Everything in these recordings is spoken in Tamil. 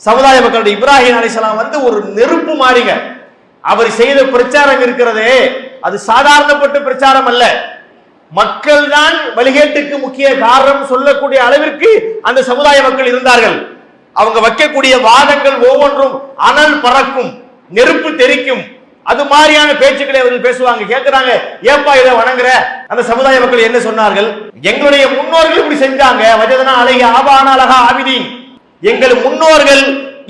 சமுதாய மக்களுடைய இப்ராஹிம் அலைஹிஸ்ஸலாம் வந்து ஒரு நெருப்பு மாறிங்க. அவர் செய்த பிரச்சாரம் இருக்கிறதே அது சாதாரணப்பட்ட பிரச்சாரம் அல்ல. மக்கள் தான் வழிகேட்டுக்கு முக்கிய காரணம் சொல்லக்கூடிய அளவிற்கு அந்த சமுதாய மக்கள் இருந்தார்கள். அவங்க வைக்கக்கூடிய வாதங்கள் ஒவ்வொன்றும் அனல் பறக்கும், நெருப்பு தெரிக்கும். அது மாதிரியான பேச்சுக்களை அவர்கள் பேசுவாங்க. கேட்கிறாங்க, ஏப்பா இதை வணங்குற? அந்த சமுதாய மக்கள் என்ன சொன்னார்கள்? எங்களுடைய முன்னோர்கள் இப்படி செஞ்சாங்க, வஜதனா அலைஹி ஆபானா லஹா ஆபிதீன். எங்கள் முன்னோர்கள்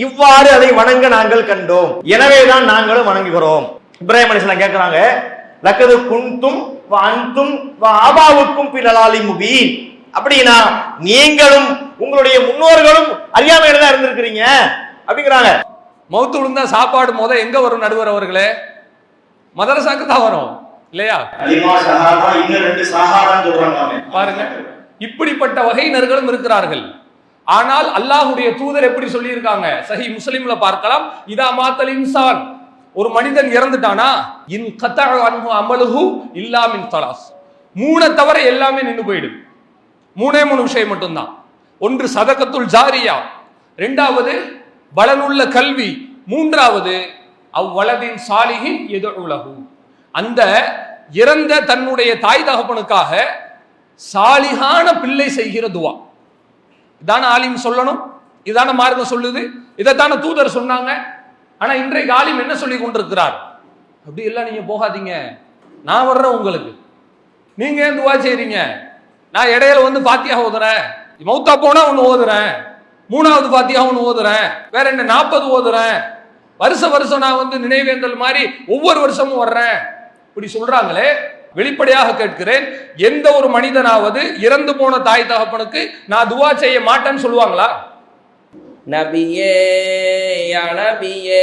இவ்வாறு அதை வணங்க நாங்கள் கண்டோம், எனவேதான் நாங்களும் வணங்குகிறோம். இப்ராஹிம் அலைஹிஸ்ஸலாம் கேட்கிறாங்க, லக்கது குன்தும் வ அன்தும் வ ஆபாவுக்கும் ஃபி லலாலின் முபீன். அப்படினா நீங்களும் உங்களுடைய முன்னோர்களும் அறியாமையில தான் இருந்திருக்கிறீங்க அப்படிங்கிறாங்க. மௌத்து விழுந்தா சாப்பாடு எங்க வரும் நடுவர் அவர்களே? மதரசாக்கு தான் வரும் இல்லையா? பாருங்க, இப்படிப்பட்ட வகையினர்களும் இருக்கிறார்கள். ஆனால் அல்லாஹ்வுடைய தூதர் எப்படி சொல்லி இருக்காங்க? சஹீஹ் முஸ்லிம்ல பார்க்கலாம், இதா மாத்தல் இன்சான், ஒரு மனிதன் இறந்துட்டானா, இன் கதஅ அன்ஹு அமலுஹு இல்லா மின் தலாஸ், மூணை தவிர எல்லாமே நின்று போயிடுது. மூணே விஷயம் மட்டும்தான். ஒன்று சதகத்துல் ஜாரியா, இரண்டாவது பலனுள்ள கல்வி, மூன்றாவது அவ்வளதின் சாலிஹின் யதுலஹு, அந்த இறந்த தன்னுடைய தாய் தகப்பனுக்காக சாலிஹான பிள்ளை செய்கிற துவா. இதான ஆலிம் சொல்லணும், இதான மார்க்கம் சொல்லுது, இதைத்தான தூதர் சொன்னாங்க. ஆனா இன்றைக்கு ஆலிம் என்ன சொல்லி கொண்டிருக்கிறார்? அப்படி எல்லாம் நீங்க போகாதீங்க, நான் வர்றேன் உங்களுக்கு, நீங்க ஏன் துவா செய்றீங்க? நான் இடையில வந்து பாத்தியா ஓதுறேன், மௌத்தா போனா ஒண்ணு ஓதுறேன், மூணாவது பாத்தியா ஒண்ணு ஓதுறேன், வேற என்ன 40 ஓதுறேன், வருஷம் நான் வந்து நினைவேந்தல் மாதிரி ஒவ்வொரு வருஷமும் வர்றேன், இப்படி சொல்றாங்களே. வெளிப்படையாக கேட்கிறேன், எந்த ஒரு மனிதனாவது இறந்து போன தாய் தகப்பனுக்கு நான் துவா செய்ய மாட்டேன்னு சொல்லுவாங்களா? நபியே யா நபியே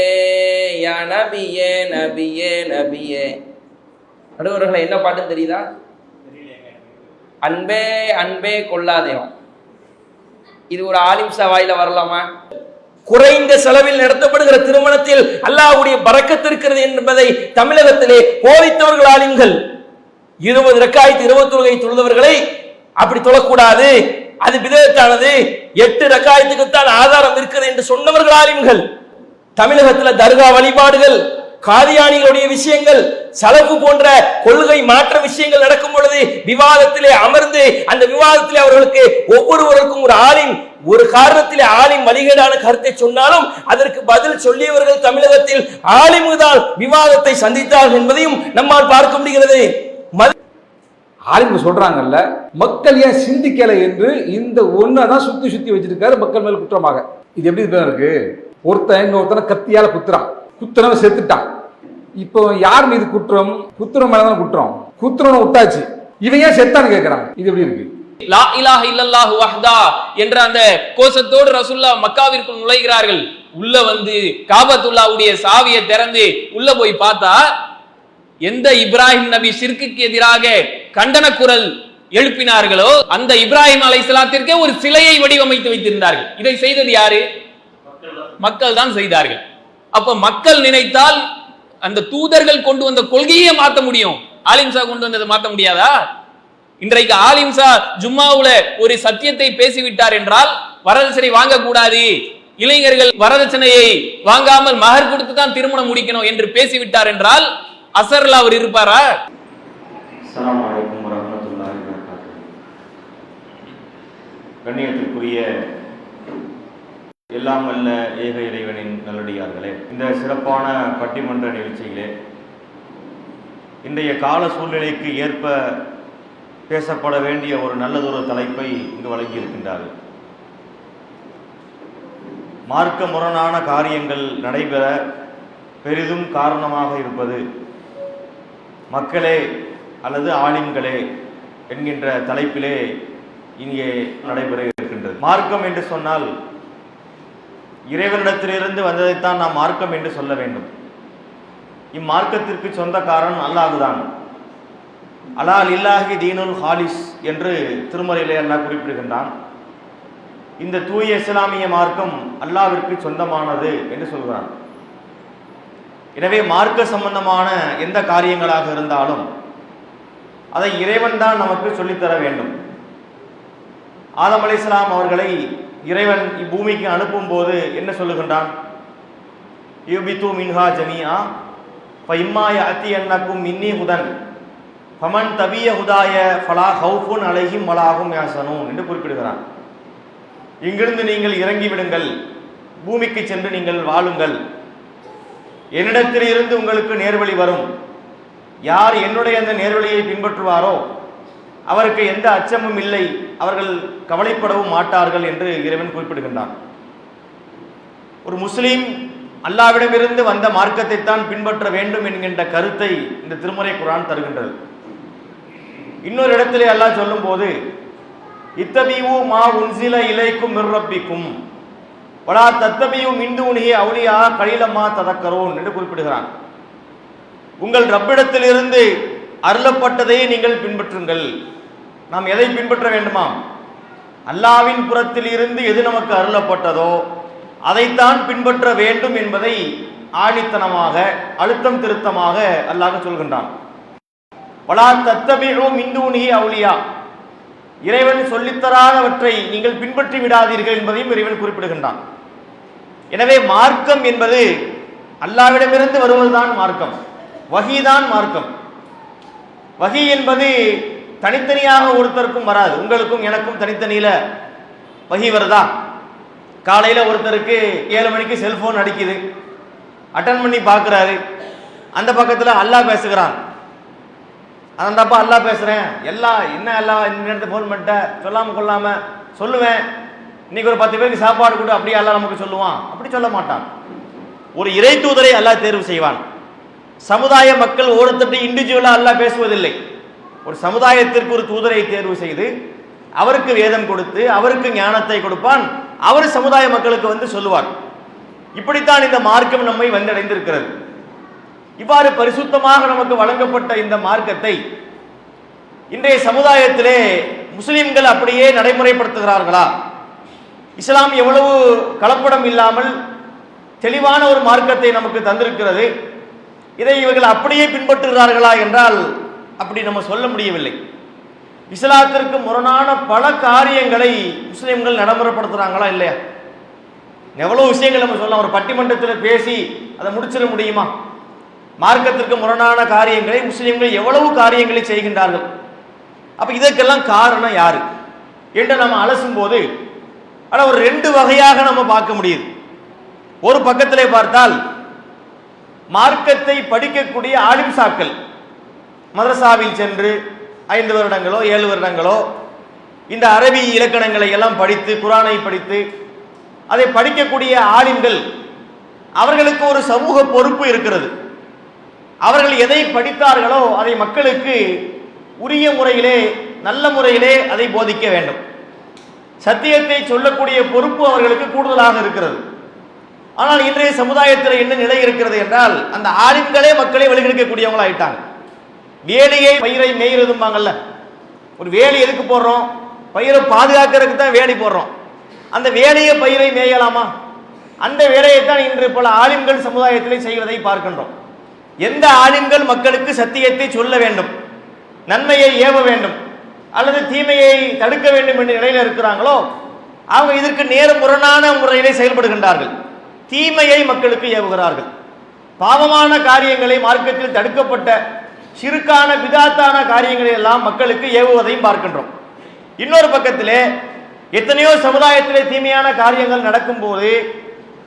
யா நபியே நபியே நபியே. நடுவர்களை என்ன பாட்டுன்னு தெரியுதா? அன்பே அன்பே கொள்ளாதேவன். இது ஒரு ஆலிம் சவாயில வரலாமா? குறைந்த செலவில் நடத்தப்படுகிற திருமணத்தில் அல்லாஹ்வுடைய பரக்கத்து இருக்கிறது என்பதை தமிழகத்திலே போதித்தவர்கள் ஆலிம்கள். 20 ரக்காயத்து 20 தொழுகை தொழுதவர்களை அப்படி தொழக்கூடாது, அது பிதஅத்தானது, 8 ரக்காயத்துக்குத்தான் ஆதாரம் இருக்கிறது என்று சொன்னவர்கள் ஆலிம்கள். தமிழகத்தில் தர்கா வழிபாடுகள், காதியானிகளுடைய விஷயங்கள், சலஃபு போன்ற கொள்கை மாற்ற விஷயங்கள் நடக்கும் பொழுது விவாதத்திலே அமர்ந்து அந்த விவாதத்திலே அவர்களுக்கு ஒவ்வொருவருக்கும் ஒரு ஆலிம் ஒரு காரணத்திலே ஆலிம் வழிகேடான கருத்தை சொன்னாலும் அதற்கு பதில் சொல்லியவர்கள் தமிழகத்தில் ஆலிம்தான் விவாதத்தை சந்தித்தார்கள் என்பதையும் நம்மால் பார்க்க முடிகிறது. ஆலிம் சொல்றாங்கல்ல, மக்கள் ஏன் சிந்திக்கலை என்று இந்த ஒன்னதான் சுத்தி வச்சிருக்காரு மக்கள் மேல குற்றமாக. இது எப்படி இருக்கு? ஒருத்தன் இன்னொருத்தனை கத்தியால குத்துறவன் செத்துட்டான். இப்போ யார் மீது குற்றம்? குத்துறவன் மேலதான் குற்றம். குத்துறவனை விட்டாச்சு, இவன் ஏன் செத்தான்னு கேட்கிறான். இது எப்படி இருக்கு? லா இலாஹ இல்லல்லாஹு வஹ்தா என்ற அந்த கோஷத்தோடு ரசூலுல்லாஹ் மக்காவிற்குள் நுழைகிறார்கள். உள்ள வந்து காபத்துல்லாஹ்வுடைய சாவியை திறந்து உள்ள போய் பார்த்தா, எந்த இப்ராஹிம் நபி ஷிர்க்குக்கு எதிராக கண்டன குரல் எழுப்பினார்களோ அந்த இப்ராஹிம் அலைஹிஸ்ஸலாத்திற்கே ஒரு சிலையை வடிவமைத்து வைத்திருந்தார்கள். இதை செய்தது யாரு? மக்கள் தான் செய்தார்கள். அப்ப மக்கள் நினைத்தால் அந்த தூதர்கள் கொண்டு வந்த கொள்கையை மாற்ற முடியும், ஆலிம்சா கொண்டு வந்ததை மாற்ற முடியாதா? இன்றைக்கு ஆலிம்சா ஜும்மாவுல ஒரு சத்தியத்தை பேசிவிட்டார் என்றால் வரதட்சணை வாங்கக்கூடாது, இளைஞர்கள் வரதட்சணையை வாங்காமல் மகர் கொடுத்து தான் திருமணம் முடிக்கணும் என்று பேசிவிட்டார் என்றால் அசர்ல அவர் இருப்பாரா? அஸ்ஸலாமு அலைக்கும் வரஹ்மத்துல்லாஹி வபரகாத்துஹு. கண்ணியத்திற்குரிய எல்லாம் வல்ல ஏக இறைவனின் நல்லடியார்களே, இந்த சிறப்பான பட்டிமன்ற நிகழ்ச்சியிலே இன்றைய கால சூழ்நிலைக்கு ஏற்ப பேசப்பட வேண்டிய ஒரு நல்லதொரு தலைப்பை இங்கு வழங்கியிருக்கின்றார்கள். மார்க்க முரணான காரியங்கள் நடைபெற பெரிதும் காரணமாக இருப்பது மக்களே அல்லது ஆலிம்களே என்கின்ற தலைப்பிலே இங்கே நடைபெற இருக்கின்றது. மார்க்கம் என்று சொன்னால் இறைவனிடத்திலிருந்து வந்ததைத்தான் நாம் மார்க்கம் என்று சொல்ல வேண்டும். இம்மார்க்கத்திற்கு சொந்தக்காரன் அல்லாஹ்தான். அலா லில்லாஹி தீனுல் ஹாலிஸ் என்று திருமறையிலே அல்லாஹ் குறிப்பிடுகின்றான். இந்த தூய இஸ்லாமிய மார்க்கம் அல்லாஹ்விற்கு சொந்தமானது என்று சொல்கிறான். எனவே மார்க்க சம்பந்தமான எந்த காரியங்களாக இருந்தாலும் அதை இறைவன் தான் நமக்கு சொல்லித்தர வேண்டும். ஆதம் அலைஹிஸ்ஸலாம் அவர்களை இறைவன் இப்பூமிக்கு அனுப்பும் போது என்ன சொல்லுகின்றான்? யுபிது மின்ஹா ஜமீஆ ஃபஇம்மா யஅத்தியன்னக்கும் மின்னி ஹுதன் ஃபமன் தபிய ஹுதாய ஃபலா ஹவுஃபுன் அலைஹிம் வலா ஹும் யஹ்சனூன் என்று குறிப்பிடுகிறான். இங்கிருந்து நீங்கள் இறங்கி விடுங்கள், பூமிக்கு சென்று நீங்கள் வாழுங்கள், என்னிடத்தில் இருந்து உங்களுக்கு நேர்வழி வரும், யார் என்னுடைய அந்த நேர்வழியை பின்பற்றுவாரோ அவருக்கு எந்த அச்சமும் இல்லை, அவர்கள் கவலைப்படவும் மாட்டார்கள் என்று இறைவன் குறிப்பிடுகின்றான். ஒரு முஸ்லீம் அல்லாவிடமிருந்து வந்த மார்க்கத்தை தான் பின்பற்ற வேண்டும் என்கின்ற கருத்தை இந்த திருமறை குர்ஆன் தருகின்றது. இன்னொரு இடத்திலே அல்லாஹ் சொல்லும் போது இத்தபியூ மா உன்சில இலைக்கும் மிர் ரப்பிக்கும் வலா தத்தபியூ மின் தூனிஹி அவுலியா கலீலமா ததக்கரூன் என்று குறிப்பிடுகிறான். உங்கள் ரப்பிடத்திலிருந்து அருளப்பட்டதை நீங்கள் பின்பற்றுங்கள். நாம் எதை பின்பற்ற வேண்டுமாம்? அல்லாவின் புறத்தில் இருந்து எது நமக்கு அருளப்பட்டதோ அதைத்தான் பின்பற்ற வேண்டும் என்பதை ஆணித்தனமாக அழுத்தம் திருத்தமாக அல்லாஹ் சொல்கின்றான். வலா தத்தபிஉ மின் தூனிஹி அவுலியா, இறைவன் சொல்லித்தராதவற்றை நீங்கள் பின்பற்றி விடாதீர்கள் என்பதையும் இறைவன் குறிப்பிடுகின்றான். எனவே மார்க்கம் என்பது அல்லாஹ்விடமிருந்து வருவதுதான் மார்க்கம், வஹீதான் மார்க்கம். வஹி என்பது தனித்தனியாக ஒருத்தருக்கும் வராது. உங்களுக்கும் எனக்கும் தனித்தனியில வஹி வருதா? காலையில ஒருத்தருக்கு 7 மணிக்கு செல்போன் அடிக்குது, அட்டன் பண்ணி பார்க்கிறாரு, அந்த பக்கத்துல அல்லாஹ் பேசுகிறான். அந்தப்பா அல்லாஹ் பேசுறேன், எல்லாம் என்ன எல்லாம் இந்த நேரத்தை ஃபோன் பண்ணிட்ட, சொல்லாம கொள்ளாம சொல்லுவேன், இன்னைக்கு ஒரு 10 பேருக்கு சாப்பாடு கொடு, அப்படியே அல்லாஹ் நமக்கு சொல்லுவான்? அப்படி சொல்ல மாட்டான். ஒரு இறை தூதரை அல்லாஹ் தேர்வு செய்வான். சமுதாய மக்கள் ஒருத்தட்டு இண்டிவிஜுவலா அல்லாஹ் பேசுவதில்லை. ஒரு சமுதாயத்திற்கு ஒரு தூதரை தேர்வு செய்து அவருக்கு வேதம் கொடுத்து அவருக்கு ஞானத்தை கொடுப்பான். அவர் சமுதாய மக்களுக்கு வந்து சொல்லுவார். இப்படித்தான் இந்த மார்க்கம் நம்மை வந்தடைந்திருக்கிறது. இவ்வாறு பரிசுத்தமாக நமக்கு வழங்கப்பட்ட இந்த மார்க்கத்தை இன்றைய சமுதாயத்திலே முஸ்லிம்கள் அப்படியே நடைமுறைப்படுத்துகிறார்களா? இஸ்லாம் எவ்வளவு கலப்படம் இல்லாமல் தெளிவான ஒரு மார்க்கத்தை நமக்கு தந்திருக்கிறது, இதை இவர்கள் அப்படியே பின்பற்றுகிறார்களா என்றால் அப்படி நம்ம சொல்ல முடியவில்லை. இஸ்லாத்திற்கு முரணான பல காரியங்களை முஸ்லிம்கள் நடைமுறைப்படுத்துறாங்களா இல்லையா? எவ்வளவு விஷயங்கள் நம்ம சொல்லலாம். ஒரு பட்டிமன்றத்தில் பேசி அதை முடிச்சிட முடியுமா? மார்க்கத்திற்கு முரணான காரியங்களை முஸ்லிம்கள் எவ்வளவு காரியங்களை செய்கின்றார்கள். அப்ப இதற்கெல்லாம் காரணம் யாரு என்று நம்ம அலசும் போது ஆனால் ஒரு 2 வகையாக நம்ம பார்க்க முடியுது. ஒரு பக்கத்திலே பார்த்தால் மார்க்கத்தை படிக்கக்கூடிய ஆலிம்சாக்கள், மதரசாவில் சென்று 5 வருடங்களோ 7 வருடங்களோ இந்த அரபி இலக்கணங்களை எல்லாம் படித்து குர்ஆனை படித்து அதை படிக்கக்கூடிய ஆலிம்கள், அவர்களுக்கு ஒரு சமூக பொறுப்பு இருக்கிறது. அவர்கள் எதை படித்தார்களோ அதை மக்களுக்கு உரிய முறையிலே நல்ல முறையிலே அதை போதிக்க வேண்டும். சத்தியத்தை சொல்லக்கூடிய பொறுப்பு அவர்களுக்கு கூடுதலாக இருக்கிறது. ஆனால் இன்றைய சமுதாயத்தில் என்ன நிலை இருக்கிறது என்றால் அந்த ஆலிம்களே மக்களை வழிகெடுக்கக்கூடியவங்களா ஆயிட்டாங்க. வேலியை பயிரை மேய்றதும்பாங்கல்ல, ஒரு வேலி எதுக்கு போடுறோம்? பயிரை பாதுகாக்கிறதுக்கு தான் வேலி போடுறோம். அந்த வேலையை பயிரை மேயலாமா? அந்த வேலையை தான் இன்று பல ஆலிம்கள் சமுதாயத்திலே செய்வதை பார்க்கின்றோம். எந்த ஆலிம்கள் மக்களுக்கு சத்தியத்தை சொல்ல வேண்டும், நன்மையை ஏவ வேண்டும் அல்லது தீமையை தடுக்க வேண்டும் என்ற நிலையில் இருக்கிறாங்களோ அவங்க இதற்கு நேர் முரணான முறையிலே செயல்படுகின்றார்கள். தீமையை மக்களுக்கு ஏவுகிறார்கள். பாவமான காரியங்களை மார்க்கத்தில் தடுக்கப்பட்ட சிறுக்கான பிதாத்தான காரியங்களை எல்லாம் மக்களுக்கு ஏவுவதையும் பார்க்கின்றோம். இன்னொரு பக்கத்திலே எத்தனையோ சமுதாயத்திலே தீமையான காரியங்கள் நடக்கும் போது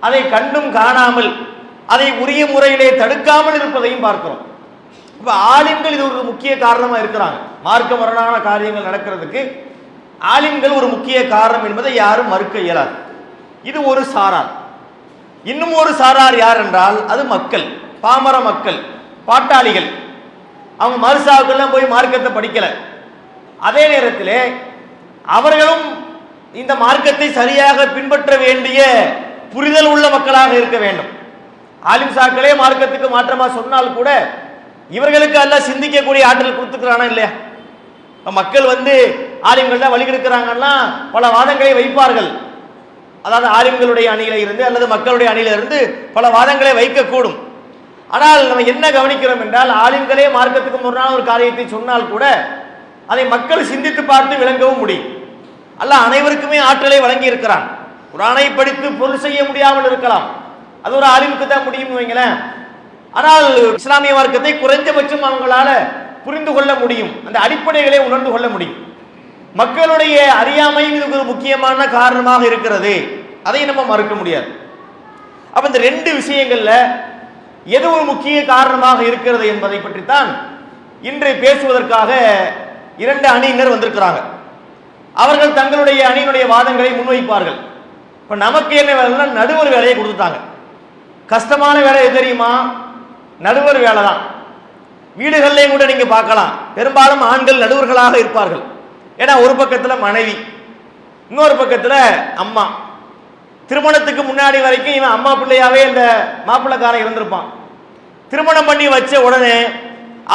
அதை கண்டும் காணாமல் அதை உரிய முறையிலே தடுக்காமல் இருப்பதையும் பார்க்கிறோம். இப்ப ஆலிம்கள் இது ஒரு முக்கிய காரணமா இருக்கிறாங்க. மார்க்க முரணான காரியங்கள் நடக்கிறதுக்கு ஆலிம்கள் ஒரு முக்கிய காரணம் என்பதை யாரும் மறுக்க இயலாது. இது ஒரு சாரார். இன்னும் ஒரு சாரார் யார் என்றால் அது மக்கள், பாமர மக்கள், பாட்டாளிகள். அவங்க மருசாவுக்கெல்லாம் போய் மார்க்கத்தை படிக்கல. அதே நேரத்திலே அவர்களும் இந்த மார்க்கத்தை சரியாக பின்பற்ற வேண்டிய புரிதல் உள்ள மக்களாக இருக்க வேண்டும். ஆலிம் சாக்களே மார்க்கத்துக்கு மாற்றமா சொன்னால் கூட இவர்களுக்கு எல்லாம் சிந்திக்கக்கூடிய ஆற்றல் கொடுத்துக்கிறானா இல்லையா? மக்கள் வந்து ஆலிம்கள் தான் வழிகெடுக்கிறாங்கன்னா பல வாதங்களை வைப்பார்கள். அதாவது ஆலிம்களுடைய அணியில இருந்து அல்லது மக்களுடைய அணியில இருந்து பல வாதங்களை வைக்கக்கூடும். ஆனால் நம்ம என்ன கவனிக்கிறோம் என்றால் ஆலிம்களே மார்க்கத்துக்கு முரணான ஒரு காரியத்தை சொன்னால் கூட அதை மக்கள் சிந்தித்து பார்த்து விளங்கவும் முடியும். அல்லாஹ் அனைவருக்குமே ஆற்றலை வழங்கி இருக்கிறான். குர்ஆனை படித்து பொருள் செய்ய முடியாமல் இருக்கலாம், அது ஒரு ஆலிமுக்கு தான் முடியும் வைங்களேன். ஆனால் இஸ்லாமிய மார்க்கத்தை குறைஞ்சபட்சம் அவங்களால புரிந்து கொள்ள முடியும், அந்த அடிப்படைகளை உணர்ந்து கொள்ள முடியும். மக்களுடைய அறியாமை இதுக்கு ஒரு முக்கியமான காரணமாக இருக்கிறது, அதை நம்ம மறுக்க முடியாது. அப்ப இந்த ரெண்டு விஷயங்கள்ல எது ஒரு முக்கிய காரணமாக இருக்கிறது என்பதை பற்றித்தான் இன்று பேசுவதற்காக இரண்டு அணியினர் வந்திருக்கிறாங்க. அவர்கள் தங்களுடைய அணியினுடைய வாதங்களை முன்வைப்பார்கள். இப்ப நமக்கு என்ன வேலைன்னா நடுவர் வேலையை கொடுத்துட்டாங்க. கஷ்டமான வேலை எது தெரியுமா? நடுவர் வேலை தான். வீடுகள்லையும் கூட நீங்க பார்க்கலாம், பெரும்பாலும் ஆண்கள் நடுவர்களாக இருப்பார்கள். ஏன்னா ஒரு பக்கத்துல மனைவி, இன்னொரு பக்கத்துல அம்மா. திருமணத்துக்கு முன்னாடி வரைக்கும் இவன் அம்மா பிள்ளையாவே இந்த மாப்பிள்ளைக்காரன் இருந்திருப்பான். திருமணம் பண்ணி வச்ச உடனே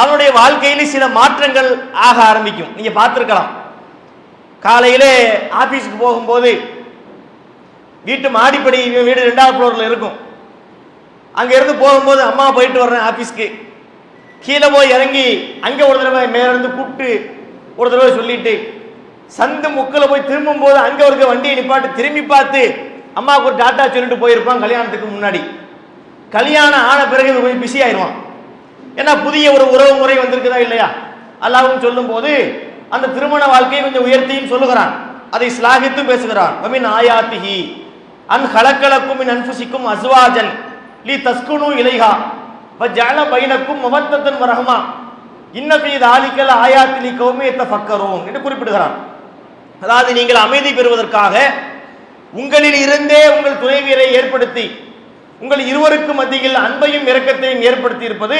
அவனுடைய வாழ்க்கையில சில மாற்றங்கள் ஆக ஆரம்பிக்கும். நீங்க பார்த்திருக்கலாம், காலையிலே ஆபீஸ்க்கு போகும்போது வீட்டு மாடிப்படி வீடு 2வது ஃப்ளோர்ல இருக்கும். அங்க இருந்து போகும்போது அம்மா போயிட்டு வர்றேன் ஆபீஸ்க்கு, கீழே போய் இறங்கி அங்க ஒரு தடவை மேல இருந்து கூப்பிட்டு ஒரு தடவை சொல்லிட்டு சந்து முக்கில் போய் திரும்பும் போது அங்க இருக்க வண்டியை நிப்பாட்டு திரும்பி பார்த்து அம்மாவுக்கு ஒரு டாட்டா சொல்லிட்டு போயிருப்பான். கல்யாணத்துக்கு முன்னாடி, கல்யாணம் ஆன பிறகு கொஞ்சம் பிஸி ஆயிடுவான். ஏன்னா புதிய ஒரு உறவு முறை வந்திருக்குதா இல்லையா? அல்லாஹ்வும் சொல்லும் போது அந்த திருமண வாழ்க்கையை கொஞ்சம் உயர்த்தியும் சொல்லுகிறான், அதை ஸ்லாகித்து பேசுகிறான். வமின் ஆயாத்திஹி அன் ஹலக்கலக்கும் மின் அன்ஃபுசிக்கும் அஸ்வாஜன் லி தஸ்குனு இலைஹா வஜஅல பைனக்கும் மவத்தத்தன் வரஹமா இன்ன ஃபீ தாலிகல் ஆயாத்தி லிகௌமி யதஃபக்கரூன் என்று குறிப்பிடுகிறான். அதாவது நீங்கள் அமைதி பெறுவதற்காக உங்களில் இருந்தே உங்கள் துணைவியரை ஏற்படுத்தி உங்கள் இருவருக்கு மத்தியில் அன்பையும் இரக்கத்தையும் ஏற்படுத்தி இருப்பது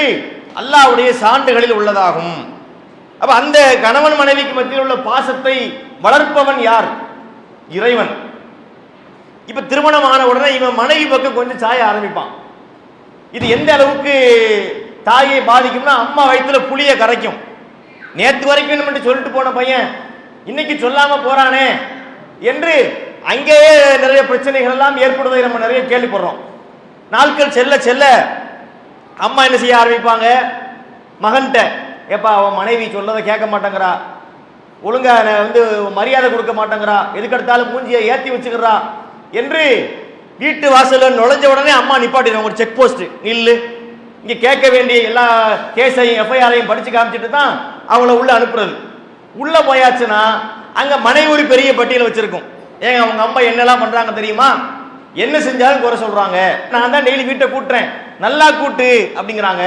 அல்லாஹ்வுடைய சான்றுகளில் உள்ளதாகும். அப்ப அந்த கணவன் மனைவிக்கு மத்தியில் உள்ள பாசத்தை வளர்ப்பவன் யார்? இறைவன். இப்ப திருமணம் ஆன உடனே இவன் மனைவி பக்கம் கொஞ்சம் சாய ஆரம்பிப்பான். இது எந்த அளவுக்கு தாயை பாதிக்கும்னா, அம்மா வயிற்றுல புளிய கரைக்கும். நேற்று வரைக்கும் நம்ம சொல்லிட்டு போன பையன் இன்னைக்கு சொல்லாம போறானே என்று அங்கேயே நிறைய பிரச்சனைகள் எல்லாம் ஏற்படுவதை நம்ம நிறைய கேள்விப்படுறோம். நாட்கள் செல்ல செல்ல அம்மா என்ன செய்ய ஆரம்பிப்பாங்க, மகன்கிட்ட, ஏப்பா அவன் மனைவி சொல்லதை கேட்க மாட்டேங்கிறா, ஒழுங்கா மரியாதை கொடுக்க மாட்டேங்கிறா, எதுக்கெடுத்தாலும் மூஞ்சியை ஏற்றி வச்சுக்கிறா என்று வீட்டு வாசல்ல நுழைஞ்ச உடனே அம்மா நிப்பாட்டிடுவாங்க. ஒரு செக் போஸ்ட் நில்லு, இங்க கேட்க வேண்டிய எல்லா கேஸையும் எஃப்ஐஆரையும் படிச்சு காமிச்சிட்டு தான் அவங்கள உள்ள அனுப்புறது. உள்ள போயாச்சுன்னா அங்க மனைவி ஒரு பெரிய பட்டியல் வச்சிருக்கும். ஏங்க அவங்க அம்மா என்னெல்லாம் பண்றாங்க தெரியுமா? என்ன செஞ்சாலும் குறை சொல்றாங்க. நான் தான் டெய்லி வீட்டை கூட்டுறேன், நல்லா கூட்டு அப்படிங்கிறாங்க.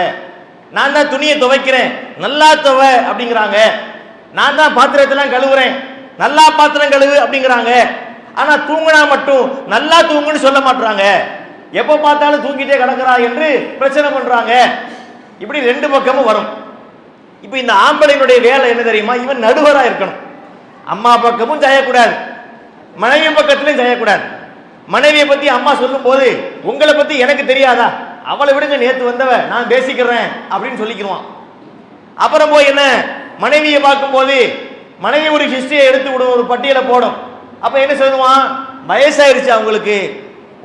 நான் தான் துணியை துவைக்கிறேன், நல்லா துவை அப்படிங்கிறாங்க. நான் தான் பாத்திரத்தெல்லாம் கழுவுறேன், நல்லா பாத்திரம் கழுவு அப்படிங்கிறாங்க. ஆனா தூங்குனா மட்டும் நல்லா தூங்குன்னு சொல்ல மாட்டாங்க, எப்ப பார்த்தாலும் தூங்கிட்டே கிடக்குறா என்று பிரச்சனை பண்றாங்க. இப்படி ரெண்டு பக்கமும் வரும். இப்ப இந்த ஆம்பளையினுடைய வேலை என்ன தெரியுமா? இவன் நடுவரா இருக்கணும். அம்மா பக்கமும் செய்யக்கூடாது, மனைவி பக்கத்திலும் செய்யக்கூடாது. மனைவியை பத்தி அம்மா சொல்லும் போது உங்களை பத்தி எனக்கு தெரியாதா, அவளை விடுங்க, நேத்து வந்தவ நான் பேசிக்கிறேன் அப்படின்னு சொல்லிக்கிறான். அப்புறம் போய் என்ன மனைவியை பார்க்கும் போது மனைவி ஒரு ஹிஸ்டரியை எடுத்து விடும், ஒரு பட்டியலை போடும். அப்ப என்ன சொல்லுவான், வயசாயிருச்சு அவங்களுக்கு,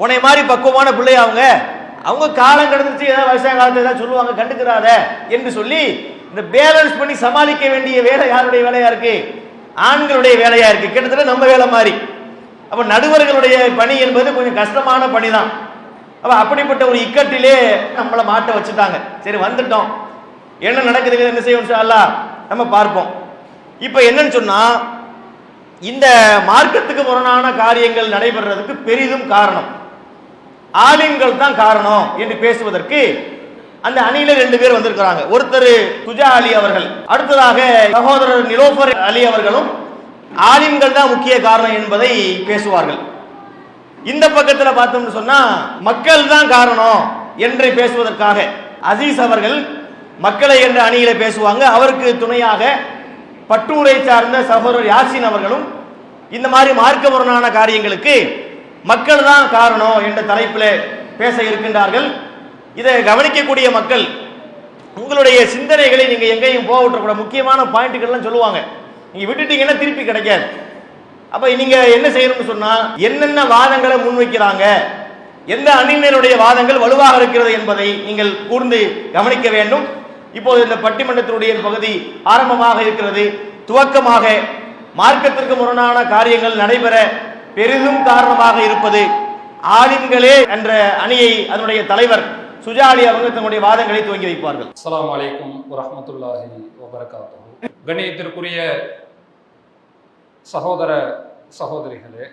உன்னை மாதிரி பக்குவமான பிள்ளை அவங்க காலம் கடந்துச்சு, ஏதாவது வயசான காலத்தை ஏதாவது சொல்லுவாங்க, கண்டுக்கிறாத என்று சொல்லி இந்த பேலன்ஸ் பண்ணி சமாளிக்க வேண்டிய வேலை யாருடைய வேலையா இருக்கு? ஆண்களுடைய வேலையா இருக்கு. கிட்டத்தட்ட நம்ம வேலை மாதிரி. அப்ப நடுவர்களுடைய பணி என்பது கொஞ்சம் கஷ்டமான பணி தான். அப்ப அப்படிப்பட்ட ஒரு இக்கட்டிலே நம்மளை மாட்ட வச்சுட்டாங்க. சரி வந்துட்டோம், என்ன நடக்குது, என்ன செய்வோம் இன்ஷா அல்லாஹ் நம்ம பார்ப்போம். இப்ப என்னன்னு சொன்னா, இந்த மார்க்கத்துக்கு முரணான காரியங்கள் நடைபெறதுக்கு பெரிதும் காரணம் ஆலிம்கள் தான் காரணம் என்று பேசுவதற்கு அந்த அணியில 2 பேர் வந்திருக்கிறாங்க. ஒருத்தர் துஜா அலி அவர்கள், அடுத்ததாக சகோதரர் நிலோஃபர் அலி அவர்களும் ஆலிம்கள் தான் முக்கிய காரணம் என்பதை பேசுவார்கள். இந்த பக்கத்துல பார்த்தோம்னு சொன்னா மக்கள் தான் காரணம் என்று பேசுவதற்காக அசீஸ் அவர்கள் மக்களை என்ற அணியில பேசுவாங்க. அவருக்கு துணையாக பட்டூரை சார்ந்த சகோதரர் யாசின் அவர்களும் இந்த மாதிரி மார்க்க முரணான காரியங்களுக்கு மக்கள் தான் காரணம் என்ற தலைப்பில் பேச இருக்கின்றார்கள். இதை கவனிக்கக்கூடிய மக்கள் உங்களுடைய சிந்தனைகளை நீங்க எங்கேயும் போக விட்டுறக்கூடாது. முக்கியமான பாயிண்ட்டுகள்லாம் சொல்லுவாங்க, நீங்க விட்டுட்டீங்கன்னா திருப்பி கிடைக்காது. அப்ப நீங்க என்ன செய்யணும்னு சொன்னா, என்னென்ன வாதங்களை முன்வைக்கிறாங்க, எந்த அணியினருடைய வாதங்கள் வலுவாக இருக்கிறது என்பதை நீங்கள் கூர்ந்து கவனிக்க வேண்டும். இப்போது இந்த பட்டிமன்றத்தினுடைய பகுதி ஆரம்பமாக இருக்கிறது. துவக்கமாக மார்க்கத்திற்கு முரணான காரியங்கள் நடைபெற பெரிதும் காரணமாக இருப்பது ஆலிம்களே என்ற அணியை அதனுடைய தலைவர் சுஜாலி அவங்க தன்னுடைய வாதங்களை துவங்கி வைப்பார்கள். அஸ்ஸலாமு அலைக்கும் வரஹ்மத்துல்லாஹி வபரகாத்துஹு. கண்ணியத்திற்குரிய சகோதர சகோதரிகளே,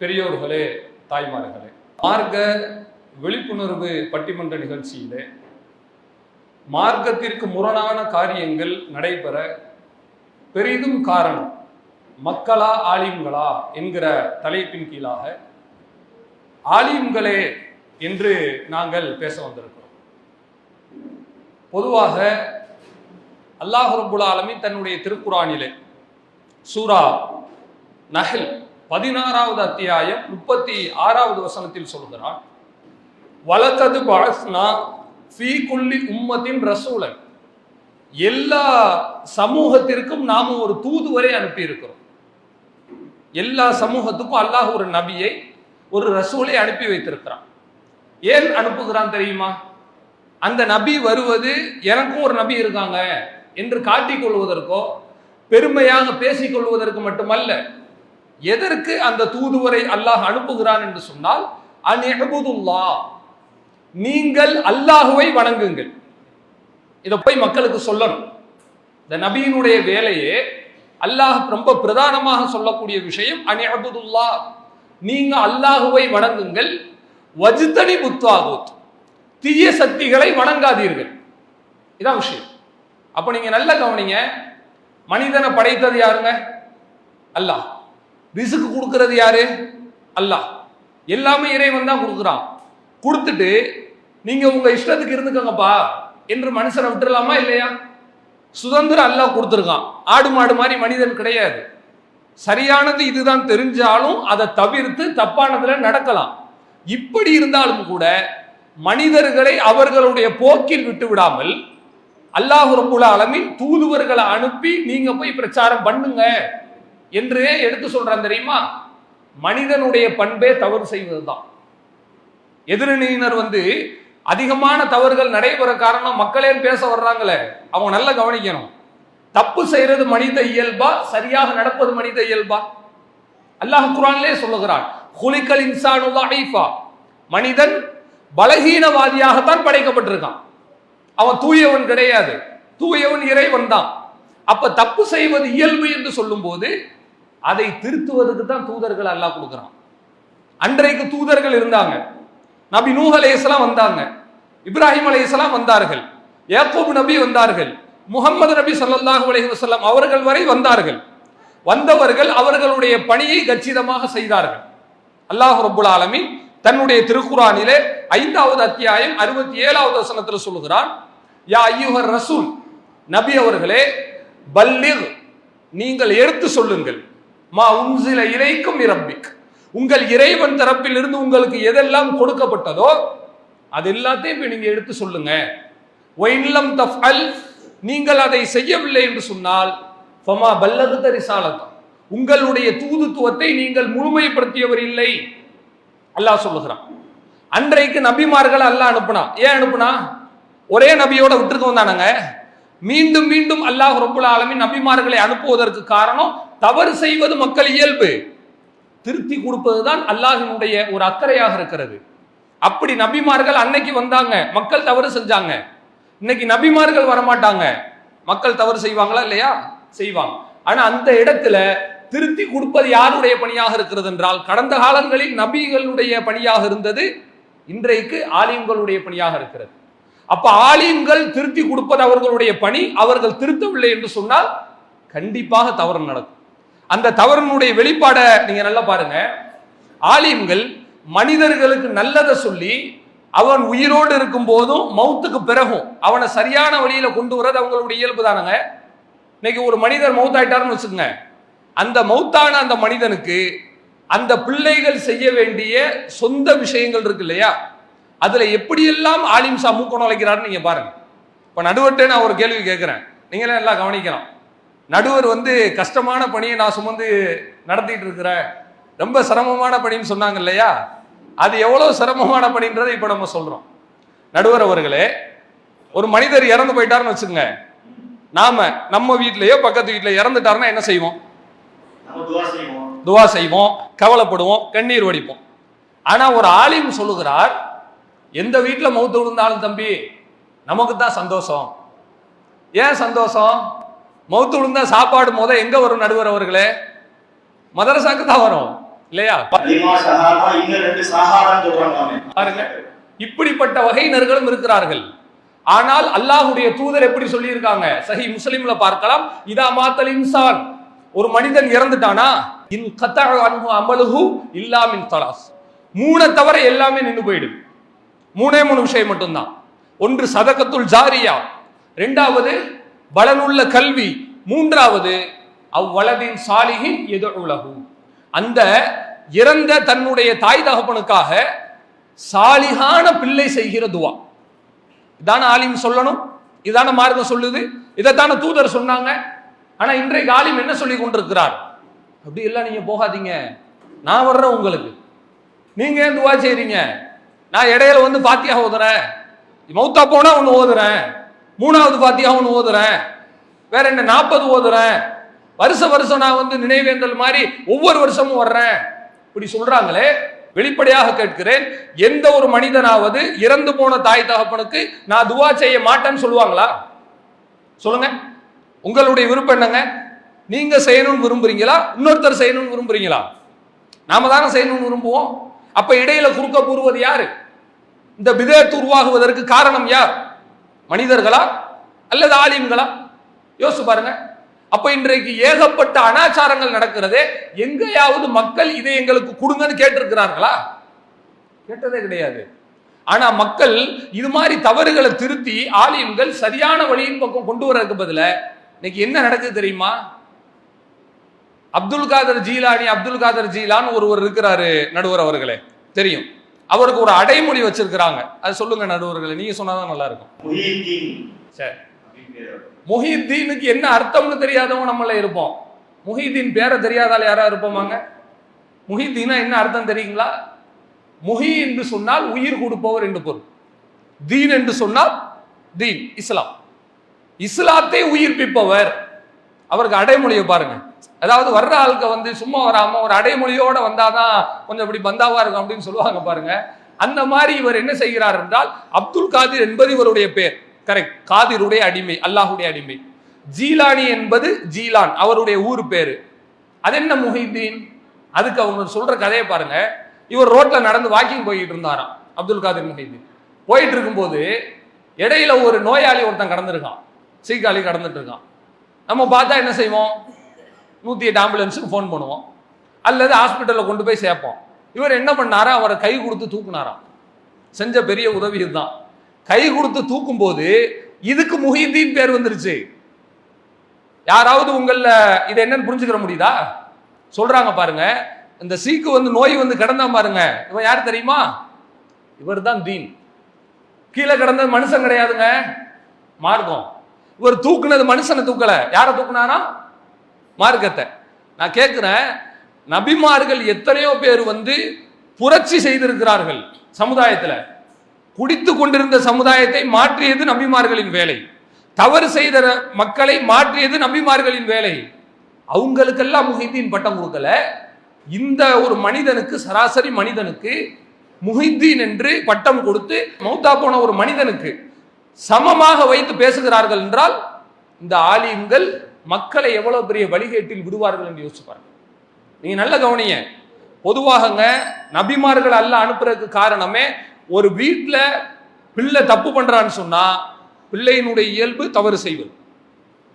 பெரியோர்களே, தாய்மார்களே, மார்க்க விழிப்புணர்வு பட்டிமன்ற நிகழ்ச்சியிலே மார்க்கத்திற்கு முரணான காரியங்கள் நடைபெற பெரிதும் காரணம் மக்களா ஆலிம்களா என்கிற தலைப்பின் கீழாக ஆலிம்களே என்று நாங்கள் பேச வந்திருக்கிறோம். பொதுவாக அல்லாஹ் ரப்புல் ஆலமீன் தன்னுடைய திருக்குர்ஆனிலே சூரா நஹ்ல் 16வது அத்தியாயம் 36வது வசனத்தில் சொல்கிறான், வலகது பஅஸ்னா ஃபீ குல்லி உம்மத்தின் ரசூலன். எல்லா சமூகத்திற்கும் நாம ஒரு தூதுவரை அனுப்பி இருக்கிறோம். எல்லா சமூகத்துக்கும் அல்லாஹ் ஒரு நபியை, ஒரு ரசூலை அனுப்பி வைத்திருக்கிறான். ஏன் அனுப்புகிறான் தெரியுமா? அந்த நபி வருவது எனக்கும் ஒரு நபி இருக்காங்க என்று காட்டிக் கொள்வதற்கோ பெருமையாக பேசிக் கொள்வதற்கு மட்டுமல்ல. எதற்கு அந்த தூதுவரை அல்லாஹ் அனுப்புகிறான் என்று சொன்னால், அன்இபுதுல்லாஹ், நீங்கள் அல்லாஹுவை வணங்குங்கள். இதை போய் மக்களுக்கு சொல்லணும். இந்த நபியினுடைய வேலையே அல்லாஹ் ரொம்ப பிரதானமாக சொல்லக்கூடிய விஷயம் அன்இபுதுல்லாஹ், நீங்க அல்லாஹுவை வணங்குங்கள். வஜ்தனி புத்தாகுத், தீய சக்திகளை வணங்காதீர்கள். இதான் விஷயம். அப்ப நீங்க நல்லா கவனிங்க, மனிதனை படைத்தது யாருங்க? அல்லாஹ். ரிஸ்க் கொடுக்கிறது யாரு? அல்லாஹ். எல்லாமே இறைவன் தான் கொடுக்குறான். கொடுத்துட்டு நீங்க உங்க இஷ்டத்துக்கு இருந்துக்கங்கப்பா என்று மனுஷனை விட்டுறலாமா இல்லையா? சுதந்திரம் அல்லாஹ் கொடுத்துருக்கான். ஆடு மாடு மாதிரி மனிதன் கிடையாது. சரியானது இதுதான் தெரிஞ்சாலும் அதை தவிர்த்து தப்பானதுல நடக்கலாம். இப்படி இருந்தாலும் கூட மனிதர்களை அவர்களுடைய போக்கில் விட்டு விடாமல் அல்லாஹ் ரப்புல் ஆலமீன் தூதுவர்களை அனுப்பி நீங்க போய் பிரச்சாரம் பண்ணுங்க என்று எடுத்து சொல்றான் தெரியுமா? மனிதனுடைய பண்பே தவறு செய்வதுதான். எதிரணியினர் அதிகமான தவறுகள் நடைபெற காரணம் மக்களே பேச வர்றாங்களே, அவங்க நல்லா கவனிக்கணும். தப்பு செய்யறது மனித இயல்பா, சரியாக நடப்பது மனித இயல்பா? அல்லாஹ் குர்ஆனிலே சொல்லுகிறான், குலிகல் இன்சானு தஈஃபா, மனிதன் பலகீனவாதியாகத்தான் படைக்கப்பட்டிருக்கான். அவன் தூயவன் கிடையாது. தூயவன் இறைவன் தான். அப்ப தப்பு செய்வது இயல்பு என்று சொல்லும் போது அதை திருத்துவதற்கு தான் தூதர்கள் அல்லாஹ் கொடுக்கிறான். அன்றைக்கு தூதர்கள் இருந்தாங்க. நபி நூஹ் அலைஹிஸ்ஸலாம் வந்தாங்க, இப்ராஹிம் அலைஹிஸ்ஸலாம் வந்தார்கள், யாக்கூப் நபி வந்தார்கள், முஹம்மது நபி ஸல்லல்லாஹு அலைஹி வஸல்லம் அவர்கள் வரை வந்தார்கள். வந்தவர்கள் அவர்களுடைய பணியை கச்சிதமாக செய்தார்கள். அல்லாஹ் ரப்புல் ஆலமீன் தன்னுடைய திருக்குர்ஆனிலே 5வது அத்தியாயம் 67வது வசனத்தில் சொல்கிறான், யா அய்யுஹர் ரசூல், நபி அவர்களே, பல்லிக், நீங்கள் எடுத்து சொல்லுங்கள், மா உன்சில இலைக்கும் இரப்பிக், உங்கள் இறைவன் தரப்பில் இருந்து உங்களுக்கு எதெல்லாம் கொடுக்கப்பட்டதோ அது எல்லாத்தையும் இப்ப நீங்க எடுத்து சொல்லுங்க. ஒயின்லம் தஃஅல், நீங்கள் அதை செய்யவில்லை என்று சொன்னால் ஃபமா பல்லகத ரிசாலத், உங்களுடைய தூதுத்துவத்தை நீங்கள் முழுமைப்படுத்தியவர் இல்லை. அல்லாஹ் சொல்லுகிறான். அன்றைக்கு நபிமார்கள் அல்லாஹ் அனுப்புனா. ஏன் அனுப்புனா? ஒரே நபியோட விட்டுருக்க வந்தானுங்க. மீண்டும் மீண்டும் அல்லாஹ் ரப்புல் ஆலமீன் நபிமார்களை அனுப்புவதற்கு காரணம் தவறு செய்வது மக்கள் இயல்பு, திருத்தி கொடுப்பதுதான் அல்லாஹ்வினுடைய ஒரு அக்கறையாக இருக்கிறது. அப்படி நபிமார்கள் அன்னைக்கு வந்தாங்க, மக்கள் தவறு செஞ்சாங்க. இன்னைக்கு நபிமார்கள் வரமாட்டாங்க, மக்கள் தவறு செய்வாங்களா இல்லையா? செய்வாங்க. ஆனா அந்த இடத்துல திருத்தி கொடுப்பது யாருடைய பணியாக இருக்கிறது என்றால், கடந்த காலங்களில் நபிகளுடைய பணியாக இருந்தது, இன்றைக்கு ஆலிம்களுடைய பணியாக இருக்கிறது. அப்ப ஆலிம்கள் திருத்தி கொடுப்பது அவர்களுடைய பணி. அவர்கள் திருத்தவில்லை என்று சொன்னால் கண்டிப்பாக தவறு நடக்கும். அந்த தவறினுடைய வெளிப்பாடை நீங்க நல்லா பாருங்க. ஆலிம்கள் மனிதர்களுக்கு நல்லதை சொல்லி அவன் உயிரோடு இருக்கும் போதும் மௌத்துக்கு பிறகும் அவனை சரியான வழியில கொண்டு வரது அவங்களுடைய இயல்பு தானங்க. இன்னைக்கு ஒரு மனிதர் மௌத்தாயிட்டாருன்னு வச்சுக்கோங்க, அந்த மௌத்தான அந்த மனிதனுக்கு அந்த பிள்ளைகள் செய்ய வேண்டிய சொந்த விஷயங்கள் இருக்கு இல்லையா, அதுல எப்படியெல்லாம் ஆலிம் சா மூக்கணும் வைக்கிறாருன்னு நீங்க பாருங்க. இப்ப நடுவர்கிட்ட நான் ஒரு கேள்வி கேட்கிறேன், நீங்களே எல்லாம் கவனிக்கலாம். நடுவர் கஷ்டமான பணியை நான் சுமந்து நடத்திட்டு இருக்கிறேன், ரொம்ப சிரமமான பணின்னு சொன்னாங்க இல்லையா, அது எவ்வளவு சிரமமான பணின்றதை இப்ப நம்ம சொல்றோம். நடுவர் அவர்களே, ஒரு மனிதர் இறந்து போயிட்டாருன்னு வச்சுங்க, நாம நம்ம வீட்லயோ பக்கத்து வீட்டுல இறந்துட்டாருன்னா என்ன செய்வோம்? துவா செய்வோம், கவலைப்படுவோம், கண்ணீர் வடிப்போம். ஆனா ஒரு ஆலிம் சொல்லுகிறார், எந்த வீட்டுல மௌத்து விழுந்தாலும் தம்பி நமக்கு தான் சந்தோஷம். ஏன் சந்தோஷம்? மௌத்து விழுந்தா சாப்பாடு எங்க வரும் நடுவர் அவர்களே? மதரசாக்கு தான் வரும் இல்லையா? பாருங்க, இப்படிப்பட்ட வகையினர்களும் இருக்கிறார்கள். ஆனால் அல்லாஹ்வுடைய தூதர் எப்படி சொல்லி இருக்காங்க? சஹி முஸ்லிம்ல பார்க்கலாம், இதா மாத்தல் இன்சான், ஒரு மனிதன் இறந்துட்டானா, இன் கத்தஅ அன்ஹு அமலுஹு இல்லா மின் தலாஸ், மூணு தவிர எல்லாமே நின்று போயிடும். மூணே விஷயம் மட்டும்தான். ஒன்று சதகத்துல் ஜாரியா, இரண்டாவது பலனுள்ள கல்வி, மூன்றாவது அவ்வளதின் சாலிஹின் எதுலகு, அந்த இறந்த தன்னுடைய தாய் தகப்பனுக்காக சாலிகான பிள்ளை செய்கிற துவா. இதான ஆலிம் சொல்லணும், இதான மார்க்கம் சொல்லுது, இதைத்தான தூதர் சொன்னாங்க. ஆனா இன்றைக்கு ஆலிம் என்ன சொல்லி கொண்டிருக்கிறார்? அப்படி எல்லாம் நீங்க போகாதீங்க, நான் வர்றேன் உங்களுக்கு, நீங்க ஏன் துவா செய்றீங்க? நான் இடையில வந்து பாத்தியா ஓதுறேன், மௌத்தா போனா ஒண்ணு ஓதுறேன், மூணாவது பாத்தியா ஒண்ணு ஓதுறேன், வேற என்ன 40 ஓதுறேன், வருஷம் நான் வந்து நினைவேந்தல் மாதிரி ஒவ்வொரு வருஷமும் வர்றேன், இப்படி சொல்றாங்களே. வெளிப்படையாக கேட்கிறேன், எந்த ஒரு மனிதனாவது இறந்து போன தாய் தகப்பனுக்கு நான் துவா செய்ய மாட்டேன்னு சொல்லுவாங்களா? சொல்லுங்க, உங்களுடைய விருப்பம் என்னங்க? நீங்க செய்யணும்னு விரும்புறீங்களா, இன்னொருத்தர் செய்யணும்னு விரும்புறீங்களா? நாம தானே செய்யணும்னு விரும்புவோம். அப்ப இடையில குறுக்க கூறுவது யாரு? இந்த பிதஅத் உருவாகுவதற்கு காரணம் யார்? மனிதர்களா அல்லது ஆலிம்களா? யோசிச்சு பாருங்க. அப்ப இன்றைக்கு ஏகப்பட்ட அனாச்சாரங்கள் நடக்கிறதே, எங்கேயாவது மக்கள் இதை எங்களுக்கு கொடுங்கன்னு கேட்டிருக்கிறார்களா? கேட்டதே கிடையாது. ஆனா மக்கள் இது மாதிரி தவறுகளை திருத்தி ஆலிம்கள் சரியான வழியின் பக்கம் கொண்டு வரதுக்கு பதிலா இன்னைக்கு என்ன நடக்குது தெரியுமா? அப்துல் காதர் ஜீலான் ஒருவர் இருக்கிறாரு நடுவர் அவர்களே, தெரியும். அவருக்கு ஒரு அடைமொழி வச்சிருக்கிறாங்க, அது சொல்லுங்க நடுவர்களே, நீங்க சொன்னாதான் நல்லா இருக்கும். சரி, முஹித்தீனுக்கு என்ன அர்த்தம்னு தெரியாதவங்க நம்மள இருப்போம். முஹித்தீன் பேரை தெரியாதால யாரா இருப்போமாங்க? முஹித்தீனா என்ன அர்த்தம் தெரியுங்களா? முஹி என்று சொன்னால் உயிர் கொடுப்பவர் என்று பொருள். தீன் என்று சொன்னால் தீன் இஸ்லாம், இஸ்லாத்தை உயிர்ப்பிப்பவர். அவருக்கு அடைமொழியை பாருங்க. அதாவது வர்ற ஆளுக்கு வந்து சும்மா வராம ஒரு அடைமொழியோட வந்தாதான் கொஞ்சம் இப்படி பந்தாவா இருக்கும் அப்படின்னு சொல்லுவாங்க பாருங்க. அந்த மாதிரி இவர் என்ன செய்கிறார் என்றால், அப்துல் காதிர் என்பது இவருடைய பேர், கரெக்ட், காதிருடைய அடிமை, அல்லாஹுடைய அடிமை. ஜீலானி என்பது ஜீலான், அவருடைய ஊர் பேரு. அது என்ன முஹித்தீன்? அதுக்கு அவங்க சொல்ற கதையை பாருங்க. இவர் ரோட்ல நடந்து வாக்கிங் போயிட்டு இருந்தாராம், அப்துல் காதிர் முஹித்தீன். போயிட்டு இருக்கும்போது இடையில ஒரு நோயாளி ஒருத்தன் கடந்திருக்கான், சீக்காளி கடந்துட்டு இருக்கான். நம்ம பார்த்தா என்ன செய்வோம்? 108 ஆம்புலன்ஸுக்கு ஃபோன் பண்ணுவோம், அல்லது ஹாஸ்பிட்டலில் கொண்டு போய் சேர்ப்போம். இவர் என்ன பண்ணாரா, அவரை கை கொடுத்து தூக்குனாராம். செஞ்ச பெரிய உதவி இதுதான். கை கொடுத்து தூக்கும் போது இதுக்கு முஹித்தீன் பேர் வந்துருச்சு. யாராவது உங்கள இதை என்னன்னு புரிஞ்சுக்கிற முடியுதா? சொல்றாங்க பாருங்க, இந்த சீக்கு வந்து நோய் வந்து கிடந்தா பாருங்க, இவன் யார் தெரியுமா? இவர் தான் தீன். கீழே கிடந்தது மனுஷன் கிடையாதுங்க, மார்க்கம். இவர் தூக்குனது மனுஷனை தூக்கல, யாரை தூக்குனாரா? மார்க்கத்தை. நான் கேட்கிறேன், நபிமார்கள் எத்தனையோ பேர் வந்து புரட்சி செய்திருக்கிறார்கள் சமுதாயத்தில். குடித்து கொண்டிருந்த சமுதாயத்தை மாற்றியது நபிமார்களின் வேலை, தவறு செய்த மக்களை மாற்றியது நபிமார்களின் வேலை. அவங்களுக்கெல்லாம் முஹித்தீன் பட்டம் கொடுக்கல. இந்த ஒரு மனிதனுக்கு, சராசரி மனிதனுக்கு முஹித்தீன் என்று பட்டம் கொடுத்து மௌத்தா போன ஒரு மனிதனுக்கு சமமாக வைத்து பேசுகிறார்கள் என்றால், இந்த ஆலிம்கள் மக்களை எவ்வளவு பெரிய வழிகேட்டில் விடுவார்கள் என்று யோசிச்சு பாருங்க. நீங்க நல்ல கவனிங்க. பொதுவாகங்க நபிமார்கள் அல்ல அனுப்புறதுக்கு காரணமே, ஒரு வீட்டுல பிள்ளை தப்பு பண்றான்னு சொன்னா பிள்ளையினுடைய இயல்பு தவறு செய்வது,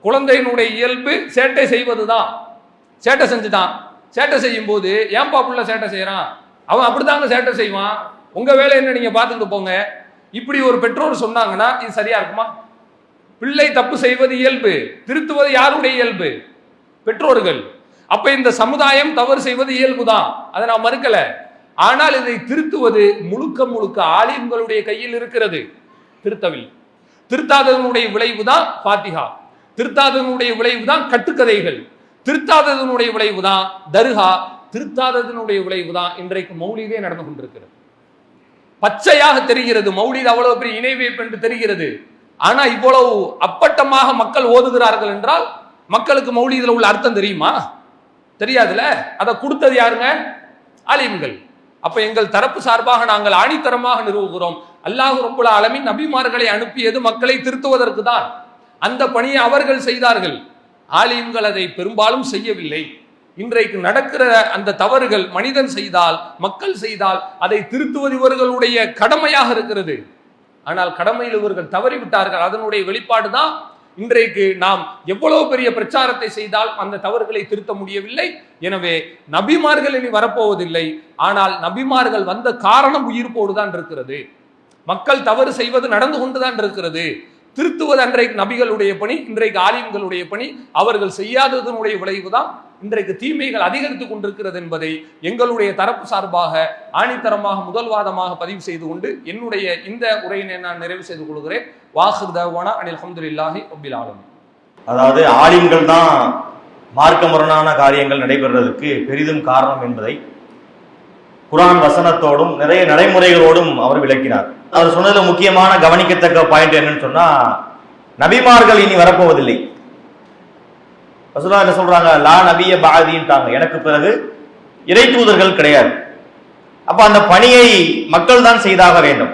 குழந்தையினுடைய இயல்பு சேட்டை செய்வதுதான். சேட்டை செஞ்சுட்டான், சேட்டை செய்யும் போது ஏன்பா பிள்ளை சேட்டை செய்யறான், அவன் அப்படித்தாங்க சேட்டை செய்வான், உங்க வேலை என்ன, நீங்க பார்த்துட்டு போங்க. இப்படி ஒரு பெற்றோர் சொன்னாங்கன்னா இது சரியா இருக்குமா? பிள்ளை தப்பு செய்வது இயல்பு, திருத்துவது யாருடைய இயல்பு? பெற்றோர்கள். அப்ப இந்த சமுதாயம் தவறு செய்வது இயல்புதான், அதை நான் மறுக்கல. ஆனால் இதை திருத்துவது முழுக்க முழுக்க ஆலிம்களுடைய கையில் இருக்கிறது. திருத்தவில் திருத்தாததனுடைய விளைவுதான் ஃபாத்திஹா, திருத்தாததனுடைய விளைவுதான் கட்டுக்கதைகள், திருத்தாததனுடைய விளைவுதான் தர்கா, திருத்தாததனுடைய விளைவுதான் இன்றைக்கு மௌலிதே நடந்து கொண்டிருக்கிறது. பச்சையாக தெரிகிறது மௌலித் அவ்வளவு பெரிய இணை வைப்பு என்று தெரிகிறது. ஆனா இவ்வளவு அப்பட்டமாக மக்கள் ஓதுகிறார்கள் என்றால் மக்களுக்கு மௌலிதில் உள்ள அர்த்தம் தெரியுமா? தெரியாதுல? அதை கொடுத்தது யாருங்க? ஆலிம்கள். அப்ப எங்கள் தரப்பு சார்பாக நாங்கள் ஆணித்தரமாக நிறுவுகிறோம், அல்லாஹ் ரப்புல் ஆலமீன் நபிமார்களை அனுப்பியது மக்களை திருத்துவதற்கு தான். அந்த பணியை அவர்கள் செய்தார்கள், ஆலிம்கள் அதை பெரும்பாலும் செய்யவில்லை. இன்றைக்கு நடக்கிற அந்த தவறுகள் மனிதன் செய்தால், மக்கள் செய்தால் அதை திருத்துவது இவர்களுடைய கடமையாக இருக்கிறது. ஆனால் கடமையில் இவர்கள் தவறிவிட்டார்கள். அதனுடைய வெளிப்பாடு தான் இன்றைக்கு நாம் எவ்வளவு பெரிய பிரச்சாரத்தை செய்தால் அந்த தவறுகளை திருத்த முடியவில்லை. எனவே நபிமார்கள் இனி வரப்போவதில்லை. ஆனால் நபிமார்கள் வந்த காரணம் உயிர்ப்போடுதான் இருக்கிறது. மக்கள் தவறு செய்வது நடந்து கொண்டுதான் இருக்கிறது. திருத்துவது அன்றைக்கு நபிகளுடைய பணி, இன்றைக்கு ஆலிம்களுடைய பணி. அவர்கள் செய்யாததனுடைய விளைவுதான் இன்றைக்கு தீமைகள் அதிகரித்துக் கொண்டிருக்கிறது என்பதை எங்களுடைய தரப்பு சார்பாக ஆணித்தரமாக முதல்வாதமாக பதிவு செய்து கொண்டு என்னுடைய இந்த உரையினை நான் நிறைவு செய்து கொள்கிறேன். வாஹிர் தஅவானா அனில் ஹம்துலில்லாஹி ரப்பில் ஆலமீன். அதாவது ஆலிம்கள் தான் மார்க்க முரணான காரியங்கள் நடைபெறுவதற்கு பெரிதும் காரணம் என்பதை குர்ஆன் வசனத்தோடும் நிறைய நடைமுறைகளோடும் அவர் விளக்கினார். அவர் சொன்னதுல முக்கியமான கவனிக்கத்தக்க பாயிண்ட் என்னன்னு சொன்னா, நபிமார்கள் இனி வரப்போவதில்லை. ரசூலுல்லாஹ் என்ன சொல்றாங்க? லா நபிய பஅதின்றாங்க, எனக்கு பிறகு இறை தூதர்கள் கிடையாது. அப்ப அந்த பணியை மக்கள் தான் செய்தாக வேண்டும்.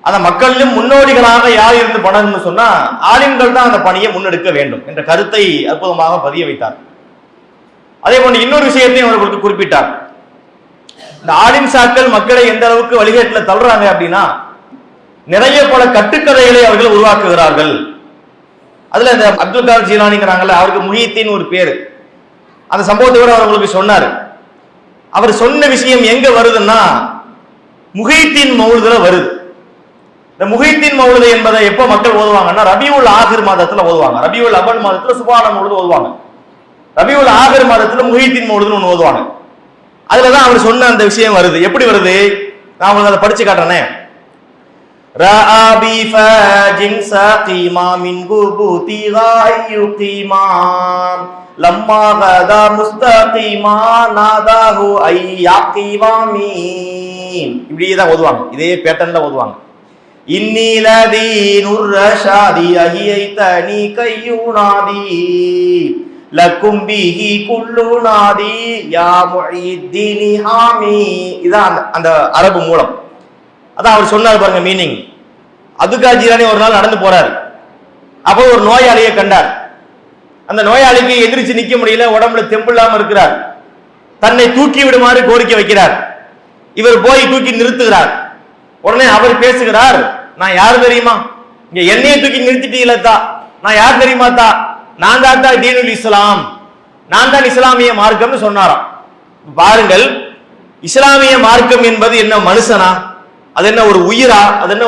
அந்த மக்களிலும் முன்னோடிகளாக யார் இருந்து பண்ணணும்னு சொன்னா ஆலிம்கள் தான் அந்த பணியை முன்னெடுக்க வேண்டும் என்ற கருத்தை அற்புதமாக பதிய வைத்தார். அதே போன்று இன்னொரு விஷயத்தையும் அவர்களுக்கு குறிப்பிட்டார். இந்த ஆலிம் சாக்கள் மக்களை எந்த அளவுக்கு வழிகேட்டுல தள்ளுறாங்க அப்படின்னா, நிறைய பல கட்டுக்கதைகளை அவர்கள் உருவாக்குகிறார்கள். அதுல இந்த அப்துல் காதர் ஜீலானிங்கிறாங்கல்ல, அவருக்கு முஹித்தீன் ஒரு பேரு. அந்த சம்பவத்தை கூட அவர்களுக்கு சொன்னார். அவர் சொன்ன விஷயம் எங்க வருதுன்னா முஹித்தீன் மௌலுதுல வருது. இந்த முஹித்தீன் மௌலுது என்பதை எப்ப மக்கள் ஓதுவாங்கன்னா ரபியுல் ஆகிர் மாதத்துல ஓதுவாங்க. ரபியுல் அவல் மாதத்துல சுபான மௌலுது ஓதுவாங்க. ரபியுல் ஆகிர் மாதத்துல முஹித்தீன் மௌலுதுன்னு ஒன்று ஓதுவாங்க. அதுலதான் அவர் சொன்ன அந்த விஷயம் வருது. எப்படி வருது? நான் உங்களுக்கு அதை படிச்சு காட்டுறேனே. ரஆபி ஃபஜின் சகீமா மின் குபுதி காயுகீமா லம்மா கதா முஸ்தகீமா நாதாஹு ஐயாகீவாமீன். இப்படியே தான் ஓதுவாங்க, இதே பேட்டர்ன்ல ஓதுவாங்க. இன்னி லதீனுர் ரஷாதி அஹியைதனி கையுனாதி லக்கும் பிஹி குல்லு நாதி யா முஇத்தீனி ஹாமி. இதான் அந்த அரபு மூலம். அதான் அவர் சொன்னார் பாருங்க மீனிங். அதுகா ஜீலானி ஒரு நாள் நடந்து போறார். அப்போ ஒரு நோயாளியை கண்டார். அந்த நோயாளிக்கு எந்திரிச்சு நிக்க முடியல, உடம்புல தெம்பு இல்லாம இருக்கிறார். தன்னை தூக்கி விடுமாறு கோரிக்கை வைக்கிறார். இவர் போய் தூக்கி நிறுத்துகிறார். உடனே அவர் பேசுகிறார், நான் யார் தெரியுமா? இங்க என்னையே தூக்கி நிறுத்திட்டீங்களா? நான் யார் தெரியுமா? நான் தான் தீனுல் இஸ்லாம், நான் தான் இஸ்லாமிய மார்க்கம்னு சொன்னாராம். பாருங்கள், இஸ்லாமிய மார்க்கம் என்பது என்ன மனுஷனா? அது என்ன ஒரு உயிரா? அது என்ன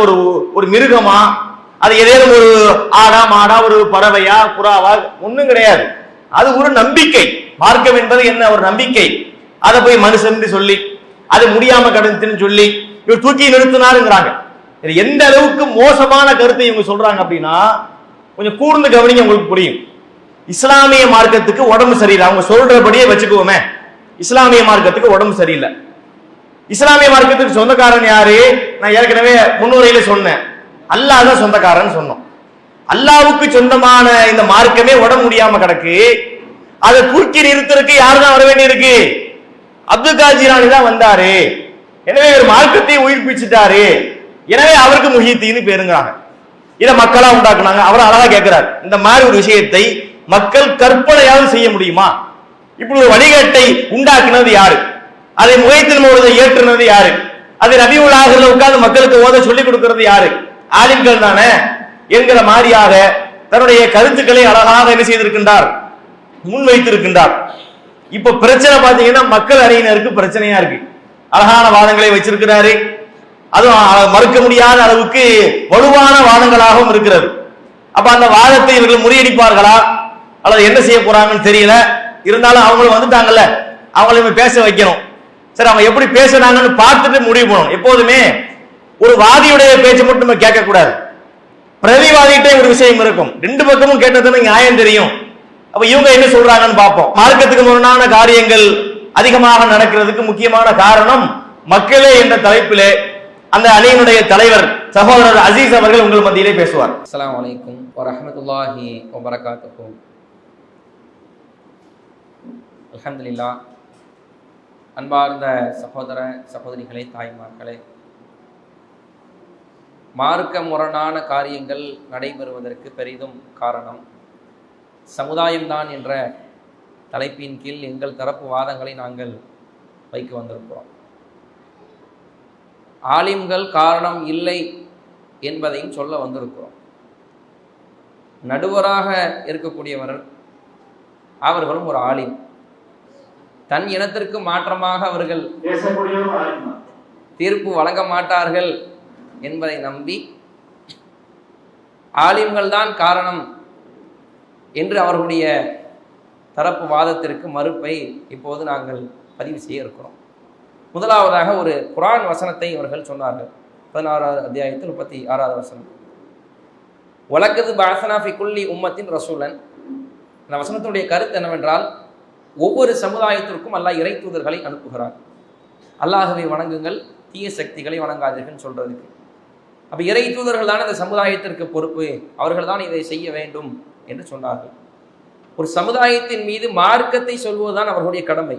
ஒரு மிருகமா? அது ஏதேனும் ஒரு ஆடா மாடா, ஒரு பறவையா புறாவா? ஒண்ணும் கிடையாது. அது ஒரு நம்பிக்கை. மார்க்கம் என்பது என்ன? ஒரு நம்பிக்கை. அதை போய் மனுஷன் சொல்லி அது முடியாம கடந்துன்னு சொல்லி இவர் தூக்கி நிறுத்தினாருங்கிறாங்க. எந்த அளவுக்கு மோசமான கருத்தை இவங்க சொல்றாங்க அப்படின்னா கொஞ்சம் கூர்ந்து கவனிங்க, உங்களுக்கு புரியும். இஸ்லாமிய மார்க்கத்துக்கு உடம்பு சரியில்லை, அவங்க சொல்றபடியே வச்சுக்குவோமே. இஸ்லாமிய மார்க்கத்துக்கு உடம்பு சரியில்லை. இஸ்லாமிய மார்க்கத்துக்கு சொந்தக்காரன் யாரு? நான் ஏற்கனவே முன்னுரையில சொன்னேன், அல்லாஹ் தான் சொந்தக்காரன் சொன்னோம். அல்லாஹ்வுக்கு சொந்தமான இந்த மார்க்கமே உடம்பு முடியாம கிடக்கு. அதை தூக்கி நிறுத்தறதுக்கு யாரு தான் வர வேண்டி இருக்கு? அப்துல் காதர் ஜீலானி தான் வந்தாரு. எனவே ஒரு மார்க்கத்தை உயிர்ப்பிச்சுட்டாரு. எனவே அவருக்கு முஹித்தீன்னு பேருங்கிறாங்க. இதை மக்களா உண்டாக்குனாங்க. அவர் அழகா கேட்கிறார், இந்த மாதிரி ஒரு விஷயத்தை மக்கள் கற்பனையாவது செய்ய முடியுமா? இப்படி ஒரு வழிகாட்டை உண்டாக்குனது யாரு? அதை முஹித்தீன் மௌலுதை ஏற்றுனது யாரு? அதை ரபியுல் ஆகிர்ல உட்கார்ந்து மக்களுக்கு ஓத சொல்லிக் கொடுக்கிறது யாரு? ஆலிம்கள் தானே என்கிற மாதிரியாக தன்னுடைய கருத்துக்களை அழகாக என்ன செய்திருக்கின்றார்? முன்வைத்திருக்கின்றார். இப்ப பிரச்சனை பாத்தீங்கன்னா மக்கள் அணியினருக்கு பிரச்சனையா இருக்கு. அழகான வாதங்களை வச்சிருக்கிறாரு. அதுவும் மறுக்க முடியாத அளவுக்கு வலுவான வாதங்களாகவும் இருக்கிறது. அப்ப அந்த வாதத்தை இவர்கள் முறியடிப்பார்களா அல்லது என்ன செய்ய போறாங்கன்னு தெரியல. இருந்தாலும் அவங்களும் வந்துட்டாங்கல்ல, அவங்களை பேச வைக்கணும். சரி, அவங்க எப்படி பேசுறாங்கன்னு பார்த்துட்டு முடிவு பண்ணணும். எப்போதுமே ஒரு வாதியுடைய பேச்சை மட்டும் நம்ம கேட்க கூடாது. பிரதிவாதிகிட்டே ஒரு விஷயம் இருக்கும், ரெண்டு பக்கமும் கேட்டதுன்னு நியாயம் தெரியும். அப்ப இவங்க என்ன சொல்றாங்கன்னு பார்ப்போம். மார்க்கத்துக்கு முரணான காரியங்கள் அதிகமாக நடக்கிறதுக்கு முக்கியமான காரணம் மக்களே என்ற தலைப்பிலே அந்த அணியினுடைய தலைவர் சகோதரர் அசீஸ் அவர்கள் உங்கள் மத்தியிலே பேசுவார். அஸ்ஸலாமு அலைக்கும் வரஹ்மத்துல்லாஹி வபரகாத்துஹு. அல்ஹம்துலில்லாஹ். அன்பார்ந்த சகோதர சகோதரிகளே, தாய்மார்களே, மார்க்க முரணான காரியங்கள் நடைபெறுவதற்கு பெரிதும் காரணம் சமுதாயம்தான் என்ற தலைப்பின் கீழ் எங்கள் தரப்பு வாதங்களை நாங்கள் வைக்க வந்திருக்கிறோம். ஆலிம்கள் காரணம் இல்லை என்பதையும் சொல்ல வந்திருக்கிறோம். நடுவராக இருக்கக்கூடியவர்கள் அவர்களும் ஒரு ஆலிம். தன் இனத்திற்கு மாற்றமாக அவர்கள் தீர்ப்பு வழங்க மாட்டார்கள் என்பதை நம்பி ஆலிம்கள் தான் காரணம் என்று அவர்களுடைய தரப்பு வாதத்திற்கு மறுப்பை இப்போது நாங்கள் பதிவு செய்ய இருக்கிறோம். முதலாவதாக ஒரு குர்ஆன் வசனத்தை அவர்கள் சொன்னார்கள். 16வது அத்தியாயத்தில் 36வது வசனம். வலக்கது பஅஸனா ஃபி குல்லி உம்மத்தின் ரசூலன். அந்த வசனத்தினுடைய கருத்து என்னவென்றால், ஒவ்வொரு சமுதாயத்திற்கும் அல்லாஹ் இறை தூதர்களை அனுப்புகிறார். அல்லாஹ்வை வணங்குங்கள், தீய சக்திகளை வணங்காதீர்கள் சொல்றதுக்கு. அப்ப இறை தூதர்கள் தான் அந்த சமுதாயத்திற்கு பொறுப்பு, அவர்கள் தான் இதை செய்ய வேண்டும் என்று சொன்னார்கள். ஒரு சமுதாயத்தின் மீது மார்க்கத்தை சொல்வதுதான் அவர்களுடைய கடமை,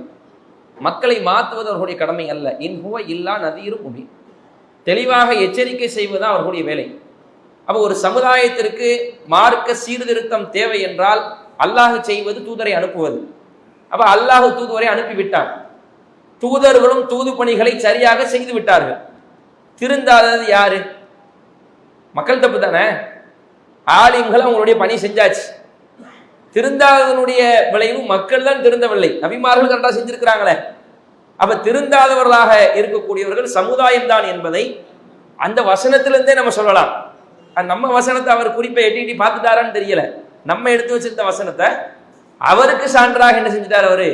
மக்களை மாற்றுவது அவர்களுடைய கடமை அல்ல. இன் ஹுவ இல்லா நதீரும் முபீன், தெளிவாக எச்சரிக்கை செய்வதுதான் அவர்களுடைய வேலை. அப்போ ஒரு சமுதாயத்திற்கு மார்க்க சீர்திருத்தம் தேவை என்றால் அல்லாஹ் செய்வது தூதரை அனுப்புவது. அப்ப அல்லாஹ் தூதுவரை அனுப்பிவிட்டார், தூதர்களும் தூது பணிகளை சரியாக செய்து விட்டார்கள். திருந்தாதது யாரு? மக்கள் தப்பு தானே. ஆலிம்கள் அவங்களுடைய பணி செஞ்சாச்சு. திருந்தாதனுடைய விளைவு மக்கள் தான் திருந்தவில்லை, நபிமார்கள் கரெக்டாக செஞ்சிருக்கிறாங்களே. அப்ப திருந்தாதவர்களாக இருக்கக்கூடியவர்கள் சமுதாயம் தான் என்பதை அந்த வசனத்திலிருந்தே நம்ம சொல்லலாம். நம்ம வசனத்தை அவர் குறிப்பை எட்டி பார்த்துட்டாரான்னு தெரியல, நம்ம எடுத்து வச்சிருந்த வசனத்தை அவருக்கு சான்றாக என்ன செஞ்சிட்டார், அவரு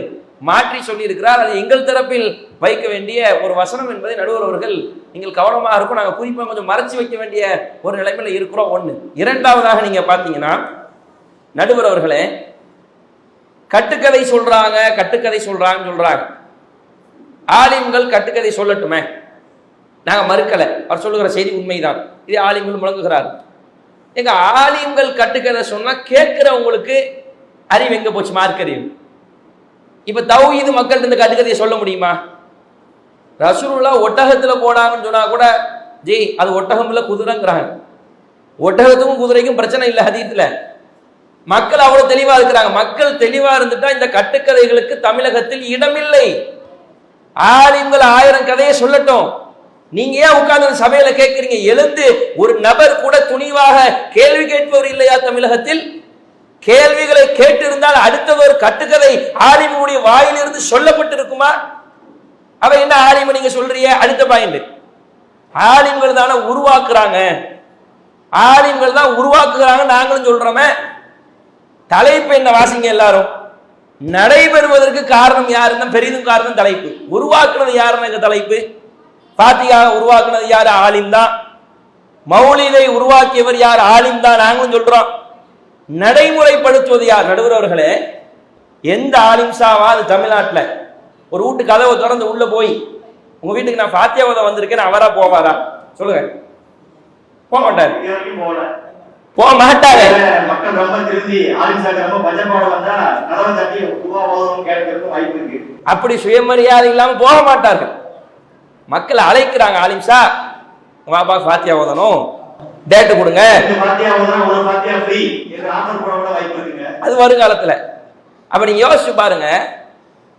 மாற்றி சொல்லி இருக்கிறார். அது எங்கள் தரப்பில் வைக்க வேண்டிய ஒரு வசனம் என்பதை நடுவர் அவர்கள் நீங்கள் கவனமாக இருக்கும். நாங்கள் குறிப்பாக கொஞ்சம் மறைச்சு வைக்க வேண்டிய ஒரு நிலைமையில இருக்கிறோம். ஒண்ணு. இரண்டாவதாக நீங்க பாத்தீங்கன்னா, நடுவர் அவர்களே கட்டுக்கதை சொல்றாங்கன்னு சொல்றாங்க. ஆலிம்கள் கட்டுக்கதை சொல்லட்டுமே, நாங்க மறுக்கல, அவர் சொல்லுகிற செய்தி உண்மைதான், இதே ஆலிம்கள் முழங்குகிறார். எங்க ஆலிம்கள் கட்டுக்கதை சொன்னா கேட்கிறவங்களுக்கு அறிவு எங்க போச்சு? மார்க்க அறிவு. இப்ப தௌஹீது மக்கள் இந்த கட்டுக்கதையை சொல்ல முடியுமா? ரசூலுல்லாஹ் ஒட்டகத்துல போனாங்கன்னு சொன்னா கூட ஜி அது ஒட்டகம் இல்ல குதிரைங்கிறாங்க. ஒட்டகத்துக்கும் குதிரைக்கும் பிரச்சனை இல்லை ஹதீஸ்ல. மக்கள் அவ்வளவு தெளிவா இருக்கிறாங்க. மக்கள் தெளிவா இருந்துட்டா இந்த கட்டுக்கதைகளுக்கு தமிழகத்தில் இடமில்லை. ஆலிம்கள் 1000 கதையை சொல்லட்டும், நீங்க ஏன் உட்கார்ந்து சபையில கேட்கிறீங்க? எழுந்து ஒரு நபர் கூட துணிவாக கேள்வி கேட்பவர் இல்லையா தமிழகத்தில்? கேள்விகளை கேட்டிருந்தால் அடுத்தது ஒரு கட்டுக்கதை ஆலிமுடைய வாயிலிருந்து சொல்லப்பட்டிருக்குமா? அவ என்ன ஆலிம் நீங்க சொல்றீங்க? அடுத்த பாயிண்ட், ஆலிம்கள் தானே உருவாக்குறாங்க, ஆலிம்கள் தான் உருவாக்குறாங்க நாங்களும் சொல்றோமே. தலைப்பு என்ன வாசிங்க எல்லாரும். நடைபெறுவதற்கு காரணம் யாருன்னா பெரிதும் காரணம் தலைப்பு. உருவாக்குனது யாருன்னு தலைப்பு. பாத்திகாவை உருவாக்குனது யாரு? ஆலிம் தான். மௌலிதை உருவாக்கியவர் யார்? ஆலிம் தான். நாங்களும் சொல்றோம். நடைமுறைப்படுத்துவது யார்? நடுவர்களே, எந்த ஆலிம்சாவா அது தமிழ்நாட்டில் ஒரு வீட்டு கதவை திறந்து உள்ள போய் உங்க வீட்டுக்கு நான் பாத்தியா ஓத வந்திருக்கேன் அவரா போவாரா? சொல்லுங்க. போக மாட்டாரு, போக மாட்டாரு. மக்கள் ரொம்ப திருந்தி ரொம்ப பஜபாட வந்தா கதவை தட்டி கேட்கறதுக்கு வாய்ப்பு இருக்கு. அப்படி சுயமரியாதை இல்லாம போக மாட்டார்கள். மக்கள் அழைக்கிறாங்க, ஆலிம்சா வாப்பா பாத்தியா ஓதணும், டேட்டு கொடுங்க, அது வருங்காலத்துல. அப்ப நீங்க யோசிச்சு பாருங்க,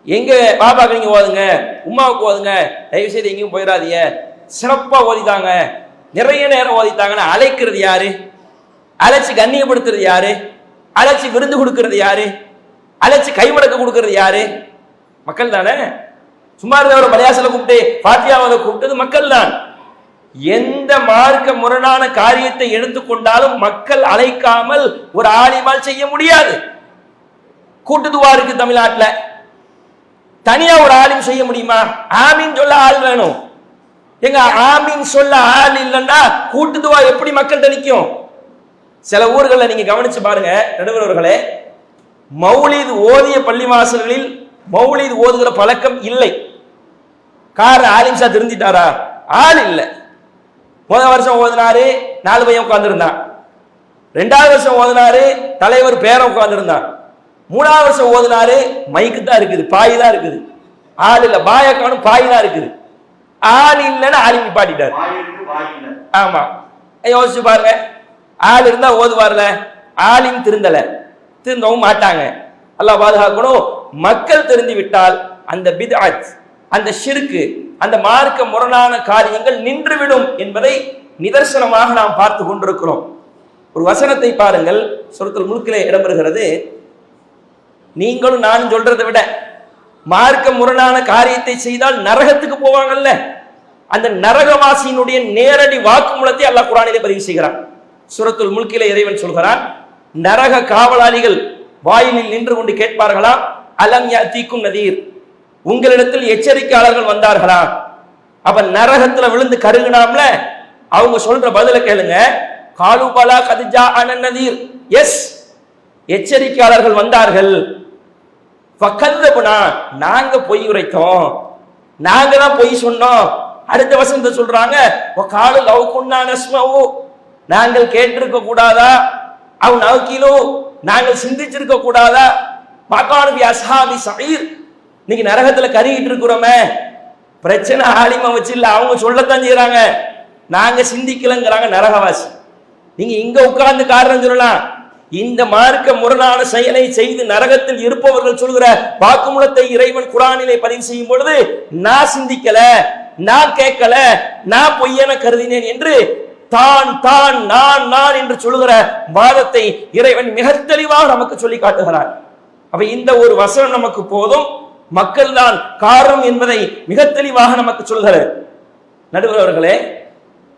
எங்க பாப்பாக்கு நீங்க ஓதுங்க, உமாவுக்கு ஓதுங்க, தயவு செய்து எங்கேயும் போயிடாதீங்க, சிறப்பா ஓதித்தாங்க, நிறைய நேரம் ஓதித்தாங்கன்னு அழைக்கிறது யாரு? அழைச்சி கண்ணியப்படுத்துறது யாரு? அழைச்சி விருந்து கொடுக்கறது யாரு? அழைச்சி கைமடக்க கொடுக்கறது யாரு? மக்கள் தானே. சும்மா இருந்தவரை பலியாசல கூப்பிட்டு பாத்தியாவை கூப்பிட்டது மக்கள் தான். எந்த மார்க்க முரணான காரியத்தை எடுத்துக்கொண்டாலும் மக்கள் அழைக்காமல் ஒரு ஆலிமால் செய்ய முடியாது. கூட்டுதுவா இருக்கு தமிழ்நாட்டில், தனியா ஒரு ஆலிம் செய்ய முடியுமா? ஆமீன் சொல்ல ஆள் வேணும். எங்க ஆமீன் சொல்ல ஆள் இல்லைன்னா கூட்டுதுவா எப்படி மக்கள் நிற்கும்? சில ஊர்களில் நீங்க கவனிச்சு பாருங்க நடுவர்களே, மௌலித் ஓதிய பள்ளிவாசல்களில் மௌலித் ஓதுகிற பழக்கம் இல்லை. காரணம் ஆலிம்சா திருந்திட்டாரா? ஆள் இல்லை. முதல் வருஷம் ஓதினாரு, 4 பையன் உட்கார்ந்து இருந்தான். 2வது வருஷம் ஓதினாரு, தலைவர் பேர உட்கார்ந்து இருந்தான். 3வது வருஷம் ஓதுனாரு, மைக்கு தான் இருக்குது, பாய் தான் இருக்குது, ஆள் இல்ல, பாயக்கானும் பாய் தான் இருக்குது, ஆள் இல்லைன்னு ஆலிமி பாடிட்டார். ஆமா, யோசிச்சு பாருங்க, ஆள் இருந்தா ஓதுவார்ல, ஆலிம் திருந்தவும் மாட்டாங்க. அல்லாஹ் பாதுகாக்கணும். மக்கள் தெரிந்து விட்டால் அந்த பித்அத், அந்த ஷிர்க், அந்த மார்க்க முரணான காரியங்கள் நின்றுவிடும் என்பதை நிதர்சனமாக நாம் பார்த்து கொண்டிருக்கிறோம். ஒரு வசனத்தை பாருங்கள், சூரத்துல் முல்கிலே இடம்பெறுகிறது. நீங்களும் நானும் சொல்றதை விட மார்க்க முரணான காரியத்தை செய்தால் நரகத்துக்கு போவாங்கல்ல, அந்த நரகவாசியினுடைய நேரடி வாக்குமூலத்தை அல்லாஹ் குர்ஆனிலே பதிவு செய்கிறான். சூரத்துல் முல்கிலே இறைவன் சொல்கிறான், நரக காவலாளிகள் வாயிலில் நின்று கொண்டு கேட்பார்களாம், அலம் யாத்தீக்கும் நதீர், உங்களிடத்தில் எச்சரிக்கையாளர்கள் வந்தார்களா? அப்ப நரகத்துல விழுந்து கருகுனாம்ல, அவங்க சொல்ற பதில கேளுங்க. காலு பலா கதிஜா அனன் நதீர், எஸ், எச்சரிக்கையாளர்கள் வந்தார்கள். ஃபகல்லபுனா, நாங்க பொய் உரைத்தோம், நாங்க தான் பொய் சொன்னோம். அடுத்த வசனத்தை சொல்றாங்க, காலு லவ் குன்னா நஸ்மஉ, நாங்கள் கேட்டிருக்க கூடாதா? அவ் நவகிலு, நாங்கள் சிந்திச்சிருக்க கூடாதா? மகானு பி அஸ்ஹாபி ஸஈர், இன்னைக்கு நரகத்துல கருகிட்டு இருக்கிறோமே. பிரச்சனை ஆலிமா வச்சு இல்ல, அவங்க சொல்லத்தான் செய்யறாங்க, நாங்க சிந்திக்கலங்கிறாங்க நரகவாசி. நீங்க இங்க உட்கார்ந்து காரணம் சொல்லலாம், இந்த மார்க்க முரணான செயலை செய்து நரகத்தில் இருப்பவர்கள் சொல்கிற வாக்குமூலத்தை இறைவன் குர்ஆனிலே பதிவு செய்யும் பொழுது, நான் சிந்திக்கல, நான் கேட்கல, நான் பொய்யென கருதினேன் என்று தான் தான் நான் என்று சொல்லுகிற வாதத்தை இறைவன் மிக தெளிவாக நமக்கு சொல்லி காட்டுகிறார். அப்ப இந்த ஒரு வசனம் நமக்கு போதும், மக்கள் தான் காரணம் என்பதை மிக தெளிவாக நமக்கு சொல்கிறார். நடுவர் அவர்களே,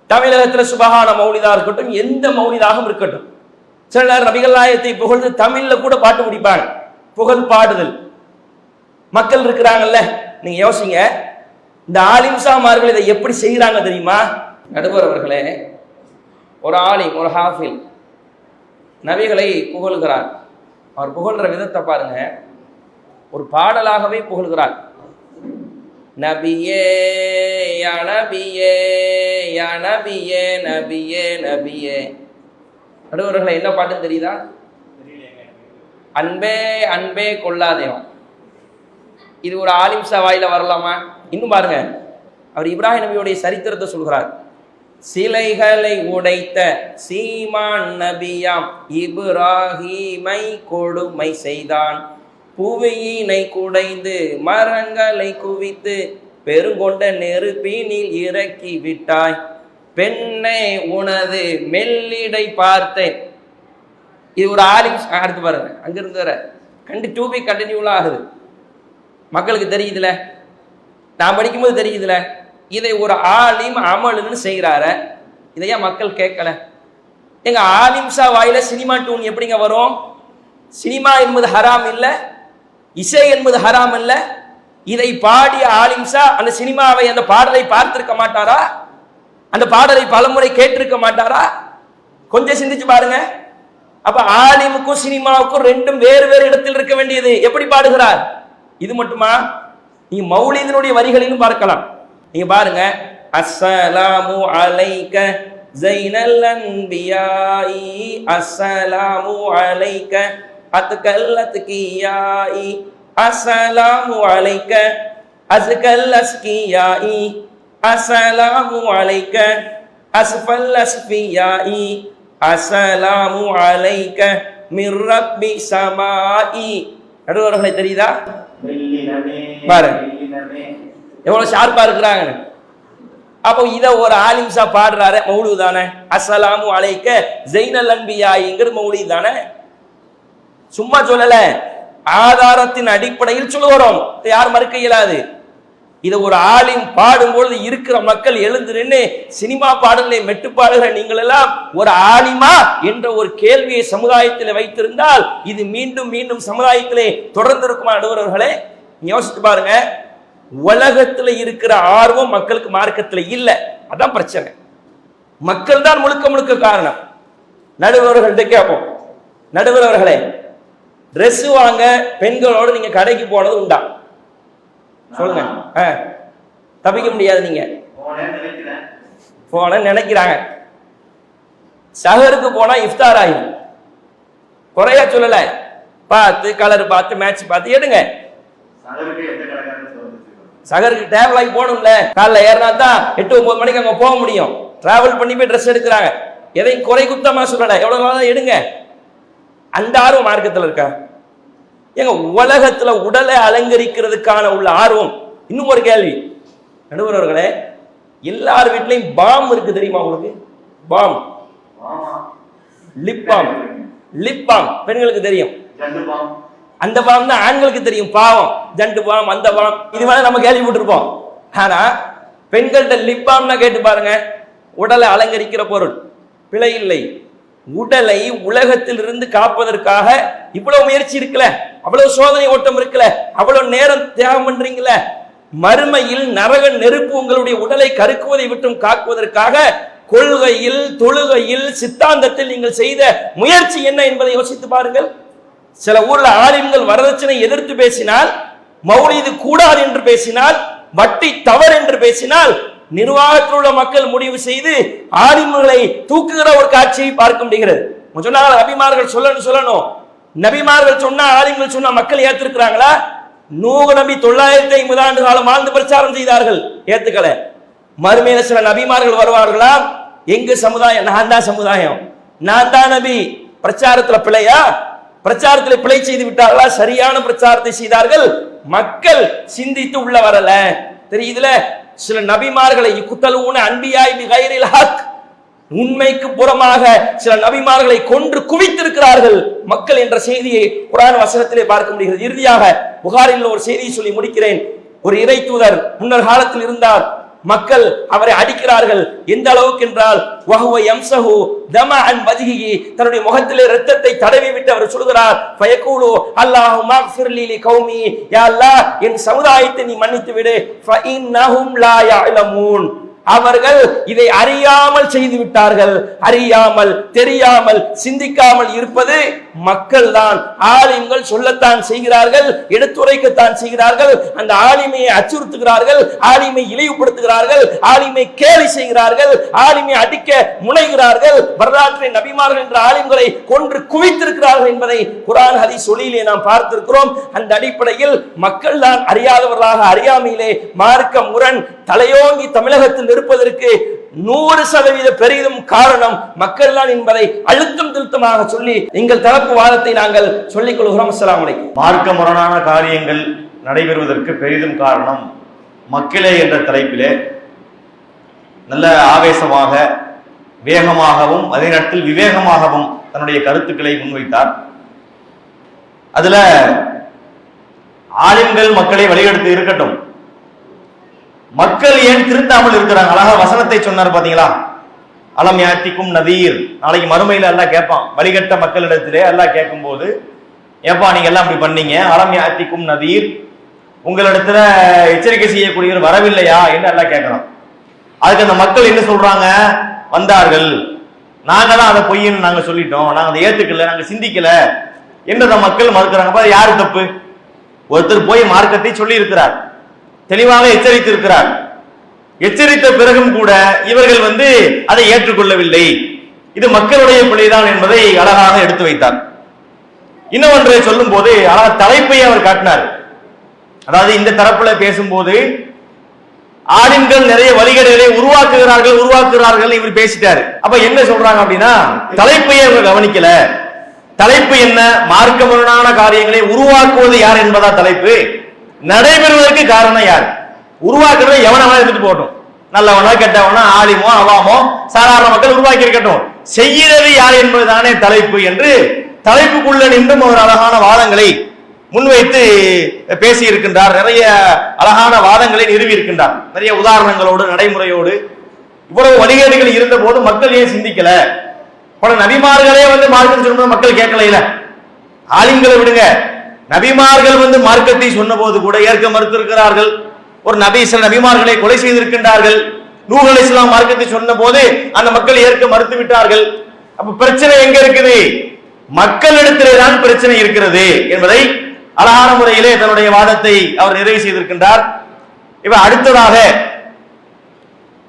தமிழகத்தில் சுபஹான மௌலிதா இருக்கட்டும், எந்த மௌலிதாகவும் இருக்கட்டும், சிலர் நபிகள் நாயகத்தை புகழ்ந்து தமிழ்ல கூட பாட்டு முடிப்பாங்க, புகழ் பாடுதல். மக்கள் இருக்கிறாங்கல்ல, நீங்க யோசிங்க, இந்த ஆலிம்சாமார்கள் இதை எப்படி செய்யறாங்க தெரியுமா? நடுவர் அவர்களே, ஒரு ஆலிம், ஒரு ஹாஃபில் நபிகளை புகழ்கிறார். அவர் புகழ்ற விதத்தை பாருங்க, ஒரு பாடலாகவே புகழ்கிறார். நபியே யா நபியே யா நபியே நபியே நபியே. நடுவர்களை என்ன பாட்டுன்னு தெரியுதா? அன்பே அன்பே கொள்ளாதேவன். இது ஒரு ஆலிம் சவாயில வரலாமா? இன்னும் பாருங்க, அவர் இப்ராஹிம் நபியுடைய சரித்திரத்தை சொல்கிறார். சிலைகளை உடைத்த சீமான் நபியாம் இப்ராஹீமை கொடுமை செய்தான், புவியினை குடைந்து மரங்களை குவித்து பெருங்கொண்ட நெருப்பினில் இறக்கி விட்டாய், பெண்ணை உனது மெல்லிடை பார்த்தேன். இது ஒரு ஆலிம். அடுத்து பாருங்க, அங்கிருந்து வர கண்டினியூலா ஆகுது. மக்களுக்கு தெரியுதுல, நான் படிக்கும்போது தெரியுதுல, இதை ஒரு ஆலிம் அமலுன்னு செய்கிறாரு. இதையா மக்கள் கேட்கல? எங்க ஆலிம்சா வாயில சினிமா டூன் எப்படிங்க வரும்? சினிமா என்பது ஹராம் இல்ல, இசை என்பது ஹராம் அல்ல. இதை பாடிய ஆலிம்சா அந்த சினிமாவை, அந்த பாடலை பார்த்திருக்க மாட்டாரா? அந்த பாடலை பலமுறை கேட்டிருக்க மாட்டாரா? கொஞ்சம் சிந்திச்சு பாருங்க. அப்ப ஆலிமுக்கும் சினிமாவுக்கும் ரெண்டும் வேறு வேறு இடத்தில் இருக்க வேண்டியது. எப்படி பாடுகிறார்? இது மட்டுமா? நீங்க மௌலிதினுடைய வரிகளிலும் பார்க்கலாம். நீங்க பாருங்க, அஸ்ஸலாமு அலைக ஸைனல் அன்பியாஇ, அஸ்ஸலாமு அலைக அத்கல் அத்கியாஇ, அஸ்ஸலாமு அலைக அஸ்கல் அஸ்கியாஇ, அஸ்ஸலாமு அலைக அஸ்ஃபல் அஸ்ஃபியாஇ, அஸ்ஸலாமு அலைக மிர் ரப்பி ஸமாஇ. நடுவர்களை தெரியுதா? பாரு எவ்வளவு ஷார்ப்பா இருக்கிறாங்க. அப்போ இத ஒரு ஆலிம்சா பாடுறாரு, மௌலூத் தானே? அஸ்ஸலாமு அலைக்க ஸைனல் அன்பியாங்கிற மௌலூத் தானே? சும்மா சொல்லல, ஆதாரத்தின் அடிப்படையில் சொல்லுகிறோம், யார் மறுக்க இயலாது. இதை ஒரு ஆலிம் பாடும்பொழுது இருக்கிற மக்கள் எழுந்து நின்று சினிமா பாடலை மெட்டு பாடுகிற நீங்கள் எல்லாம் ஒரு ஆலிமா என்ற ஒரு கேள்வியை சமுதாயத்தில் வைத்திருந்தால் இது மீண்டும் மீண்டும் சமுதாயத்திலே தொடர்ந்து இருக்குமா? நடுவர்களே, யோசித்து பாருங்க. உலகத்துல இருக்கிற ஆர்வம் மக்களுக்கு மார்க்கத்துல இல்ல, அதான் பிரச்சனை. மக்கள் தான் முழுக்க முழுக்க காரணம். நடுவர்கள்ட்ட கேட்போம், நடுவர்களே, ட்ரெஸ் வாங்க பெண்களோடு நீங்க கடைக்கு போனது உண்டா? சொல்லுங்க. தப்பிக்க முடியாது. நீங்க போன நினைக்கிறாங்க, சஹருக்கு போனா இஃப்தார் ஆகும், குறையா சொல்லல. பார்த்து கலர் பார்த்து மேட்ச் பார்த்து எடுங்க. சகருக்கு டிராவல் ஆகி போகணும்ல, காலைல ஏறினா தான் 8-9 மணிக்கு அங்க போக முடியும். டிராவல் பண்ணி போய் ட்ரெஸ் எடுக்கிறாங்க. எதையும் குறை குத்தமா சொல்லல, எவ்வளவு நாள் எடுங்க. அந்த ஆர்வம் மார்க்கத்தில் இருக்கா? எங்க உலகத்துல உடலை அலங்கரிக்கிறதுக்கான உள்ள ஆர்வம். இன்னும் ஒரு கேள்வி நடுவர் அவர்களே, எல்லார் வீட்லயும் பாம் இருக்கு தெரியுமா உங்களுக்கு? Balm, lip balm. Lip balm பெண்களுக்கு தெரியும், அந்த பாம் தான் ஆண்களுக்கு தெரியும். பாவம், ஜண்டு பாம், அந்த பாம், இது மாதிரி நம்ம கேள்விப்பட்டிருப்போம். ஆனா பெண்கள்கிட்ட லிப் பாம்னா கேட்டு பாருங்க. உடலை அலங்கரிக்கிற பொருள், பிழை இல்லை. உடலை உலகத்தில் இருந்து காப்பதற்காக இவ்வளவு முயற்சி இருக்குல்ல, அவ்வளவு சோதனை ஓட்டம் இருக்குல்ல, அவ்வளவு நேரம் தியாகம் பண்றீங்கள, மறுமையில் நரக நெருப்பு உங்களுடைய உடலை கருக்குவதை விட்டும் காக்குவதற்காக கொள்கையில், தொழுகையில், சித்தாந்தத்தில் நீங்கள் செய்த முயற்சி என்ன என்பதை யோசித்து பாருங்கள். சில ஊர்ல ஆலிம்கள் வரதட்சணை எதிர்த்து பேசினால், மௌலிது கூடாது என்று பேசினால், வட்டி தவறு என்று பேசினால், நிர்வாகத்தில் உள்ள மக்கள் முடிவு செய்து ஆலிம்களை தூக்குகிற ஒரு காட்சியை பார்க்க முடிகிறது. சொன்னாங்க நபிமார்கள் சொல்லணும். நபிமார்கள் சொன்னா, ஆலிம்கள் சொன்னா மக்கள் ஏத்திருக்கிறாங்களா? நூஹ் நபி 950 ஆண்டு காலம் வாழ்ந்து பிரச்சாரம் செய்தார்கள், ஏத்துக்கல. மறுமையில சில நபிமார்கள் வருவார்களா? எங்க சமுதாயம், நான் தான் சமுதாயம், நான் தான் நபி. பிரச்சாரத்துல பிழையா? பிரச்சாரத்தில் பிழை செய்து விட்டார்களா? சரியான பிரச்சாரத்தை செய்தார்கள். மக்கள் சிந்தித்து உள்ள வரல. தெரியுதுல, சில நபிமார்களை குத்தலூன அன்பியாய் பிகைரில் ஹக், உண்மைக்கு புறமாக சில நபிமார்களை கொன்று குவித்திருக்கிறார்கள் மக்கள் என்ற செய்தியை குர்ஆன் வசனத்திலே பார்க்க முடிகிறது. இறுதியாக புகாரில் ஒரு செய்தியை சொல்லி முடிக்கிறேன். ஒரு இறை தூதர் முன்னர் காலத்தில் இருந்தார். மக்கள் அவரை அடிக்கிறார்கள். எந்த அளவுக்கு என்றால் வஹுவ யம்ஸஹு தமஅன் வஜ்ஹிஹி, தன்னுடைய முகத்திலே இரத்தத்தை தடவி விட்டு அவர் சொல்கிறார், ஃபயகூலு அல்லாஹும்ம ஃபிர்லி லிகௌமி, யா அல்லாஹ் என் சமுதாயத்தை நீ மன்னித்து விடு, ஃபஇன்னஹும் லா யஅலமூன், அவர்கள் இதை அறியாமல் செய்து விட்டார்கள். அறியாமல், தெரியாமல், சிந்திக்காமல் இருப்பது மக்கள் தான். ஆலிம்கள் சொல்லத்தான் செய்கிறார்கள், எடுத்துரைக்கத்தான் செய்கிறார்கள். அந்த ஆலிமையை அச்சுறுத்துகிறார்கள், ஆலிமை இழிவுபடுத்துகிறார்கள், ஆலிமை கேலி செய்கிறார்கள், ஆலிமை அடிக்க முனைகிறார்கள். வரலாற்றை நபிமார்கள் என்ற ஆலிம்களை கொன்று குவித்திருக்கிறார்கள் என்பதை குர்ஆன் ஹதீஸ் ஒளியிலே நாம் பார்த்திருக்கிறோம். அந்த அடிப்படையில் மக்கள் தான் அறியாதவர்களாக, அறியாமையிலே மார்க்க முரண் தலையோங்கி தமிழகத்தில் இருப்பதற்கு 100% பெரிதும் காரணம் மக்கள் தான் என்பதை அழுத்தம் திருத்தமாக சொல்லி எங்கள் தரப்பு வாதத்தை நாங்கள் சொல்லிக் கொள்கிறோம். அஸ்ஸலாமு அலைக்கும். மார்க்க முரணான காரியங்கள் நடைபெறுவதற்கு பெரிதும் காரணம் மக்களே என்ற தலைப்பிலே நல்ல ஆவேசமாக, வேகமாகவும் அதே நேரத்தில் விவேகமாகவும் தன்னுடைய கருத்துக்களை முன்வைத்தார். அதுல ஆலிம்கள் மக்களை வழிகெடுத்து இருக்கட்டும், மக்கள் ஏன் திருந்தாமல் இருக்கிறாங்க? அழகா வசனத்தை சொன்னார் பாத்தீங்களா? அலம் யாத்திக்கும் நதீர். நாளைக்கு மறுமையில எல்லாம் கேட்பான், வழிகட்ட மக்களிடத்திலே எல்லாம் கேட்கும் போது, ஏப்பா நீங்க எல்லாம் அப்படி பண்ணீங்க, அலம் யாத்திக்கும் நதீர், உங்களிடத்துல எச்சரிக்கை செய்யக்கூடியவர் வரவில்லையா என்று எல்லாம் கேட்கணும். அதுக்கு அந்த மக்கள் என்ன சொல்றாங்க? வந்தார்கள், நாங்க தான் அதை பொய்ன்னு நாங்க சொல்லிட்டோம், நாங்க அதை ஏத்துக்கல, நாங்க சிந்திக்கல என்று அந்த மக்கள் மறுக்கிறாங்க. யாரு தப்பு? ஒருத்தர் போய் மார்க்கத்தை சொல்லி இருக்கிறார், தெளிவாக எச்சரித்திருக்கிறார். எச்சரித்த பிறகும் கூட இவர்கள் அதை ஏற்றுக்கொள்ளவில்லை. இது மக்களுடைய பிழைதான் என்பதை அழகாக எடுத்து வைத்தார். இன்னும் ஒன்றை சொல்லும் போது அழகாக தலைப்பை அவர் காட்டினார். அதாவது இந்த தரப்புல பேசும்போது ஆலிம்கள் நிறைய வழிகேடுகளை உருவாக்குகிறார்கள் இவர் பேசிட்டாரு. அப்ப என்ன சொல்றாங்க அப்படின்னா, தலைப்பையை அவர் கவனிக்கல. தலைப்பு என்ன? மார்க்க முரணான காரியங்களை உருவாக்குவது யார் என்பதா தலைப்பு. நடைபெறுவதற்கு காரணம் யார்? உருவாக்குறதை எவனவனா எடுத்துட்டு போகட்டும், நல்லவனா கெட்டவனா, ஆலிமோ அவாமோ சாதாரண மக்கள் உருவாக்கி இருக்கட்டும், செய்கிறது யார் என்பதுதானே தலைப்பு என்று தலைப்புக்குள்ள நின்றும் ஒரு அழகான வாதங்களை முன்வைத்து பேசி இருக்கின்றார். நிறைய அழகான வாதங்களை நிறுவி இருக்கின்றார், நிறைய உதாரணங்களோடு, நடைமுறையோடு. இவ்வளவு வழிகேடுகள் இருந்த போது மக்கள் ஏன் சிந்திக்கல? பல நபிமார்களே மார்க்கம் சொல்றது மக்கள் கேட்கல. ஆலிம்களை விடுங்க, நபிமார்கள் மார்க்கத்தை சொன்ன போது கூட ஏற்க மறுத்திருக்கிறார்கள். ஒரு நபி சில நபிமார்களை கொலை செய்திருக்கின்றார்கள். நூஹ் அலைஹிஸ்ஸலாம் மார்க்கத்தை சொன்ன போது அந்த மக்கள் ஏற்க மறுத்து விட்டார்கள். அப்ப பிரச்சனை எங்க இருக்குது? மக்களிடத்திலே தான் பிரச்சனை இருக்கிறது என்பதை அழகான முறையிலே தன்னுடைய வாதத்தை அவர் நிறைவு செய்திருக்கின்றார். இப்ப அடுத்ததாக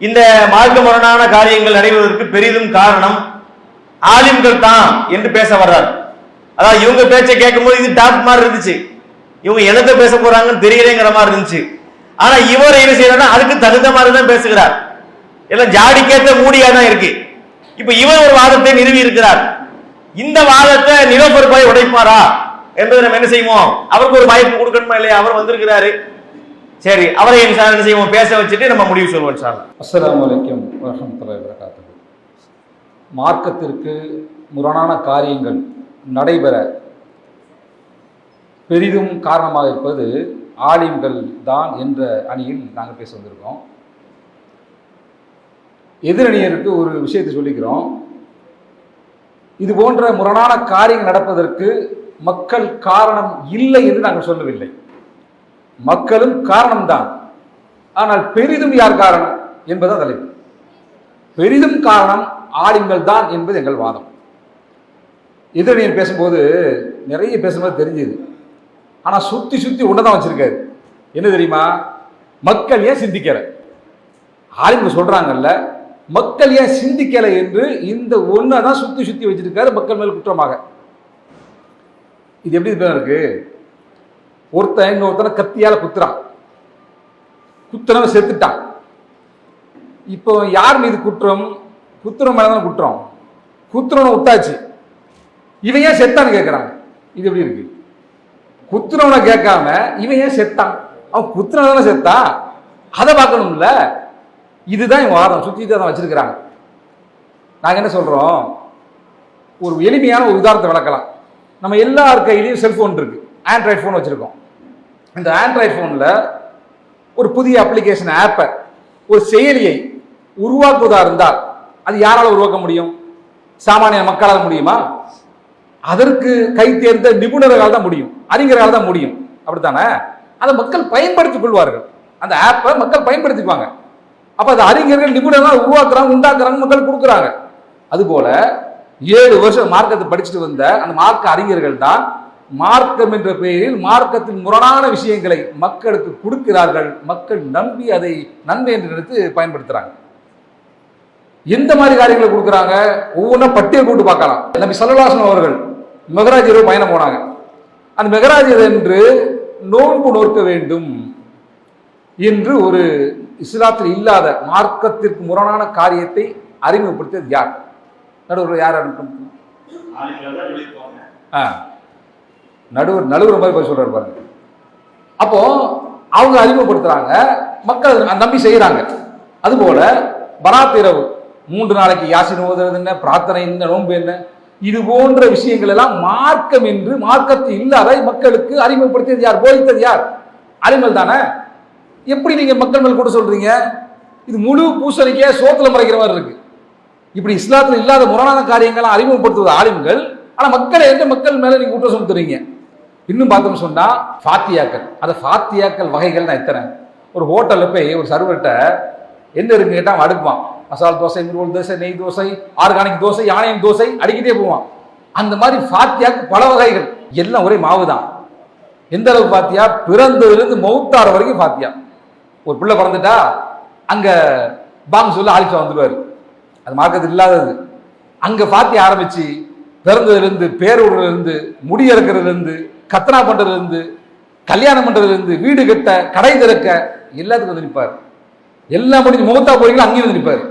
இந்த மார்க்க முரணான காரியங்கள் நடைபெறுவதற்கு பெரிதும் காரணம் ஆலிம்கள் தான் என்று பேச வர்றார். அதாவது இவங்க பேச்சை கேட்கும்போது இது டாப் மாதிரி இருந்துச்சு, இவங்க என்னத்தை பேச போறாங்கன்னு தெரியலேங்கிற மாதிரி இருந்துச்சு. ஆனா இவர் என்ன செய்யறாருன்னா அதுக்கு தகுந்த மாதிரி தான் பேசுகிறார், எல்லாம் ஜாடிக்கேற்ற மூடியா தான் இருக்கு. இப்ப இவர் ஒரு வாதத்தை நிறுவி இருக்கிறார். இந்த வாதத்தை நிலப்பரப்பாய் உடைப்பாரா என்பதை நம்ம என்ன செய்வோம், அவருக்கு ஒரு வாய்ப்பு கொடுக்கணுமா இல்லையா? அவர் வந்திருக்கிறாரு, சரி அவரை என்ன செய்வோம், பேச வச்சுட்டு நம்ம முடிவு சொல்வோம் சார். அஸ்ஸலாமு அலைக்கும் வரஹ்மத்துல்லாஹி வபரகாத்துஹு. மார்க்கத்திற்கு முரணான காரியங்கள் நடைபெற பெரிதும் காரணமாக இருப்பது ஆலிம்கள் தான் என்ற அணியில் நாங்கள் பேச வந்திருக்கோம். எதிரணியருக்கு ஒரு விஷயத்தை சொல்லிக்கிறோம். இது போன்ற முரணான காரியங்கள் நடப்பதற்கு மக்கள் காரணம் இல்லை என்று நாங்கள் சொல்லவில்லை. மக்களும் காரணம்தான், ஆனால் பெரிதும் யார் காரணம் என்பதுதான் தலைப்பு. பெரிதும் காரணம் ஆலிம்கள் தான் என்பது எங்கள் வாதம். எதிரணியர் பேசும்போது நிறைய பேசும்போது தெரிஞ்சுது, ஆனால் சுத்தி சுத்தி ஒன்றுதான் வச்சிருக்காரு. என்ன தெரியுமா? மக்கள் ஏன் சிந்திக்கல, ஆலிம்கள் சொல்றாங்கல்ல, மக்கள் ஏன் சிந்திக்கல என்று இந்த ஒன்றை சுத்தி சுத்தி வச்சிருக்காரு மக்கள் மேல் குற்றமாக. இது எப்படி இருக்கு? ஒருத்தன் இன்னொருத்தனை கத்தியால குத்துறான், குத்துறவன் செத்துட்டான். இப்போ யார் மீது குற்றம்? குத்துறவன் மேலதான் குற்றம். குத்துறவனை விட்டாச்சு, இவன் ஏன் செத்தான்னு கேட்கிறாங்க. இது எப்படி இருக்கு? குத்துறவனை கேட்காம இவன் ஏன் செத்தான்? அவன் குத்துறவன செத்தா, அதை பார்க்கணும்ல. இதுதான் என் வாதம், சுத்தி தான் வச்சிருக்கிறாங்க. நாங்க என்ன சொல்றோம், ஒரு எளிமையான ஒரு உதாரணத்தை விளக்கலாம். நம்ம எல்லார் கையிலையும் செல்போன் இருக்கு, ஆண்ட்ராய்டு ஃபோன் வச்சிருக்கோம். இந்த ஆண்ட்ராய்டு ஃபோன்ல ஒரு புதிய அப்ளிகேஷன் ஆப்பை, ஒரு செயலியை உருவாக்குவதா இருந்தால் அது யாரால உருவாக்க முடியும்? சாமானிய மக்களால் முடியுமா? அதற்கு கை தேர்ந்த நிபுணர்களால் தான் முடியும், அறிஞர்களால் தான் முடியும். அப்படித்தானே? அதை மக்கள் பயன்படுத்திக் கொள்வார்கள், அந்த ஆப்பை மக்கள் பயன்படுத்திக்குவாங்க. அப்ப அது அறிஞர்கள் நிபுணர்கள் உருவாக்குறாங்க, உண்டாக்குறாங்க, மக்கள் கொடுக்குறாங்க. அதுபோல 7 வருஷம் மார்க்கத்தை படிச்சுட்டு வந்த அந்த மார்க்க அறிஞர்கள் தான் மார்க்கம் என்ற பெயரில் மார்க்கத்தின் முரணான விஷயங்களை மக்களுக்கு கொடுக்கிறார்கள். மக்கள் நம்பி அதை நன்மை என்று நினைத்து பயன்படுத்துறாங்க. எந்த மாதிரி காரியங்களை கொடுக்குறாங்க ஒவ்வொன்றா பட்டியல் போட்டு பார்க்கலாம். நபி ஸல்லல்லாஹு அலைஹி வஸல்லம் அவர்கள் மெஹராஜ் இரவு பயணம் போனாங்க. அந்த மெஹராஜ் என்று நோன்பு நோக்க வேண்டும் என்று ஒரு இஸ்லாத்தில் இல்லாத மார்க்கத்திற்கு முரணான காரியத்தை அறிமுகப்படுத்தியது யார்? நடுவர் யார்? நடுவர் மாதிரி போய் சொல்றாரு பாருங்க. அப்போ அவங்க அறிமுகப்படுத்துறாங்க, மக்கள் நம்பி செய்யறாங்க. அதுபோல பராத் இரவு 3 நாளைக்கு யாசின் ஓதுறது என்ன, பிரார்த்தனை என்ன, நோன்பு என்ன, இது போன்ற விஷயங்கள் எல்லாம் மார்க்கம் என்று மார்க்கத்தில் இல்லாத மக்களுக்கு அறிமுகப்படுத்தியது யார்? போதித்தது யார்? அறிஞர்கள் தானே. எப்படி நீங்க மக்கள் மேல் கூட சொல்றீங்க? இது முழு பூசணிக்கே சோத்துல மறைக்கிற மாதிரி இருக்கு. இப்படி இஸ்லாத்தில் இல்லாத முரணான காரியங்களை அறிமுகப்படுத்துவது ஆலிம்கள், ஆனா மக்களை எந்த மக்கள் மேல நீங்க குற்றம் சுமத்துறீங்க? இன்னும் பார்த்தோம் சொன்னா ஃபாத்தியாக்கள், அந்த ஃபாத்தியாக்கள் வகைகள் நான் எத்தனை. ஒரு ஹோட்டல்ல போய் ஒரு சர்வர்கிட்ட என்ன இருக்கு கேட்டா அடுப்பான், மசால் தோசை, முருகல் தோசை, நெய் தோசை, ஆர்கானிக் தோசை, யானையம் தோசை அடிக்கிட்டே போவான். அந்த மாதிரி ஃபாத்தியாக்கு பல வகைகள், எல்லாம் ஒரே மாவு தான். எந்த அளவுக்கு ஃபாத்தியா? பிறந்ததுலேருந்து மௌத்தார வரைக்கும் ஃபாத்தியா. ஒரு பிள்ளை பிறந்துட்டா அங்க பாங்க சொல்ல ஆலிஃபா வந்துடுவாரு, அது மார்க்கத்தில் இல்லாதது. அங்க ஃபாத்தியா ஆரம்பிச்சு பிறந்ததுலேருந்து, பேரூர்லேருந்து, முடி இறக்குறதுலேருந்து, கத்தனா பண்றதுலேருந்து, கல்யாணம் பண்றதுலேருந்து, வீடு கட்ட, கடை திறக்க எல்லாத்துக்கும் வந்து நிற்பார். எல்லாம் முடிஞ்சு மௌத்தா போறீங்களா அங்கேயும் வந்து நிற்பாரு.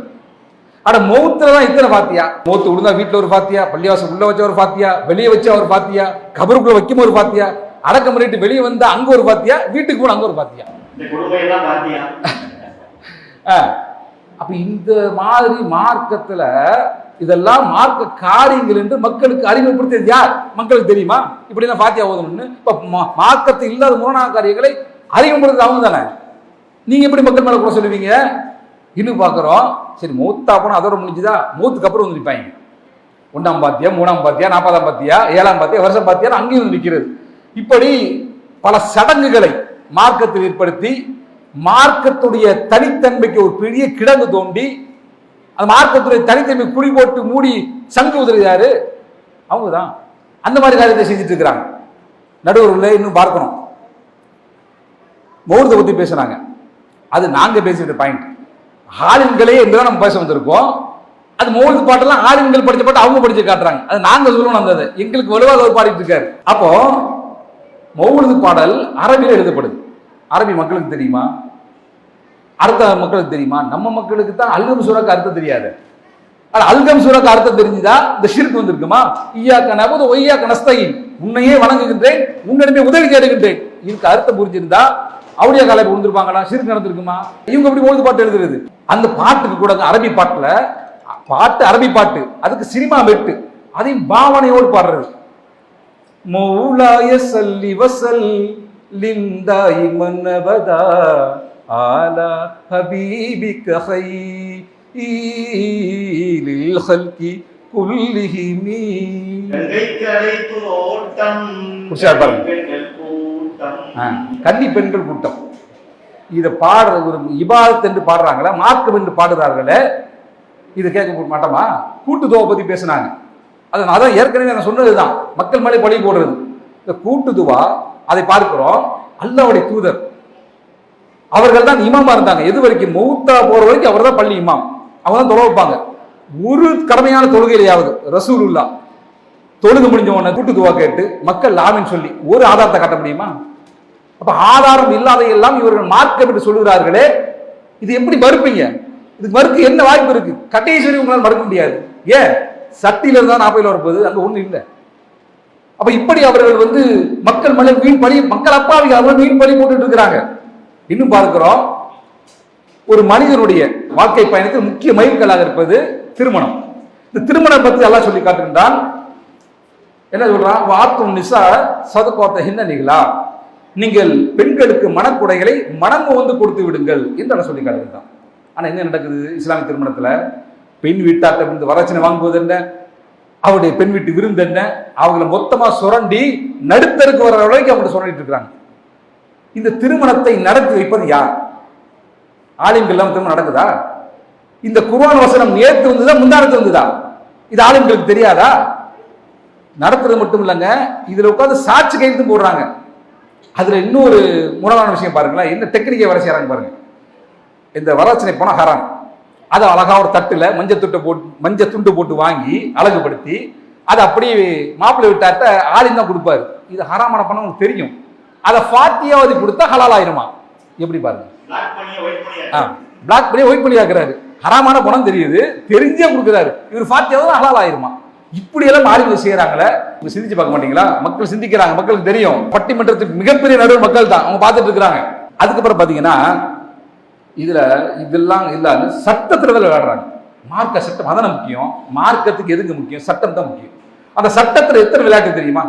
ஆனா மௌத்துல தான் இத்தனை ஃபாத்தியா. மௌத்து விழுந்தா வீட்டுல ஒரு ஃபாத்தியா, பள்ளிவாசல் உள்ள வச்ச ஒரு ஃபாத்தியா, வெளியே வச்ச ஒரு ஃபாத்தியா, கபருக்குள்ள வைக்கும் ஒரு ஃபாத்தியா, அடக்கம் பண்ணிட்டு வெளியே வந்தா அங்க ஒரு ஃபாத்தியா, வீட்டுக்கு போன அங்க ஒரு ஃபாத்தியா. அப்ப இந்த மாதிரி மார்க்கத்துல இதெல்லாம் மார்க்க காரியங்கள் என்று மக்களுக்கு அறிமுகப்படுத்தியது யார்? மக்களுக்கு தெரியுமா இப்படி நான் ஃபாத்தியா ஓதணும்னு? இப்ப மார்க்கத்தில் இல்லாத முரணான காரியங்களை அறிமுகப்படுத்துறது அவங்க தானே. நீங்க எப்படி மக்கள் மேல கூட சொல்லுவீங்க? இன்னும் பாக்குறோம், சரி மௌத்தா போனா அதோட முடிஞ்சுதா, மௌத்துக்கு அப்புறம் வந்து நிற்பாங்க. 1ஆம் பாத்தியா, 3ஆம் பாத்தியா, 40ஆம் பாத்தியா, 7ஆம் பாத்தியா, வருஷம் பாத்தியா, அங்கேயும் வந்து நிற்கிறது. இப்படி பல சடங்குகளை மார்க்கத்தில் ஏற்படுத்தி மார்க்கத்துடைய தனித்தன்மைக்கு ஒரு பெரிய கிடங்கு தோண்டி அந்த மார்க்கத்துடைய தனித்தன்மை குடி போட்டு மூடி சங்கு உதறது யாரு? அவங்க தான் அந்த மாதிரி காரியத்தை செஞ்சுட்டு இருக்கிறாங்க. நடுவர்களை இன்னும் பார்க்கணும், மௌனத்தை பத்தி பேசுறாங்க, அது நாங்க பேசிட்ட பாயிண்ட். ஆலிம்களே என்றுதான் நம்ம பேச வந்திருக்கோம். அது மௌலிது பாட்டெல்லாம் ஆளுங்கள் படிச்ச பாட்டு அவங்க படிச்சு காட்டுறாங்க. அது நாங்க சொல்லணும். அந்த எங்களுக்கு வலுவாக அவர் பாடிட்டு இருக்காரு. அப்போ மௌலிது பாடல் அரபியில் எழுதப்படுது. அரபி மக்களுக்கு தெரியுமா? அர்த்த மக்களுக்கு தெரியுமா? நம்ம மக்களுக்கு தான் அல்கம் சூறாக்கு அர்த்தம் தெரியாது. அல்கம் சூறாக்கு அர்த்தம் தெரிஞ்சுதா இந்த ஷிர்க் வந்திருக்குமா? ஈயாக்க நபுது ஒய்யாக்க நஸ்தகீன், உன்னையே வணங்குகின்றேன், உன்னிடமே உதவி தேடுகின்றேன். இதுக்கு அர்த்தம் புரிஞ்சிருந்தா அவடியா காலை விழுந்திருப்பாங்களா? ஷிர்க் நடந்திருக்குமா? இவங்க எப்படி மௌலிது பாட்டு எழுதுறது? அந்த பாட்டுக்கு கூட அரபி பாட்டுல பாட்டு அரபி பாட்டு, அதுக்கு சினிமா வெட்டு, அதையும் பாவனையோடு பாடுறது. மௌலாய சல்லி வஸல்லிம் தாயிமன் அபதா ஆலா ஹபீபிக கைலில் ஹல்கி குல்லிஹிமி. கன்னி பெண்கள் கூட்டம் இதை பாடுறது ஒரு இபாதத் என்று பாடுறாங்களா, மார்க்கம் என்று பாடுறார்களே, இதை கேட்க மாட்டோமா? கூட்டுதுவா பத்தி பேசினாங்க. அதான் ஏற்கனவே நான் சொன்னதுதான், மக்கள் மேலே பழி போடுறது. இந்த கூட்டுதுவா அதை பார்க்கிறோம். அல்லாஹ்வுடைய தூதர் அவர்கள் தான் இமாமா இருந்தாங்க. எது வரைக்கும்? மௌத்தா போற வரைக்கும் அவர் தான் பள்ளி இமாம். அவங்க தான் தொழ வைப்பாங்க. ஒரு கடமையான தொழுகையிலையாவது ரசூலுல்லாஹ் தொழுது முடிஞ்ச உடனே கூட்டுதுவா கேட்டு மக்கள் ஆமீன் சொல்லி ஒரு ஆதாரத்தை காட்ட முடியுமா? அப்ப ஆதாரம் இல்லாத எல்லாம் இவர்கள் மார்க்கம் என்று சொல்லுகிறார்களே, இது எப்படி மறுப்பீங்க? இதுக்கு மறுக்க என்ன வாய்ப்பு இருக்கு? கட்டேஸ்வரி உங்களால் மறுக்க முடியாது. ஏன்? சட்டியில இருந்தா 40 வரப்போகுது, அங்க ஒண்ணு இல்லை. அப்ப இப்படி அவர்கள் மக்கள் மேல வீண் பழி, மக்கள் அப்பாவி அவர்கள் வீண் பழி போட்டுட்டு இருக்கிறாங்க. இன்னும் பார்க்கிறோம், ஒரு மனிதனுடைய வாழ்க்கை பயணத்தில் முக்கிய மைல்கல்லாக இருப்பது திருமணம். இந்த திருமணம் பற்றி அல்லாஹ் சொல்லி காட்டுகின்றான். என்ன சொல்றான்? வாத்தும் நிசா சதுக்கோத்த ஹின்னனிகளா, நீங்கள் பெண்களுக்கு மனக்குடைகளை மனம் கொடுத்து விடுங்கள் என்று சொல்லி காட்டுகின்றான். ஆனா என்ன நடக்குது இஸ்லாமிய திருமணத்துல? பெண் வீட்டாட்ட வரட்சணை வாங்குவது என்ன, அவருடைய பெண் வீட்டு விருந்து என்ன, அவங்களை மொத்தமா சுரண்டி நடுத்தருக்கு வர வரைக்கும் அவங்க சுரண்டிட்டு இருக்கிறாங்க. இந்த திருமணத்தை நடத்தி வைப்பது யார்? ஆலிம்கள் எல்லாம் திருமணம் நடக்குதா? இந்த குர்ஆன் வசனம் நேற்று வந்ததா முந்தானத்து வந்ததா? இது ஆலிம்களுக்கு தெரியாதா? நடத்துறது மட்டும் இல்லைங்க, இதுல உட்காந்து சாட்சி கையெழுத்து போடுறாங்க. அதுல இன்னொரு முரணான விஷயம் பாருங்களேன், என்ன டெக்னிக்கை வர செய்யறாங்க பாருங்க. இந்த வரட்சணை போனா ஹராம், அதை அழகா ஒரு தட்டுல மஞ்சள் துண்டு போட்டு வாங்கி அழகுபடுத்தி அதை அப்படியே மாப்பிள்ளை விட்டாட்ட ஆலிம் தான் கொடுப்பாரு. இது ஹராமான பணம் உங்களுக்கு தெரியும். அதை ஃபாத்தியாவது கொடுத்தா ஹலால் ஆயிருமா? எப்படி பாருங்க, பிளாக் பண்ணி ஒயிட் பண்ணி ஆக்குறாரு. ஹராமான பணம் தெரியுது, தெரிஞ்சே கொடுக்குறாரு. இவர் ஃபாத்தியாவது ஹலால் ஆயிருமா? இப்படி எல்லாம் ஆளுங்க செய்யறாங்களே, சிந்திச்சு பார்க்க மாட்டீங்களா? மக்கள் சிந்திக்கிறாங்க, மக்களுக்கு தெரியும். பட்டிமன்றத்துக்கு மிகப்பெரிய நடுவர் மக்கள் தான், அவங்க பார்த்துட்டு இருக்கிறாங்க. அதுக்கப்புறம் பாத்தீங்கன்னா இதுல இதெல்லாம் இல்லாத சட்டத்துல விளையாடுறாங்க. மார்க்க சட்டம் அதான் முக்கியம். மார்க்கத்துக்கு எதுங்க முக்கியம்? சட்டம் தான் முக்கியம். அந்த சட்டத்துல எத்தனை விளையாட்டு தெரியுமா?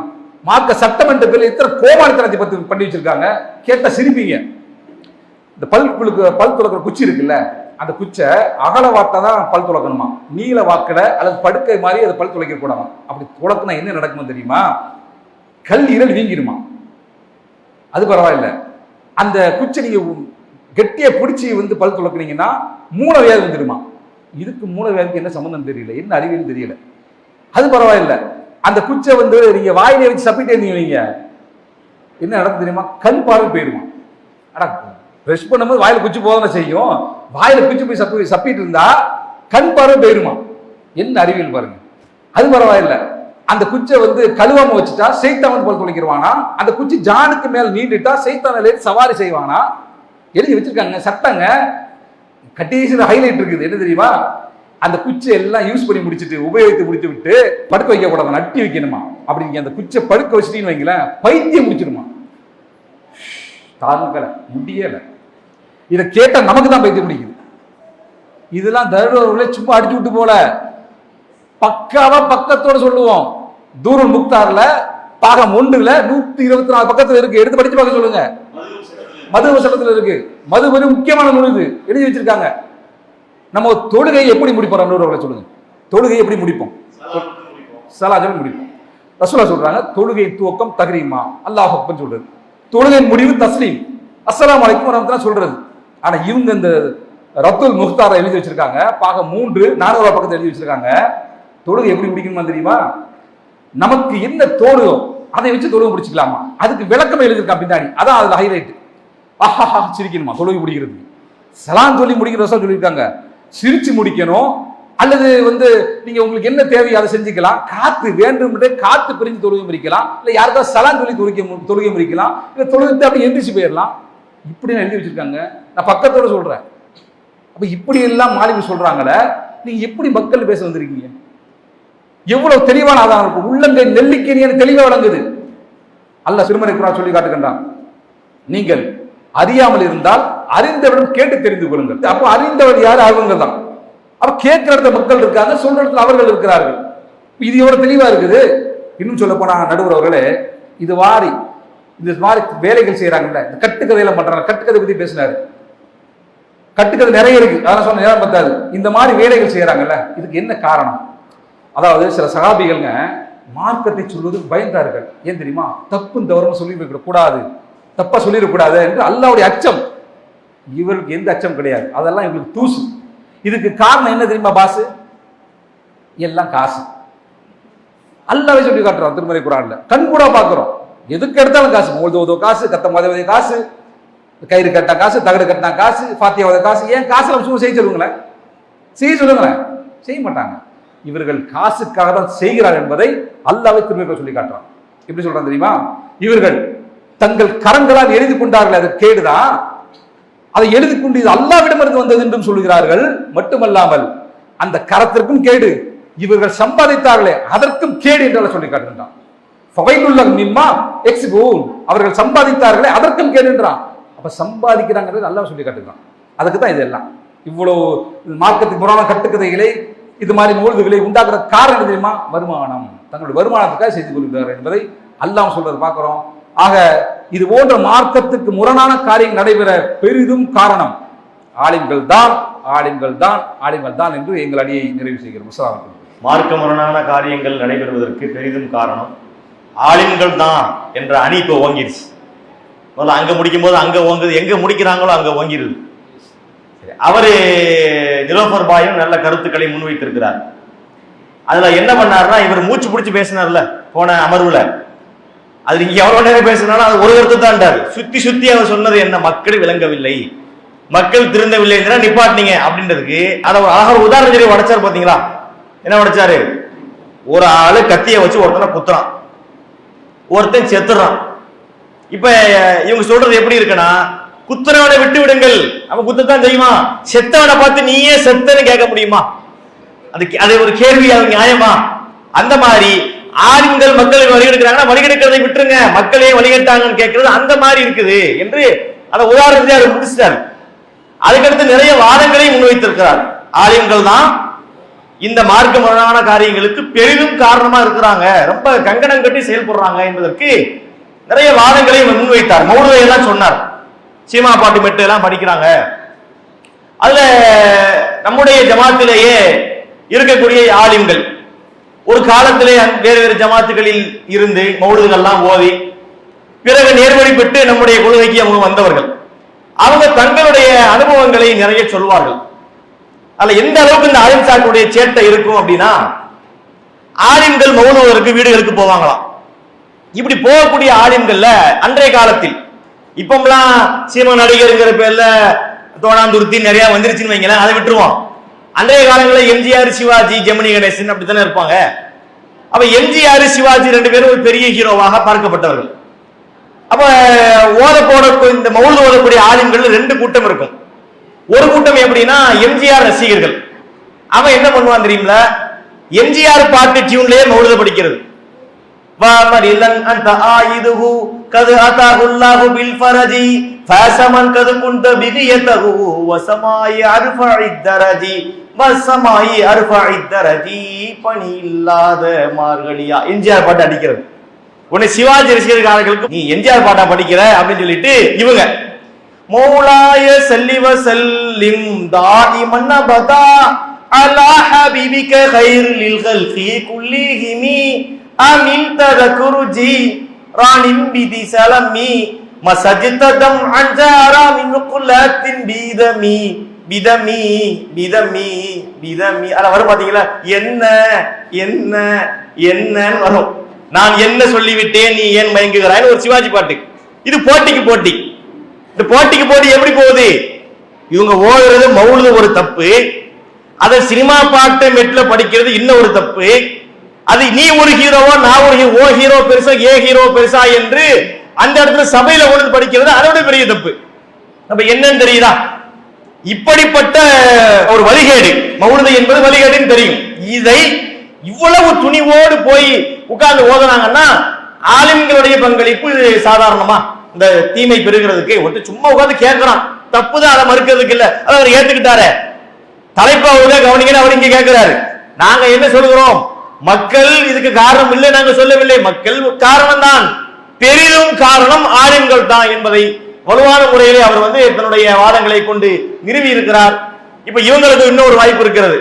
மார்க்க சட்டம் என்ற பேர்ல எத்தனை கோமாளித்தனத்தை பத்தி பண்ணி வச்சிருக்காங்க. கேட்ட சிரிப்பீங்க. இந்த பல் துளக்கிற குச்சி இருக்குல்ல, அந்த குச்சை அகல வாக்கா தான் பல் துளக்கணுமா, நீல வாக்கில அல்லது படுக்கை மாதிரி அதை பல் துளைக்க கூடாமா. அப்படி துளக்குனா என்ன நடக்குமா தெரியுமா? கல் ஈரல் வீங்கிருமா. அது பரவாயில்ல, அந்த குச்சை நீங்க கெட்டியை பிடிச்சி பல் துளக்குனீங்கன்னா மூளை வியாதி வந்துடுமா. இதுக்கு மூளை வியாதிக்கு என்ன சம்பந்தம் தெரியல, என்ன அறிவியல் தெரியல. அது பரவாயில்ல, அந்த குச்சை நீங்க வாயிலே வச்சு சப்பிட்டே இருந்தீங்க, என்ன நடக்கும் தெரியுமா? கண் பார்வை போயிடுமா. பிரஷ் பண்ணும்போது வாயில குச்சி போதான செய்யும், வாயில குச்சி போய் சப்பிட்டு இருந்தா கண் பார்வை போயிடுமா. என்ன அறிவியல் பாருங்க. அது பரவாயில்ல, அந்த குச்சை கழுவாம வச்சுட்டா சைத்தான் பல் துளைக்கிடுவானா, அந்த குச்சி ஜானுக்கு மேல நீண்டுட்டா சைத்தான சவாரி செய்வானா. எழுதி வச்சிருக்காங்க சட்டங்க. கடைசியில் ஹைலைட் இருக்குது, என்ன தெரியுமா? அந்த குச்சை எல்லாம் யூஸ் பண்ணி முடிச்சுட்டு உபயோகித்து முடிச்சு விட்டு படுக்க வைக்க கூடாது, நட்டி வைக்கணுமா. அப்படி நீங்க அந்த குச்சை படுக்க வச்சுட்டீங்கன்னு வைங்களேன், பைத்தியம் முடிச்சிருமா. தாங்கல முடியல. இதை கேட்டா நமக்கு தான் பைத்தியம் முடிக்குது. இதெல்லாம் தருடர்களே சும்மா அடிச்சு விட்டு போல, பக்காவா பக்கத்தோட சொல்லுவோம். தூருல் முக்தார்ல பாகம் 1ல 124 பக்கத்துல இருக்கு, எடுத்து படிச்சு பார்க்க சொல்லுங்க. மது வசனத்துல இருக்கு. மது ஒரு முக்கியமான நூல், இது எழுதி வச்சிருக்காங்க. நம்ம தொழுகையை எப்படி முடிப்போம்? நூறுவர்களை சொல்லுங்க. தொழுகையை எப்படி முடிப்போம்? சலாஜம் முடிப்போம். ரசூலுல்லாஹ் சொல்றாங்க, தொழுகை துவக்கம் தஹ்ரீமா, அல்லாஹ் அக்பர் சொல்றது. தொழுகையின் முடிவு தஸ்லீம், அஸ்ஸலாமு அலைக்கும் வரஹ்மத்துல்லாஹ் சொல்றது. ஆனா இவங்க இந்த ரத்துல் முக்தாரை எழுதி வச்சிருக்காங்க, பாகம் 3 400 பக்கத்துல எழுதி வச்சிருக்காங்க. தொழுகை எப்படி முடிக்கணுமா தெரியுமா? நமக்கு என்ன தோணுதோ அதை வச்சு தொழுகை முடிச்சுக்கலாமா, அதுக்கு விளக்கம் எழுதியிருக்கான் பின்னாடி. அதான் அதுல ஹைலைட். சிரிக்கணுமா தொழுகை முடிக்கிறது. சலாம் சொல்லி முடிக்கிற சொல்லியிருக்காங்க. சிரிச்சு முடிக்கணும், அல்லது நீங்க உங்களுக்கு என்ன தேவை அதை செஞ்சுக்கலாம். காத்து வேண்டும் காத்து பிரிஞ்சு தொழுகையும் இருக்கலாம், இல்ல யாருக்காவது சலாம் சொல்லி தொழுகையும் இருக்கலாம், இல்ல தொழுகிட்டு அப்படி எந்திரிச்சு போயிடலாம். இப்படி நான் எழுதி வச்சிருக்காங்க. நான் பக்கத்தோட சொல்றேன். அப்ப இப்படி எல்லாம் மாலிமி சொல்றாங்கல்ல, நீங்க எப்படி மக்கள் பேச வந்திருக்கீங்க? எவ்வளவு தெளிவான ஆதாரம் இருக்கும். உள்ளங்கை நெல்லிக்கனின்னு தெளிவா விளங்குது. அல்லாஹ் திருமறை குர்ஆன் சொல்லி காட்டுகின்றான், நீங்கள் அறியாமல் இருந்தால் அறிந்தவரிடம் கேட்டு தெரிந்து கொள்ளுங்கள். அப்ப அறிந்தவர் யாரு? அவங்க தான். அப்ப கேட்கிற இடத்துல மக்கள் இருக்காங்க, சொல்ற இடத்துல அவர்கள் இருக்கிறார்கள். இது எவ்வளவு தெளிவா இருக்குது. இன்னும் சொல்ல போனா நடுவர் அவர்களே, இது மாதிரி வேலைகள் செய்யறாங்கல்ல, இந்த கட்டுக்கதையில பண்றாங்க. கட்டுக்கதை பத்தி பேசினாரு. கட்டுக்கதை நிறைய இருக்கு, அதெல்லாம் சொன்ன நேரம் பத்தாது. இந்த மாதிரி வேலைகள் செய்யறாங்கல்ல, இதுக்கு என்ன காரணம்? அதாவது சில சகாபிகள்ங்க மார்க்கத்தை சொல்வதற்கு பயந்தார்கள். ஏன் தெரியுமா? தப்புன்னு தவறுன்னு சொல்லி கூடாது, தப்பா சொல்லிடக்கூடாது என்று அல்லாஹ்வுடைய அச்சம். இவருக்கு எந்த அச்சம் கிடையாது, அதெல்லாம் இவங்களுக்கு தூசு. இதுக்கு காரணம் என்ன தெரியுமா பாசு? எல்லாம் காசு. அல்லாஹ்வே சொல்லி காட்டுறான் திருமறை குர்ஆன்ல, கண் கூட பாக்குறோம். எதுக்கு எடுத்தாலும் காசு. மௌலூதோ காசு, கத்தமாதவே காசு, கயிறு கட்டினா காசு, தகடு கட்டினா காசு, ஃபாத்தியாவோட காசு. ஏன் காசு நம்ம சும்மா செய்ய சொல்லுங்களேன், செய்ய சொல்லுங்களேன். செய்ய மாட்டாங்க. இவர்கள் காசுக்காக தான் செய்கிறார் என்பதை அல்லாஹ்வே திருமறை சொல்லி காட்டுறான். எப்படி சொல்றான் தெரியுமா? இவர்கள் தங்கள் கரங்களால் எழுதி கொண்டார்கள், அது கேடுதான். அதை எழுதி கொண்டு இது அல்லாஹ்விடமிருந்து வந்தது என்றும் சொல்கிறார்கள். மட்டுமல்லாமல் அந்த கரத்திற்கும் கேடு, இவர்கள் சம்பாதித்தார்களே அதற்கும் கேடு என்று சொல்லி காட்டுகின்றான். அவர்கள் சம்பாதித்தார்களே அதற்கும் கேடு என்றான். அப்ப சம்பாதிக்கிறாங்கிறது அல்லாஹ் சொல்லி காட்டுகிறான். அதுக்கு தான் இதெல்லாம் இவ்வளவு மார்க்கத்துக்கு புறான கட்டுக்கதைகளை, இது மாதிரி மௌலூதுகளை உண்டாக்குற காரணம் தெரியுமா? வருமானம். தங்களுடைய வருமானத்துக்காக செய்து கொள்கிறார் என்பதை அல்லாஹ் சொல்றது பார்க்கிறோம். ஆக இது போன்ற மார்க்கத்துக்கு முரணான காரியங்கள் நடைபெற பெரிதும் காரணம் ஆலிம்கள் தான் என்று எங்கள் அடியை நிறைவு செய்கிறோம். மார்க்க முரணான காரியங்கள் நடைபெறுவதற்கு பெரிதும் காரணம் ஆலிம்கள் தான் என்ற அணி இப்போ ஓங்கிருச்சு. முதல்ல அங்க முடிக்கும் போது அங்க ஓங்குது, எங்க முடிக்கிறாங்களோ அங்க ஓங்கிருது. அவரு நிலோஃபர் பாயும் நல்ல கருத்துக்களை முன்வைத்திருக்கிறார். அதுல என்ன பண்ணாருன்னா, இவர் மூச்சு பிடிச்சு பேசினார்ல போன அமர்வுல, அது நீங்க எவ்வளவு நேரம் பேசினாலும் அது ஒரு கருத்து தான். சுத்தி சுத்தி அவர் சொன்னது என்ன? மக்கள் விளங்கவில்லை, மக்கள் திருந்தவில்லை, நிப்பாட்டினீங்க அப்படின்றதுக்கு அதை ஒரு அழகான உதாரணம் சொல்லி உடைச்சாரு. பாத்தீங்களா என்ன உடைச்சாரு? ஒரு ஆளு கத்திய வச்சு ஒருத்தனை குத்துறான், ஒருத்தன் செத்துறான். இப்ப இவங்க சொல்றது எப்படி இருக்குன்னா, குத்துறவனை விட்டு விடுங்கள், அவன் குத்தத்தான் செய்யுமா, செத்தவனை பார்த்து நீயே செத்தன்னு கேட்க முடியுமா? அது ஒரு கேள்வி, அது நியாயமா? அந்த மாதிரி ஆலிம்கள் மக்களை வழிகெடுக்கிறாங்கன்னா வழிகெடுக்கிறதை விட்டுருங்க, மக்களே வழிகெட்டாங்கன்னு கேட்கறது அந்த மாதிரி இருக்குது என்று அந்த உதாரணத்தை அவர் முடிச்சிட்டார். அதுக்கடுத்து நிறைய வாதங்களை முன்வைத்திருக்கிறார். ஆலிம்கள் தான் இந்த மார்க்க முரணான காரியங்களுக்கு பெரிதும் காரணமா இருக்கிறாங்க, ரொம்ப கங்கணம் கட்டி செயல்படுறாங்க என்பதற்கு நிறைய வாதங்களை முன்வைத்தார். மௌலூதை எல்லாம் சொன்னார். சீமா பாட்டு மெட்டு எல்லாம் படிக்கிறாங்க. அதுல நம்முடைய ஜமாத்திலேயே இருக்கக்கூடிய ஆலிம்கள் ஒரு காலத்திலே வேறு வேறு ஜமாத்துகளில் இருந்து மௌலூதுகள்லாம் ஓதி பிறகு நேர்வழி பெற்று நம்முடைய கொள்கைக்கு அவங்க வந்தவர்கள். அவங்க தங்களுடைய அனுபவங்களை நிறைய சொல்வார்கள். அதுல எந்த அளவுக்கு இந்த ஆலிம் சாக்குடைய சேட்டை இருக்கும் அப்படின்னா, ஆலிம்கள் மௌலூதருக்கு வீடுகளுக்கு போவாங்களாம். இப்படி போகக்கூடிய ஆலிம்கள்ல அன்றைய காலத்தில், இப்பெல்லாம் சீமா நடிகருங்கிற பேர்ல தோணாந்துருத்தி நிறைய வந்துருச்சுன்னு வைங்களேன், அதை விட்டுருவோம். அன்றைய காலங்களில் எம்ஜிஆர், சிவாஜி, ஜெமினி கணேசன் அப்படித்தானே இருப்பாங்க. அப்ப எம்ஜிஆர், சிவாஜி ரெண்டு பேரும் ஒரு பெரிய ஹீரோவாக பார்க்கப்பட்டவர்கள். அப்ப இந்த மௌலூது ஓதக்கூடிய ஆலிம்கள் ரெண்டு கூட்டம் இருக்கும். ஒரு கூட்டம் எப்படின்னா எம்ஜிஆர் ரசிகர்கள். அவன் என்ன பண்ணுவான் தெரியுங்களா? எம்ஜிஆர் பாட்டு டியூன்லயே மௌலூது படிக்கிறது. வாமரிலன் அந்த ஆயிதுஹு கது அதாஹுல்லாஹு பில் ஃபரஜி ஃபஸமன் கது குன்த பிகியதஹு வஸமாயி அர்ஃபஇத் தரஜி வஸமாயி அர்ஃபஇத் தரஜி பனி இல்லாத மார்கழியா. எம்ஜிஆர் பாட்டு அடிக்கிறது. உன்னை சிவாஜி ரசிகர்களுக்கு நீ எம்ஜிஆர் பாட்டா படிக்கிற அப்படின்னு சொல்லிட்டு இவங்க மௌலாய ஸல்லி வ ஸல்லிம் தாயிமன் அபதா அலா ஹபீபிக கைரில் கல்கி குல்லிஹிமி அமின் ததகுருஜி ராணிம் பிதி சலமி மசஜ்ததம் அன்ஜாரா மின் குல்லத்தின் பிதமி பிதமி பிதமி பிதமி. அத வரும் பாத்தீங்களா? என்ன என்ன என்னன்னு வரும். நான் என்ன சொல்லிவிட்டேன் நீ ஏன் மயங்குகிறாய் ஒரு சிவாஜி பாட்டு. இது போட்டிக்கு போட்டி. இந்த போட்டிக்கு போட்டி எப்படி போகுது? இவங்க ஓடுறது மௌலூது ஒரு தப்பு, அதை சினிமா பாட்டு மெட்ல படிக்கிறது இன்னொரு தப்பு. அது நீ ஒரு ஹீரோவா நான் ஒரு ஓ ஹீரோ பெருசா ஏ ஹீரோ பெருசா என்று அந்த இடத்துல சபையில கொண்டு படிக்கிறது அதோட பெரிய தப்பு. நம்ம என்னன்னு தெரியுதா? இப்படிப்பட்ட ஒரு வழிகேடு, மௌலிது என்பது வழிகேடுன்னு தெரியும். இதை இவ்வளவு துணிவோடு போய் உட்கார்ந்து ஓதுனாங்கன்னா ஆலிம்களுடைய பங்களிப்பு சாதாரணமா இந்த தீமை பெறுகிறதுக்கு ஒருத்தர் சும்மா உட்கார்ந்து கேட்கறான், தப்புதான், அதை மறுக்கிறதுக்கு இல்ல, அதை அவர் ஏத்துக்கிட்டாரு. தலைப்பாவுதே கவனிங்கன்னு அவர் இங்க கேட்கிறாரு. நாங்க என்ன சொல்கிறோம்? மக்கள் இதுக்கு காரணம் இல்லை நாங்க சொல்லவில்லை, மக்கள் காரணம் தான், பெரிதும் காரணம் ஆலிம்கள் தான் என்பதை வலுவான முறையிலே அவர் தன்னுடைய வாதங்களை கொண்டு நிறுவி இருக்கிறார். இப்ப இவங்களுக்கு இன்னொரு வாய்ப்பு இருக்கிறது.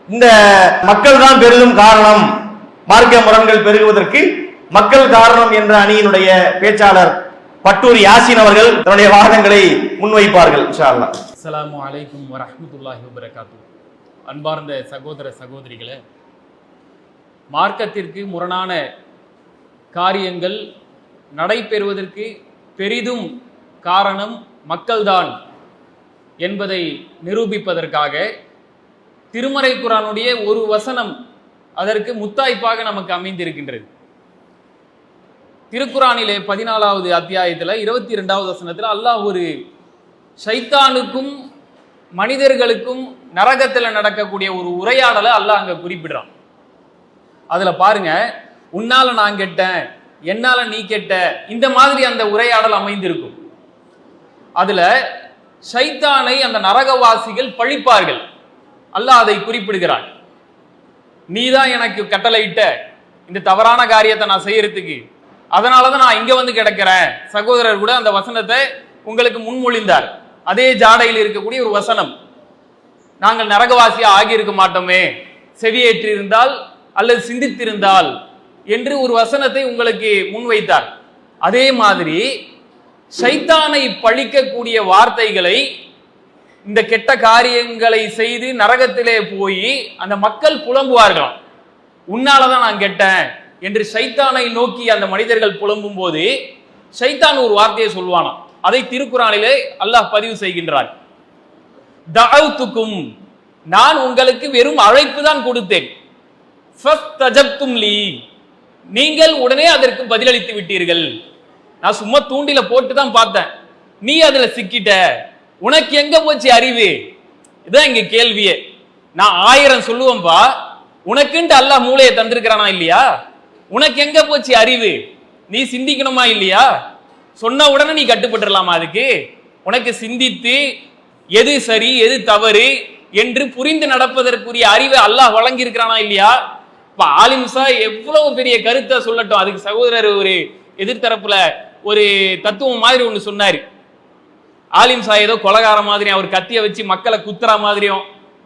இந்த மக்கள் தான் பெரிதும் காரணம், மார்க்க முரண்கள் பெருகுவதற்கு மக்கள் காரணம் என்ற அணியினுடைய பேச்சாளர் பட்டூர் யாசின் அவர்கள் தன்னுடைய வாதங்களை முன்வைப்பார்கள் இன்ஷா அல்லாஹ். அஸ்ஸலாமு அலைக்கும் வரஹ்மத்துல்லாஹி வபரகாத்துஹு. அன்பார்ந்த சகோதர சகோதரிகளே, மார்க்கத்திற்கு முரணான காரியங்கள் நடைபெறுவதற்கு பெரிதும் காரணம் மக்கள்தான் என்பதை நிரூபிப்பதற்காக திருமறை குர்ஆனுடைய ஒரு வசனம் அதற்கு முத்தாய்ப்பாக நமக்கு அமைந்திருக்கின்றது. திருக்குரானிலே 14வது அத்தியாயத்தில் 22வது வசனத்தில் அல்லாஹ் ஒரு ஷைத்தானுக்கும் மனிதர்களுக்கும் நரகத்தில் நடக்கக்கூடிய ஒரு உரையாடலை அல்லாஹ் அங்க குறிப்பிடுறான். அதுல பாருங்க, உன்னால நான் கெட்டேன், என்னால நீ கெட்ட, இந்த மாதிரி அந்த உரையாடல் அமைந்திருக்கும். அதுல ஷைத்தானை அந்த நரகவாசிகள் பழிப்பார்கள். அல்லாஹ் அதை குறிப்பிடுகிறான். நீதான் எனக்கு கட்டளையிட்ட இந்த தவறான காரியத்தை நான் செய்யறதுக்கு, அதனாலதான் நான் இங்க வந்து கிடக்கிறேன். சகோதரர் கூட அந்த வசனத்தை உங்களுக்கு முன்மொழிந்தார். அதே ஜாடையில் இருக்கக்கூடிய ஒரு வசனம், நாங்கள் நரகவாசியா ஆகியிருக்க மாட்டோமே செவியேற்றி இருந்தால் அல்லது சிந்தித்திருந்தால் என்று ஒரு வசனத்தை உங்களுக்கு முன்வைத்தார். அதே மாதிரி ஷைத்தானை பழிக்கக்கூடிய வார்த்தைகளை, இந்த கெட்ட காரியங்களை செய்து நரகத்திலே போய் அந்த மக்கள் புலம்புவார்களாம். உன்னாலதான் நான் கெட்டேன் என்று ஷைத்தானை நோக்கி அந்த மனிதர்கள் புலம்பும் போது ஷைத்தான் ஒரு வார்த்தையை சொல்வானாம். அதை திருக்குறானிலே அல்லாஹ் பதிவு செய்கின்றான். தஅவுதுக்கும், நான் உங்களுக்கு வெறும் அழைப்பு தான் கொடுத்தேன். ஃபஸ்தஜப்தும் லீ, நீங்கள் உடனே அதற்கு பதிலளித்து விட்டீர்கள். நான் சும்மா தூண்டில போட்டு தான் பார்த்தேன், நீ அதுல சிக்கிட்ட, உனக்கு எங்க போச்சு அறிவு? இதான் இங்க கேள்வியே. நான் 1000 சொல்லுவேன்பா, உனக்குன்ட்டு அல்லாஹ் மூளையை தந்திருக்கிறானா இல்லையா? உனக்கு எங்க போச்சு அறிவு? நீ சிந்திக்கணுமா இல்லையா? சொன்ன உடனே நீ கட்டுப்பட்டுடலாமா? அதுக்கு உனக்கு சிந்தித்து எது சரி எது தவறு என்று புரிந்து நடப்பதற்குரிய அறிவை அல்லாஹ் வழங்கி இருக்கிறானா இல்லையா? இப்ப ஆலிம்சா எவ்வளவு பெரிய கருத்தை சொல்லட்டும், அதுக்கு சகோதரர் ஒரு எதிர்த்தரப்புல ஒரு தத்துவம் மாதிரி ஒண்ணு சொன்னாரு. ஆலிம்சா ஏதோ கொலகார மாதிரியும், அவர் கத்திய வச்சு மக்களை குத்துற மாதிரியும்,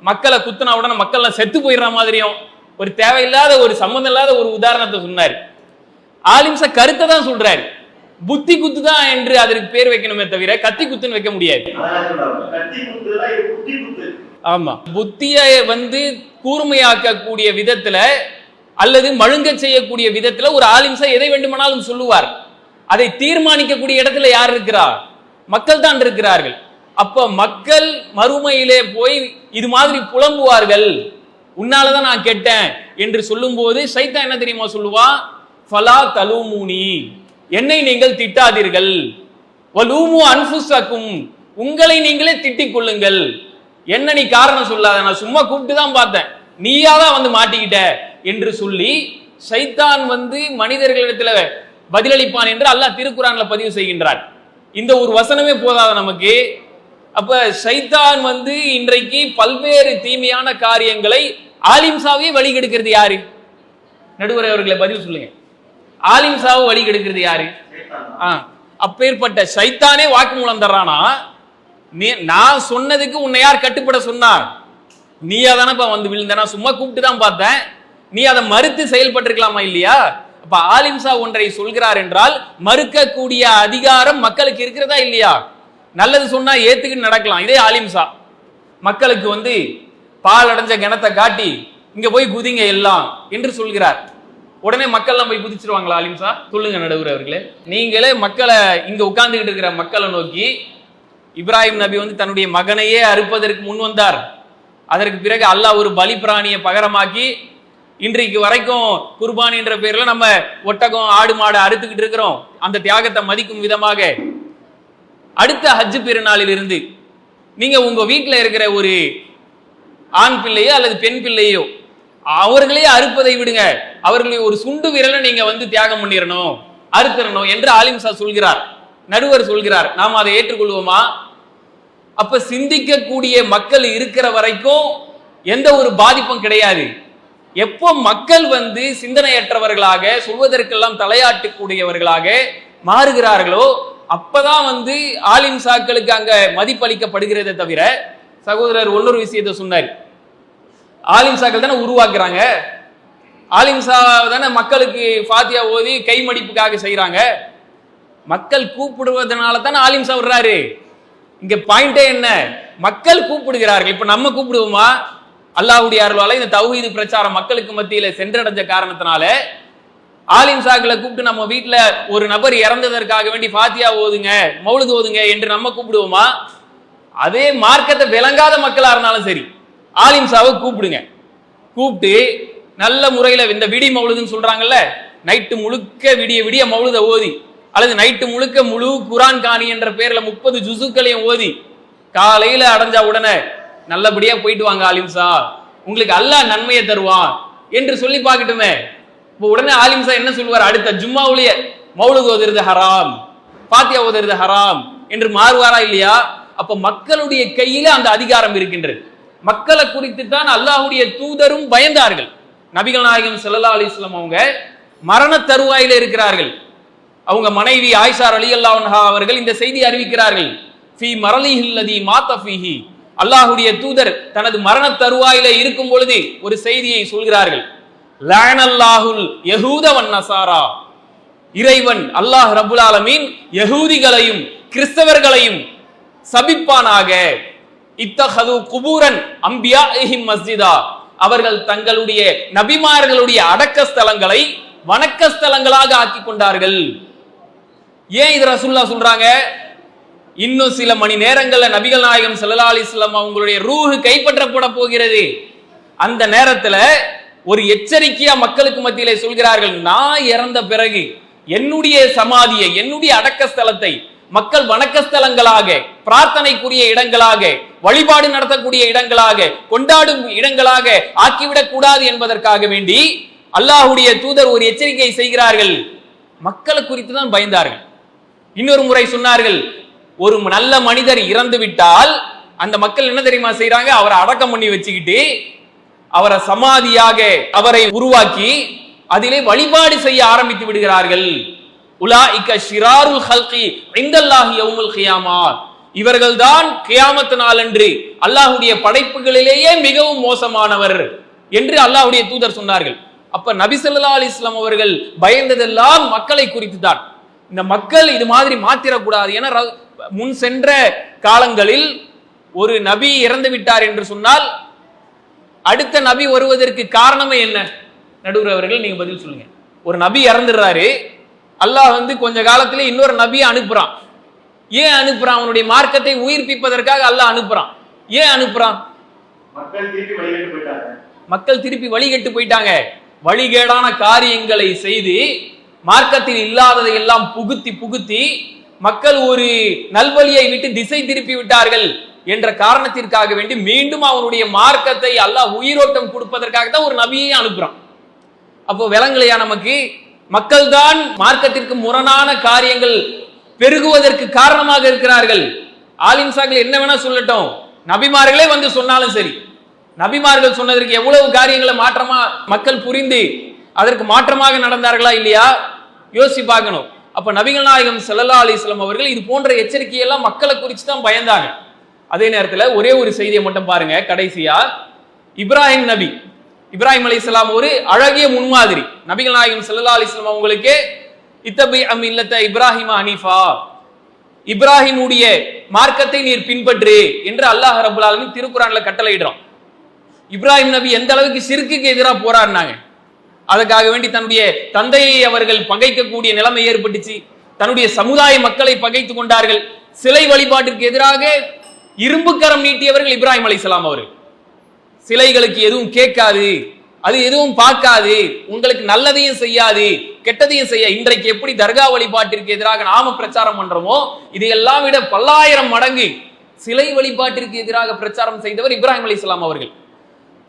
மக்களை குத்துனா உடனே மக்கள் செத்து போயிடுற மாதிரியும் ஒரு தேவையில்லாத ஒரு சம்பந்தம் இல்லாத ஒரு உதாரணத்தை சொன்னார். ஆலிம்சா கருத்தை தான் சொல்றாரு, புத்தி குத்து தான் என்று அதற்கு பேர் வைக்கணுமே தவிர கத்தி குத்துன்னு வைக்க முடியாது. ஆமா, புத்தியை கூர்மையாக்கக்கூடிய விதத்துல அல்லது மழுங்க செய்யக்கூடிய விதத்துல ஒரு ஆலிம்சா எதை வேண்டுமானாலும் சொல்லுவார். அதை தீர்மானிக்கக்கூடிய இடத்துல யார் இருக்கிறார்? மக்கள் தான் இருக்கிறார்கள். அப்ப மக்கள் மறுமையிலே போய் இது மாதிரி புலம்புவார்கள், உன்னாலதான் நான் கெட்டேன் என்று சொல்லும் போது ஷைத்தான் என்ன தெரியுமா சொல்லுவா? ஃபலா தலூமுனி, என்னை நீங்கள் திட்டாதீர்கள், வலூமு அன்ஃபுஸக்கும், உங்களை நீங்களே திட்டிக் கொள்ளுங்கள், என்ன நீ காரணம் சொல்லாத, நான் சும்மா கூப்பிட்டு தான் பார்த்தேன், நீயாதான் வந்து மாட்டிக்கிட்ட என்று சொல்லி ஷைத்தான் மனிதர்களிடத்துல பதிலளிப்பான் என்று அல்லாஹ் திருக்குரான்ல பதிவு செய்கின்றார். இந்த ஒரு வசனமே போதாத நமக்கு. அப்ப ஷைத்தான் இன்றைக்கு பல்வேறு தீமையான காரியங்களை ஆலிம்சாவே வழி கெடுக்கிறது யாரு? நடுவரை அவர்களை பதிவு சொல்லுங்க. ஆலிம்சாவை வழி கெடுக்கிறது யாரு? அப்பேற்பட்ட ஷைத்தானே வாக்குமூலம் தர்றானா, நான் சொன்னதுக்கு உன்னை யார் கட்டுப்பட சொன்னார்? நீயா தானப்பா விழுந்தனா, சும்மா கூப்பிட்டு தான் பார்த்தேன், நீ அதை மறுத்து செயல்பட்டிருக்கலாமா இல்லையா? அப்ப ஆலிம்சா ஒன்றை சொல்கிறார் என்றால் மறுக்கக்கூடிய அதிகாரம் மக்களுக்கு இருக்கிறதா இல்லையா? நல்லது சொன்னா ஏத்துக்கிட்டு நடக்கலாம். இதே ஆலிம்சா மக்களுக்கு பால் அடைஞ்ச கிணத்தை காட்டி இங்க போய் குதிங்க எல்லாம் என்று சொல்கிறார். உடனே மக்கள்லாம் போய் குதிச்சிருவாங்களா ஆலிம்சா? சொல்லுங்க நடுவர் அவர்களே. நீங்களே மக்களை இங்க உட்கார்ந்துகிட்டு இருக்கிற மக்களை நோக்கி, இப்ராஹிம் நபி தன்னுடைய மகனையே அறுப்பதற்கு முன் வந்தார், அதற்கு பிறகு அல்லாஹ் ஒரு பலி பிராணியை பகரமாக்கி இன்றைக்கு வரைக்கும் குர்பானி என்ற பேர்ல நம்ம ஒட்டகம் ஆடு மாடு அறுத்துக்கிட்டு இருக்கிறோம். அந்த தியாகத்தை மதிக்கும் விதமாக அடுத்த ஹஜ் பெருநாளில் இருந்து நீங்க உங்க வீட்டுல இருக்கிற ஒரு ஆண் பிள்ளையோ அல்லது பெண் பிள்ளையோ அவர்களே அறுப்பதை விடுங்க, அவர்களை ஒரு சுண்டு விரலை நீங்க தியாகம் பண்ணிடணும், அறுத்திடணும் என்று ஆலிம் சாஹ் சொல்கிறார், நடுவர் சொல்கிறார். நாம் அதை ஏற்றுக்கொள்வோமா? அப்ப சிந்திக்கக்கூடிய மக்கள் இருக்கிற வரைக்கும் எந்த ஒரு பாதிப்பும் கிடையாது. எப்போ மக்கள் சிந்தனையற்றவர்களாக சொல்வதற்கெல்லாம் தலையாட்டக்கூடியவர்களாக மாறுகிறார்களோ அப்பதான் ஆலிம் சாக்களுக்கு அங்க மதிப்பளிக்கப்படுகிறதே தவிர, சகோதரர் இன்னொரு விஷயத்தை சொன்னார், ஆலிம் சாக்கள் தானே உருவாக்குறாங்க, ஆலிம் சா தானே மக்களுக்கு ஃபாத்தியா ஓதி கைமடிப்புக்காக செய்யறாங்க, மக்கள் கூப்பிடுவதனால தானே ஆலிம் சா வர்றாரு. இங்க பாயிண்டே என்ன? மக்கள் கூப்பிடுகிறார்கள். இப்ப நம்ம கூப்பிடுவோமா? அல்லாஹ்வுடைய அருளால இந்த தௌஹீது பிரச்சாரம் மக்களுக்கு மத்தியில சென்றடைஞ்ச காரணத்தினால ஆலிம் சாக்களை கூப்பிட்டு நம்ம வீட்டுல ஒரு நபர் இறந்ததற்காக வேண்டி ஃபாத்தியா ஓதுங்க, மௌலுது ஓதுங்க என்று நம்ம கூப்பிடுவோமா? அதே மார்க்கத்தை விளங்காத மக்களா இருந்தாலும் சரி, ஆலிம் சாவை கூப்பிடுங்க, கூப்பிட்டு நல்ல முறையில இந்த விடி மௌலுதுன்னு சொல்றாங்கல்ல, நைட்டு முழுக்க விடிய விடிய மௌலுத ஓதி அல்லது நைட்டு முழுக்க முழு குரான் காணி என்ற பேர்ல 30 ஜுசுக்களையும் ஓதி காலையில அடைஞ்சா உடனே நல்லபடியா போயிட்டு வாங்க ஆலிம் சா, உங்களுக்கு அல்லாஹ் நன்மையை தருவான் என்று சொல்லி பார்க்கட்டுமே. இப்போ உடனே ஆலிம் சா என்ன சொல்லுவார்? அடுத்த ஜும்மாவுலயே மௌலுது ஓதுறது ஹராம், ஃபாத்தியா ஓதுறது ஹராம் என்று மாறுவாரா இல்லையா? அப்ப மக்களுடைய கையில அந்த அதிகாரம் இருக்கின்றது. மக்களை குறித்து தான் அல்லாஹ்வுடைய தூதரும் பயந்தார்கள். நபிகள் நாயகம் ஸல்லல்லாஹு அலைஹி வஸல்லம் அவங்க மரண தருவாயில இருக்கிறார்கள். அவங்க மனைவி ஆயிஷா ரலியல்லாஹு அன்ஹா அவர்கள் இந்த செய்தி அறிவிக்கிறார்கள். ஃபீ மரலிஹில் லதி மாத ஃபீஹி, அல்லாஹ்வுடைய தூதர் தனது மரண தருவாயில இருக்கும் பொழுது ஒரு செய்தியை சொல்கிறார்கள். லஅனல்லாஹுல் யஹூத வன் நஸாரா, இறைவன் அல்லாஹ் ரப்புல் ஆலமீன் யஹூதிகளையும் கிறிஸ்தவர்களையும் சபிப்பானாக. இத்தஹது குபூரன் அம்பியாஇஹிம் மஸ்ஜிதா, அவர்கள் தங்களுடைய நபிமார்களுடைய அடக்க ஸ்தலங்களை வணக்க ஸ்தலங்களாக ஆக்கி கொண்டார்கள். ஏன் இது ரசூலுல்லாஹ் சொல்றாங்க? இன்னும் சில மணி நேரங்கள்ல நபிகள் நாயகம் ஸல்லல்லாஹு அலைஹி வஸல்லம் அவங்களுடைய ரூஹ் கைப்பற்றப்பட போகிறது. அந்த நேரத்துல ஒரு எச்சரிக்கையா மக்களுக்கு மத்தியிலே சொல்கிறார்கள், நான் இறந்த பிறகு என்னுடைய சமாதியை, என்னுடைய அடக்க ஸ்தலத்தை மக்கள் வணக்க ஸ்தலங்களாக, பிரார்த்தனைக்குரிய இடங்களாக, வழிபாடு நடத்தக்கூடிய இடங்களாக, கொண்டாடும் இடங்களாக ஆக்கிவிடக் கூடாது என்பதற்காக வேண்டி அல்லாஹ்வுடைய தூதர் ஒரு எச்சரிக்கை செய்கிறார்கள். மக்களை குறித்து தான் பயந்தார்கள். இன்னொரு முறை சொன்னார்கள், ஒரு நல்ல மனிதர் இறந்து விட்டால் அந்த மக்கள் என்ன தெரியுமா செய்யறாங்க? அவரை அடக்கம் பண்ணி வச்சுக்கிட்டு அவரை சமாதியாக அவரை உருவாக்கி அதிலே வழிபாடு செய்ய ஆரம்பித்து விடுகிறார்கள். உலாஇக ஷிராருல் ஹல்கி இந்தல்லாஹி யௌமுல் கியாமா, இவர்கள்தான் கியாமத் நாளன்று அல்லாஹ்வுடைய படைப்புகளிலேயே மிகவும் மோசமானவர் என்று அல்லாஹ்வுடைய தூதர் சொன்னார்கள். அப்ப நபி ஸல்லல்லாஹு அலைஹி வஸல்லம் அவர்கள் பயந்ததெல்லாம் மக்களை குறித்து தான். இந்த மக்கள் இது மாதிரி மாத்திரக்கூடாது. ஏன்னா முன் சென்ற காலங்களில் ஒரு நபி இறந்து விட்டார் என்று சொன்னால் அடுத்த நபி வருவதற்கு காரணமே என்ன? நடுவர் அவர்கள் நீங்க பதில் சொல்லுங்க. ஒரு நபி இறந்துடுறாரு, அல்லாஹ் கொஞ்ச காலத்திலே இன்னொரு நபியை அனுப்புறான். ஏன் அனுப்புறான்? அவனுடைய மார்க்கத்தை உயிர்ப்பிப்பதற்காக அல்லாஹ் அனுப்புறான். ஏன் அனுப்புறான்? மக்கள் திருப்பி வழிகெட்டு போயிட்டாங்க. வழிகேடான காரியங்களை செய்து மார்க்கத்தில் இல்லாததை எல்லாம் புகுத்தி புகுத்தி மக்கள் ஒரு நல்வழியை விட்டு திசை திருப்பி விட்டார்கள் என்ற காரணத்திற்காக வேண்டி மீண்டும் அவனுடைய மார்க்கத்தை அல்லாஹ் உயிரோட்டம் கொடுப்பதற்காக தான் ஒரு நபியை அனுப்புறான். அப்போ விலங்கலையா நமக்கு? மக்கள் தான் மார்க்கத்திற்கு முரணான காரியங்கள் பெருகுவதற்கு காரணமாக இருக்கிறார்கள். ஆலிம் சாக்கள் என்ன வேணா சொல்லட்டும், நபிமார்களே சொன்னாலும் சரி, நபிமார்கள் சொன்னதற்கு எவ்வளவு காரியங்களை மாற்றமா மக்கள் புரிந்து அதற்கு மாற்றமாக நடந்தார்களா இல்லையா? யோசிச்சு பார்க்கணும். அப்ப நபிகள் நாயகம் ஸல்லல்லாஹு அலைஹி வஸல்லம் அவர்கள் இது போன்ற எச்சரிக்கையெல்லாம் மக்களை குறித்து தான் பயந்தாங்க. அதே நேரத்தில் ஒரே ஒரு செய்தியை மட்டும் பாருங்க. கடைசியா இப்ராஹிம் நபி, இப்ராஹிம் அலைஹிஸ்ஸலாம் ஒரு அழகிய முன்மாதிரி. நபிகள் நாயகம் ஸல்லல்லாஹு அலைஹி வஸல்லம் அவங்களுக்கு இத்தபி மில்லத இப்ராஹிம் ஹனீஃபா, இப்ராஹிமுடைய மார்க்கத்தை நீர் பின்பற்று என்று அல்லாஹ் ரப்பல் ஆலமீன் திருக்குர்ஆன்ல கட்டளையிடுறான். இப்ராஹிம் நபி எந்த அளவுக்கு ஷிர்க்குக்கு எதிராக போராடினாங்க. அதற்காக வேண்டி தன்னுடைய தந்தையை அவர்கள் பகைக்கக்கூடிய நிலைமை ஏற்பட்டுச்சு. தன்னுடைய சமுதாய மக்களை பகைத்துக் கொண்டார்கள். சிலை வழிபாட்டிற்கு எதிராக இரும்பு கரம் நீட்டியவர்கள் இப்ராஹிம் அலைஹிஸ்ஸலாம் அவர்கள். சிலைகளுக்கு எதுவும் கேட்காது, அது எதுவும் பார்க்காது, உங்களுக்கு நல்லதையும் செய்யாது கெட்டதையும் செய்ய. இன்றைக்கு எப்படி தர்கா வழிபாட்டிற்கு எதிராக நாம பிரச்சாரம் பண்றோமோ இதையெல்லாம் விட பல்லாயிரம் மடங்கு சிலை வழிபாட்டிற்கு எதிராக பிரச்சாரம் செய்தவர் இப்ராஹிம் அலைஹிஸ்ஸலாம் அவர்கள்.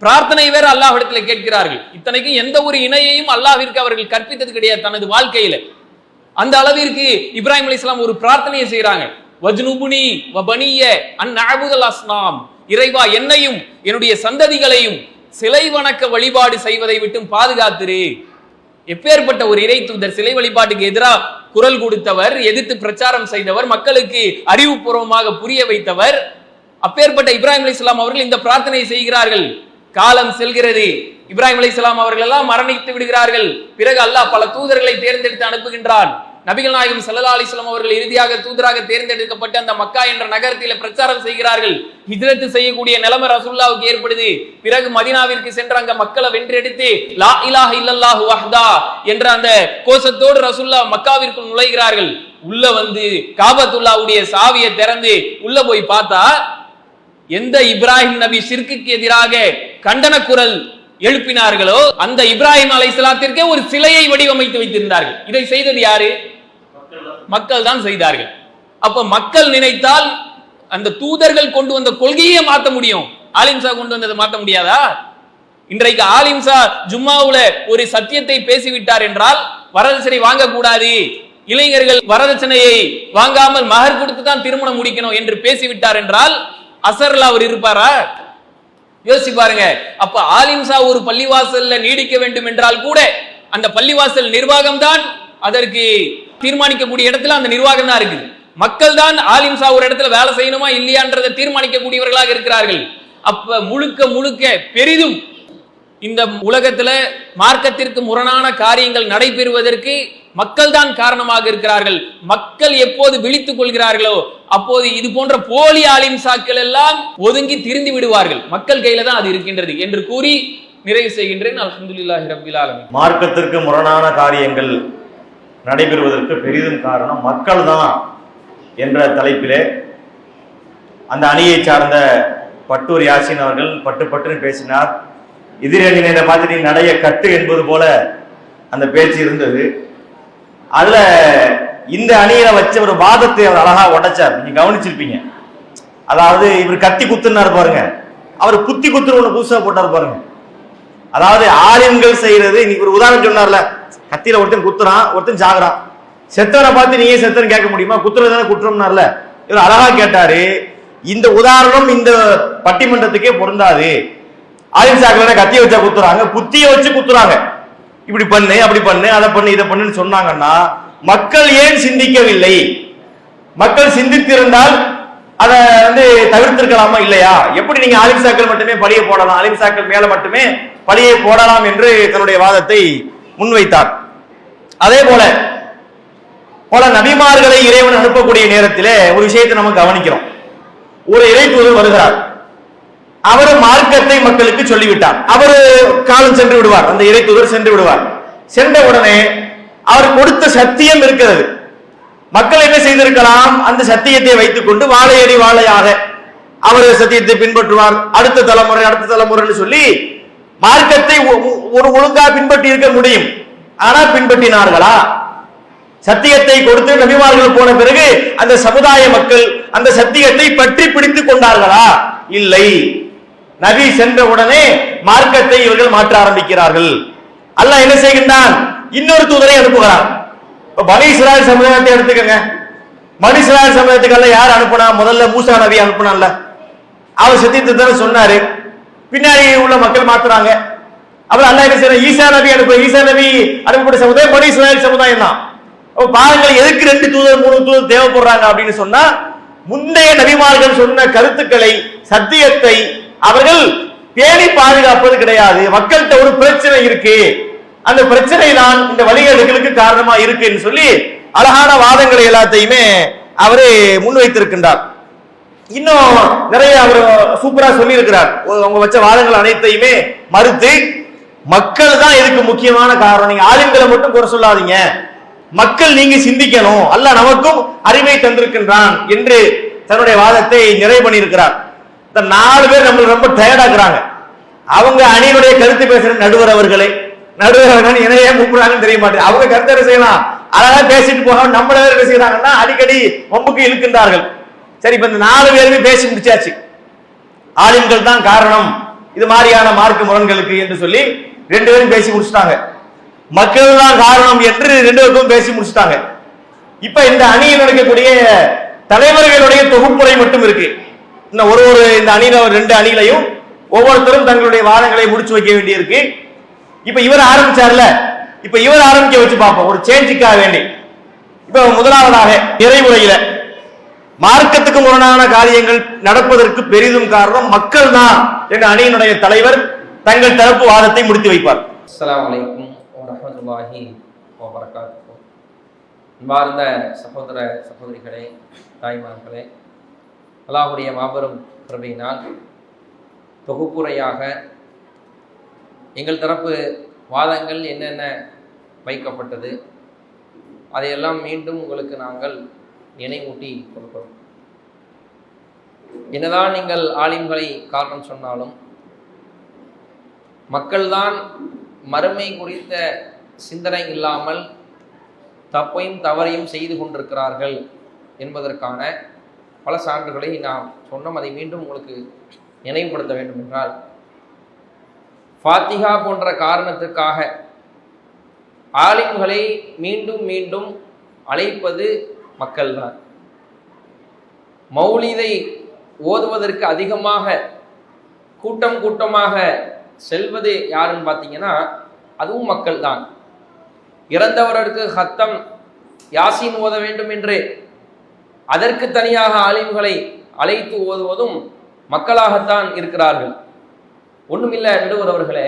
பிரார்த்தனை வேற அல்லாஹ்விடத்தில் கேட்கிறார்கள். இத்தனைக்கும் எந்த ஒரு இணையையும் அல்லாஹ்விற்கு அவர்கள் கற்பித்தது கிடையாது தனது வாழ்க்கையில. அந்த அளவிற்கு இப்ராஹிம் அலைஹிஸ்ஸலாம் ஒரு பிரார்த்தனையை செய்யறாங்க. வஜ்னுபுனி வபனிய அன் நஅபுதல் அஸ்னாம், இறைவா என்னையும் என்னுடைய சந்ததிகளையும் சிலை வணக்க வழிபாடு செய்வதை விட்டு பாதுகாத்துரு. எப்பேற்பட்ட ஒரு இறை தூதர், சிலை வழிபாட்டுக்கு எதிராக குரல் கொடுத்தவர், எதிர்த்து பிரச்சாரம் செய்தவர், மக்களுக்கு அறிவுபூர்வமாக புரிய வைத்தவர். அப்பேற்பட்ட இப்ராஹிம் அலைஹிஸ்ஸலாம் அவர்கள் இந்த பிரார்த்தனை செய்கிறார்கள். காலம் செல்கிறது, இப்ராஹிம் அலைஹிஸ்ஸலாம் அவர்கள் எல்லாம் மரணித்து விடுகிறார்கள். பிறகு அல்லாஹ் பல தூதர்களை தேர்ந்தெடுத்து அனுப்புகின்றான். நபிகள் நாயகம் ஸல்லல்லாஹு அலைஹி வஸல்லம் அவர்கள் இறுதியாக தூதராக தேர்ந்தெடுக்கப்பட்டு அந்த மக்கா என்ற நகரத்திலே பிரச்சாரம் செய்கிறார்கள். ஹிஜ்ரத் செய்யக்கூடிய நிலைமை ரசூலுல்லாஹ்வுக்கு ஏற்படுது. பிறகு மதீனாவிற்கு சென்று அங்க மக்களை வென்றெடுத்து லா இலாஹ இல்லல்லாஹு வஹ்தா என்ற அந்த கோஷத்தோடு ரசூலுல்லாஹ் மக்காவிற்குள் நுழைகிறார்கள். உள்ள வந்து காபத்துல்லாஹ்வுடைய சாவியை திறந்து உள்ள போய் பார்த்தா எந்த இப்ராஹிம் நபி ஷிர்க்குக்கு எதிராக கண்டன குரல் எழுப்பினார்களோ அந்த இப்ராஹிம் அலைஹிஸ்ஸலாத்திற்கே ஒரு சிலையை வடிவமைத்து வைத்திருந்தார்கள். இதை செய்தது யாரு? மக்கள் தான் செய்தார்கள். அப்ப மக்கள் நினைத்தால் அந்த தூதர்கள் கொண்டு வந்த கொள்கையை மாற்ற முடியும். ஆலிம்சா கொண்டு வந்ததை மாற்ற முடியாதா? இன்றைக்கு ஆலிம்சா ஜும்மாவுல ஒரு சத்தியத்தை பேசிவிட்டார் என்றால் வரதட்சணை வாங்கக்கூடாது, இளைஞர்கள் வரதட்சணையை வாங்காமல் மகர் கொடுத்து தான் திருமணம் முடிக்கணும் என்று பேசிவிட்டார் என்றால் அசர்ல அவர் இருப்பாரா? யோசிச்சு பாருங்க. அப்ப ஆலிம்சா ஒரு பள்ளிவாசல்ல நீடிக்க வேண்டும் என்றால் கூட அந்த பள்ளிவாசல் நிர்வாகம் தான் அதற்கு தீர்மானிக்கக்கூடிய இடத்துல அந்த நிர்வாகம் தான் இருக்குது. மக்கள் தான் ஆலிம்சா ஒரு இடத்துல வேலை செய்யணுமா இல்லையான்றதை தீர்மானிக்கக்கூடியவர்களாக இருக்கிறார்கள். அப்ப முழுக்க முழுக்க பெரிதும் இந்த உலகத்துல மார்க்கத்திற்கு முரணான காரியங்கள் நடைபெறுவதற்கு மக்கள் தான் காரணமாக இருக்கிறார்கள். மக்கள் எப்போது விழித்துக் கொள்கிறார்களோ அப்போது இது போன்ற போலி ஆலிம்சாக்கள் எல்லாம் ஒதுங்கி திரிந்து விடுவார்கள். மக்கள் கையில தான் அது இருக்கின்றது என்று கூறி நிறைவு செய்கின்றேன். அல்ஹம்துலில்லாஹி ரப்பில் ஆலமீன். மார்க்கத்திற்கு முரணான காரியங்கள் நடைபெறுவதற்கு பெரிதும் காரணம் மக்கள் தான் என்ற தலைப்பிலே அந்த அணியை சார்ந்த பட்டூர் யாசின் அவர்கள் பட்டு பேசினார். எதிரணியினை பார்த்து நீ நடைய கட்டு என்பது போல அந்த பேச்சு இருந்தது. அதுல இந்த அணியில வச்ச ஒரு வாதத்தை அவர் அழகா உடைச்சார். நீங்க கவனிச்சிருப்பீங்க. அதாவது இவர் கத்தி குத்துனாரு பாருங்க, அவர் குத்தி குத்துன்னு ஒண்ணு புதுசா போட்டார் பாருங்க. அதாவது ஆலிம்கள் செய்யறது, இன்னைக்கு ஒரு உதாரணம் சொன்னார்ல, கத்தியில ஒருத்தன் குத்துறான், ஒருத்தன் சாகுறான். செத்தவனை பார்த்து நீயே செத்தன்னு கேட்க முடியுமா? குத்துறதுதானே குற்றம்னார்ல. இவர் அழகா கேட்டாரு. இந்த உதாரணம் இந்த பட்டிமன்றத்துக்கே பொருந்தாது. ஆலிம்சாக்கள் கத்திய வச்சா குத்துறாங்க, புத்திய வச்சு குத்துறாங்க. இப்படி பண்ணு, அப்படி பண்ணு, அதை பண்ணு, இதை பண்ணுன்னு சொன்னாங்கன்னா மக்கள் ஏன் சிந்திக்கவில்லை? மக்கள் சிந்தித்திருந்தால் அதை தவிர்த்திருக்கலாமா இல்லையா? எப்படி நீங்க ஆலிம்சாக்கள் மட்டுமே பழியை போடலாம், ஆலிம்சாக்கள் மேல மட்டுமே பழியை போடலாம் என்று தன்னுடைய வாதத்தை முன்வைத்தார். அதே போல பல நபிமார்களை இறைவன் அனுப்பக்கூடிய நேரத்திலே ஒரு விஷயத்தை நம்ம கவனிக்கிறோம். ஒரு இறை தூதர் வருகிறார், அவர் மார்க்கத்தை மக்களுக்கு சொல்லிவிட்டார். அவர் காலம் சென்று விடுவார், அந்த இறை தூதர் சென்று விடுவார். சென்ற உடனே அவர் கொடுத்த சத்தியம் இருக்கிறது. மக்கள் என்ன செய்திருக்கலாம்? அந்த சத்தியத்தை வைத்துக் கொண்டு வாழையடி வாழையாக அவர் சத்தியத்தை பின்பற்றுவார். அடுத்த தலைமுறை சொல்லி மார்க்கத்தை ஒரு ஒழுங்கா பின்பற்றி இருக்க முடியும். ஆனால் பின்பற்றினார்களா? சத்தியத்தை கொடுத்து நபிமார்கள் போன பிறகு அந்த சமுதாய மக்கள் அந்த சத்தியத்தை பற்றி பிடித்துக் கொண்டார்களா? இல்லை. நபி சென்ற உடனே மார்க்கத்தை இவர்கள் மாற்ற ஆரம்பிக்கிறார்கள். அல்லாஹ் என்ன செய்கின்றான்? இன்னொரு தூதரை அனுப்புகிறான். பனி இஸ்ராயேல் சமுதாயத்தை எடுத்துக்கங்க. பனி இஸ்ராயேல் சமுதாயத்துக்கு அல்ல யார் அனுப்புனா? முதல்ல மூசா நபி அனுப்புனான்ல, அவர் சத்தியத்தை தானே சொன்னாரு. பின்னாடி உள்ள மக்கள் மாத்துறாங்க. அப்புறம் அல்லாஹ் என்ன செய்யறான்? ஈசா நபி ஈசா நபி அனுப்பப்பட்ட சமுதாயம் பனி இஸ்ராயேல் சமுதாயம் தான். பாருங்கள், எதுக்கு 2 தூதர் 3 தூதர் தேவைப்படுறாங்க அப்படின்னு சொன்னா, முந்தைய நபிமார்கள் சொன்ன கருத்துக்களை சத்தியத்தை அவர்கள் பேணி பாதுகாப்பது கிடையாது. மக்கள்கிட்ட ஒரு பிரச்சனை இருக்கு, அந்த பிரச்சனை தான் இந்த வழிகேடுகளுக்கு காரணமா இருக்குன்னு சொல்லி அழகான வாதங்களை எல்லாத்தையுமே அவரு முன்வைத்திருக்கின்றார். இன்னும் நிறைய அவர் சூப்பரா சொல்லி இருக்கிறார். அவங்க வச்ச வாதங்கள் அனைத்தையுமே மறுத்து மக்கள் தான் இதுக்கு முக்கியமான காரணம், நீங்க ஆலிம்களை மட்டும் குறை சொல்லாதீங்க, மக்கள் நீங்க சிந்திக்கணும், அல்லாஹ் நமக்கும் அறிவை தந்திருக்கின்றான் என்று தன்னுடைய வாதத்தை நிறைவு பண்ணியிருக்கிறார். இந்த 4 பேர் நம்மளுக்கு ரொம்ப டயர்டாக்குறாங்க. அவங்க அணியினுடைய கருத்து பேசுற நடுவர் அவர்களே, நடுவர் அவர்கள் என்ன ஏன் கூப்பிடுறாங்கன்னு தெரிய மாட்டேங்குது. அவங்க கருத்தை என்ன செய்யலாம், அழகா பேசிட்டு போக, நம்மள என்ன செய்யறாங்கன்னா அடிக்கடி வம்புக்கு இழுக்கின்றார்கள். சரி, இப்ப இந்த 4 பேருமே பேசி முடிச்சாச்சு, ஆலிம்கள் தான் காரணம் இது மாதிரியான மார்க்க முரண்களுக்கு என்று சொல்லி 2 பேரும் பேசி முடிச்சுட்டாங்க. மக்கள் தான் காரணம் என்று 2 பேருக்கும் பேசி முடிச்சுட்டாங்க. இப்ப இந்த அணியில் நடக்கக்கூடிய தலைவர்களுடைய தொகுப்புரை மட்டும் இருக்கு. இன்னும் ஒரு இந்த அணியில 2 அணிகளையும் ஒவ்வொருத்தரும் தங்களுடைய வாதங்களை முடிச்சு வைக்க வேண்டி இருக்கு. இப்ப இவர் ஆரம்பிச்சார்ல, இப்ப இவர் ஆரம்பிக்க வச்சு பார்ப்போம் ஒரு சேஞ்சுக்காக வேண்டி. இப்ப முதலாவதாக நிறைவுரையில மார்க்கத்துக்கு முரணான காரியங்கள் நடப்பதற்கு பெரிதும் காரணம் மக்கள் தான் என்ற அணியினுடைய தலைவர் தங்கள் தரப்பு வாதத்தை முடித்து வைப்பார். அஸ்ஸலாமு அலைக்கும் வரஹ்மத்துல்லாஹி வபரகாத்துஹு. அன்பார்ந்த சகோதர சகோதரிகளே, தாய்மார்களே, அல்லாஹ்வுடைய மாபெரும் கிருபையினால் தொகுப்புரையாக எங்கள் தரப்பு வாதங்கள் என்னென்ன வைக்கப்பட்டது அதையெல்லாம் மீண்டும் உங்களுக்கு நாங்கள் நினைவூட்டி கொடுக்கிறோம். என்னதான் நீங்கள் ஆலிம்களை காரணம் சொன்னாலும் மக்கள்தான் மறுமை குறித்த சிந்தனை இல்லாமல் தப்பையும் தவறையும் செய்து கொண்டிருக்கிறார்கள் என்பதற்கான பல சான்றுகளை நாம் சொன்னோம். அதை மீண்டும் உங்களுக்கு நினைவுபடுத்த வேண்டும் என்றால், ஃபாத்திஹா போன்ற காரணத்துக்காக ஆலிம்களை மீண்டும் மீண்டும் அழைப்பது மக்கள்தான். மௌலிதை ஓதுவதற்கு அதிகமாக கூட்டம் கூட்டமாக செல்வது யாருன்னு பார்த்தீங்கன்னா அதுவும் மக்கள் தான். இறந்தவருக்கு ஹத்தம் யாசீன் ஓத வேண்டும் என்று அதற்கு தனியாக ஆலிம்களை அழைத்து ஓதுவதும் மக்களாகத்தான் இருக்கிறார்கள். ஒண்ணுமில்லை நடுவர் அவர்களே,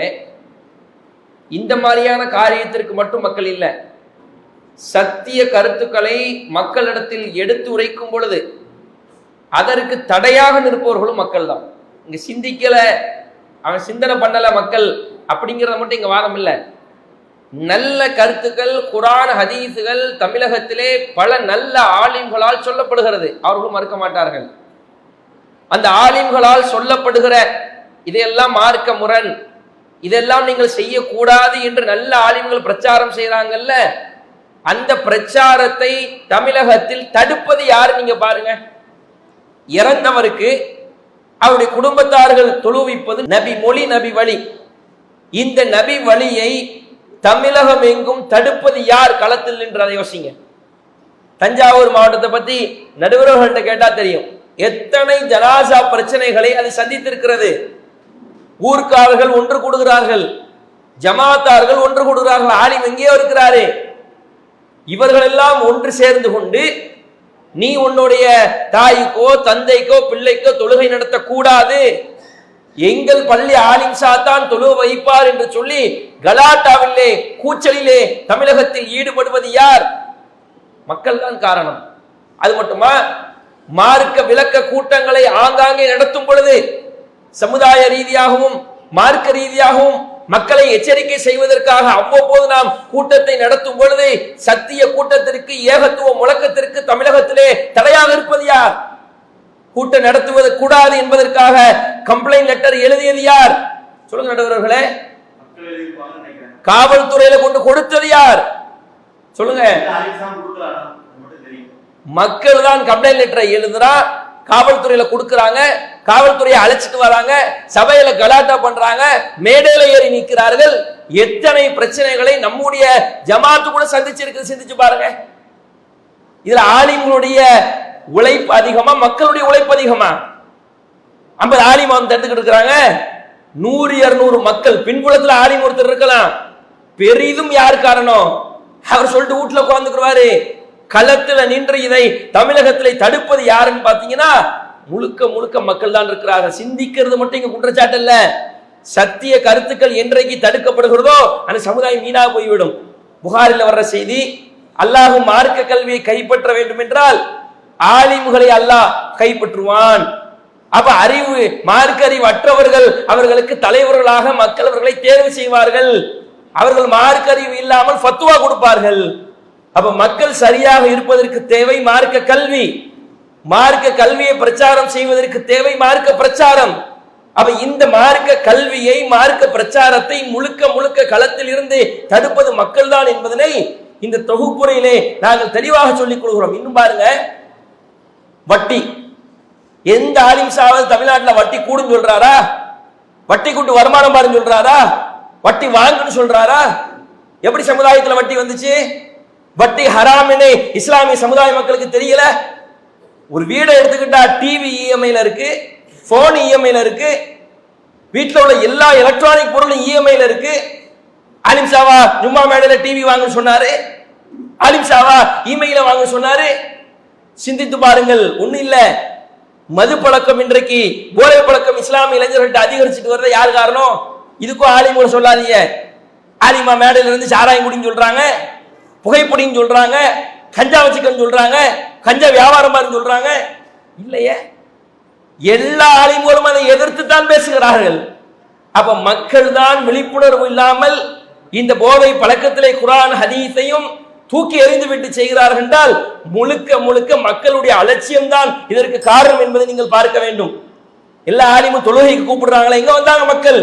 இந்த மாதிரியான காரியத்திற்கு மட்டும் மக்கள் இல்லை, சத்திய கருத்துக்களை மக்களிடத்தில் எடுத்து உரைக்கும் பொழுது அதற்கு தடையாக நிற்பவர்களும் மக்கள் தான். இங்க சிந்திக்கல, அவன் சிந்தனை பண்ணல மக்கள் அப்படிங்கிறத மட்டும் இங்க வாதம் இல்லை. நல்ல கருத்துக்கள், குர்ஆன் ஹதீஸுகள் தமிழகத்திலே பல நல்ல ஆலிம்களால் சொல்லப்படுகிறது, அவர்களும் மறுக்க மாட்டார்கள். அந்த ஆலிம்களால் சொல்லப்படுகிற இதையெல்லாம் மார்க்க முரண், இதெல்லாம் நீங்கள் செய்யக்கூடாது என்று நல்ல ஆலிம்கள் பிரச்சாரம் செய்யறாங்கல்ல, அந்த பிரச்சாரத்தை தமிழகத்தில் தடுப்பது யாரு நீங்க பாருங்க. இறந்தவருக்கு அவருடைய குடும்பத்தார்கள் தொழுவிப்பது நபி மொழி, நபி வழி. இந்த நபி வழியை தமிழகம் எங்கும் தடுப்பது யார் களத்தில் நின்று யோசிங்க. தஞ்சாவூர் மாவட்டத்தை பத்தி நடுவர்கள்ட்ட கேட்டா தெரியும், எத்தனை ஜனாசா பிரச்சனைகளை அது சந்தித்திருக்கிறது. ஊர்க்காரர்கள் ஒன்று கூடுகிறார்கள், ஜமாத்தார்கள் ஒன்று கூடுகிறார்கள், ஆலிம் எங்கேயோ இருக்கிறாரு. இவர்கள் எல்லாம் ஒன்று சேர்ந்து கொண்டு நீ உன்னுடைய தாய்க்கோ தந்தைக்கோ பிள்ளைக்கோ தொழுகை நடத்தக்கூடாது, எங்கள் பள்ளி ஆலிம் சாத்தான் தொழுக வைப்பார் என்று சொல்லி கலாட்டாவிலே கூச்சலிலே தமிழகத்தில் ஈடுபடுவது யார்? மக்கள் தான் காரணம். அது மட்டுமா, மார்க்க விளக்க கூட்டங்களை ஆங்காங்கே நடத்தும் பொழுது சமுதாய ரீதியாகவும் மார்க்க ரீதியாகவும் மக்களை எச்சரிக்கை செய்வதற்காக அவ்வப்போது நாம் கூட்டத்தை நடத்தும் பொழுது சத்திய கூட்டத்திற்கு, ஏகத்துவ முழக்கத்திற்கு தமிழகத்திலே தடையாக இருப்பது யார்? கூட்டம் நடத்துவது கூடாது என்பதற்காக கம்ப்ளைண்ட் லெட்டர் எழுதியது யார்? சொல்லுங்க நடுவர்களே. காவல்துறையில கொண்டு கொடுத்தது யார்? சொல்லுங்க. மக்கள் தான் கம்ப்ளைண்ட் லெட்டரை எழுதுறா, காவல்துறையில கொடுக்கறாங்க, காவல்துறையை அழைச்சிட்டு வராங்க, சபையில கலாட்டா பண்றாங்க, மேடையில ஏறி நிற்கிறார்கள். எத்தனை பிரச்சனைகளை நம்முடைய ஜமாத்து கூட சந்திச்சிருக்கு, சிந்திச்சு பாருங்க. இதுல ஆலிம்களுடைய உழைப்பு அதிகமா, மக்களுடைய உழைப்பு அதிகமா? 50 ஆலிம் வந்து தடுத்துக்கிட்டு இருக்கிறாங்க, 100-200 மக்கள். பின்புலத்துல ஆலிம் ஒருத்தர் இருக்கலாம், பெரிதும் யார் காரணம்? அவர் சொல்லிட்டு வீட்டுல உட்கார்ந்துக்குவாரு. களத்துல நின்று இதை தமிழகத்திலே தடுப்பது யாருன்னு பாத்தீங்கன்னா முழுக்க முழுக்க மக்கள் தான் இருக்கிறார்கள். சிந்திக்கிறது மட்டும் இங்க குற்றச்சாட்டு இல்ல. சத்திய கருத்துக்கள் என்றைக்கு தடுக்கப்படுகிறதோ அந்த சமுதாயம் வீணா போய்விடும். புகாரில் வர்ற செய்தி, அல்லாஹ் மார்க்க கல்வியை கைப்பற்ற வேண்டும் என்றால் ஆலிம்களை அல்லாஹ் கைப்பற்றுவான். அப்ப அறிவு, மார்க்க அறிவு அற்றவர்கள் அவர்களுக்கு தலைவர்களாக மக்கள் அவர்களை தேர்வு செய்வார்கள். அவர்கள் மார்க்க அறிவு இல்லாமல் ஃபத்வா கொடுப்பார்கள். அப்ப மக்கள் சரியாக இருப்பதற்கு தேவை மார்க்க கல்வி. மார்க்க கல்வியை பிரச்சாரம் செய்வதற்கு தேவை மார்க்க பிரச்சாரம். அப்ப இந்த மார்க்க கல்வியை, மார்க்க பிரச்சாரத்தை முழுக்க முழுக்க களத்தில் இருந்து தடுப்பது மக்கள் தான் என்பதனை இந்த தொகுப்புரையிலே நாங்கள் தெளிவாக சொல்லிக் கொள்கிறோம். இன்னும் பாருங்க, வட்டி. எந்த ஆலிம்சாவது தமிழ்நாட்டில் வட்டி கூடுன்னு சொல்றாரா? வட்டி கூட்டு வருமானம் பாருன்னு சொல்றாரா? வட்டி வாங்குன்னு சொல்றாரா? எப்படி சமுதாயத்தில் வட்டி வந்துச்சு? வட்டி ஹராம்னு இஸ்லாமிய சமுதாய மக்களுக்கு தெரியல. ஒரு வீடை எடுத்துக்கிட்டா டிவி இஎம்ஐல இருக்கு, போன் இஎம்ஐல இருக்கு, வீட்டில் உள்ள எல்லா எலக்ட்ரானிக் பொருளும் இஎம்ஐல இருக்கு. ஆலிம்சாவா ஜும்மா மேடையில டிவி வாங்க சொன்னாரு? ஆலிம்சாவா இமெயில வாங்க சொன்னாரு? சிந்தித்து பாருங்கள். ஒண்ணு இல்ல, மது பழக்கம், இன்றைக்கு போதை பழக்கம் இஸ்லாமிய இளைஞர்கள்ட்ட அதிகரிச்சுட்டு வர்றது யார் காரணம்? இதுக்கும் ஆலிம்களை சொல்லாதீங்க. ஆலிமா மேடையில இருந்து சாராயம் குடின்னு சொல்றாங்க, புகைப்பிடின்னு சொல்றாங்க, கஞ்சா வச்சுக்கன்னு சொல்றாங்க, கஞ்சா வியாபாரமா சொல்றாங்க. இல்லையே, எல்லா ஆலிம்களும் அதை எதிர்த்து தான் பேசுகிறார்கள். அப்ப மக்கள் தான் விழிப்புணர்வு இல்லாமல் இந்த போதை பழக்கத்திலே குர்ஆன் ஹதீஸையும் தூக்கி எறிந்து விட்டு செய்கிறார்கள் என்றால் முழுக்க முழுக்க மக்களுடைய அலட்சியம் தான் இதற்கு காரணம் என்பதை நீங்கள் பார்க்க வேண்டும். எல்லா ஆலிமும் தொழுகைக்கு கூப்பிடுறாங்களே, எங்க வந்தாங்க மக்கள்?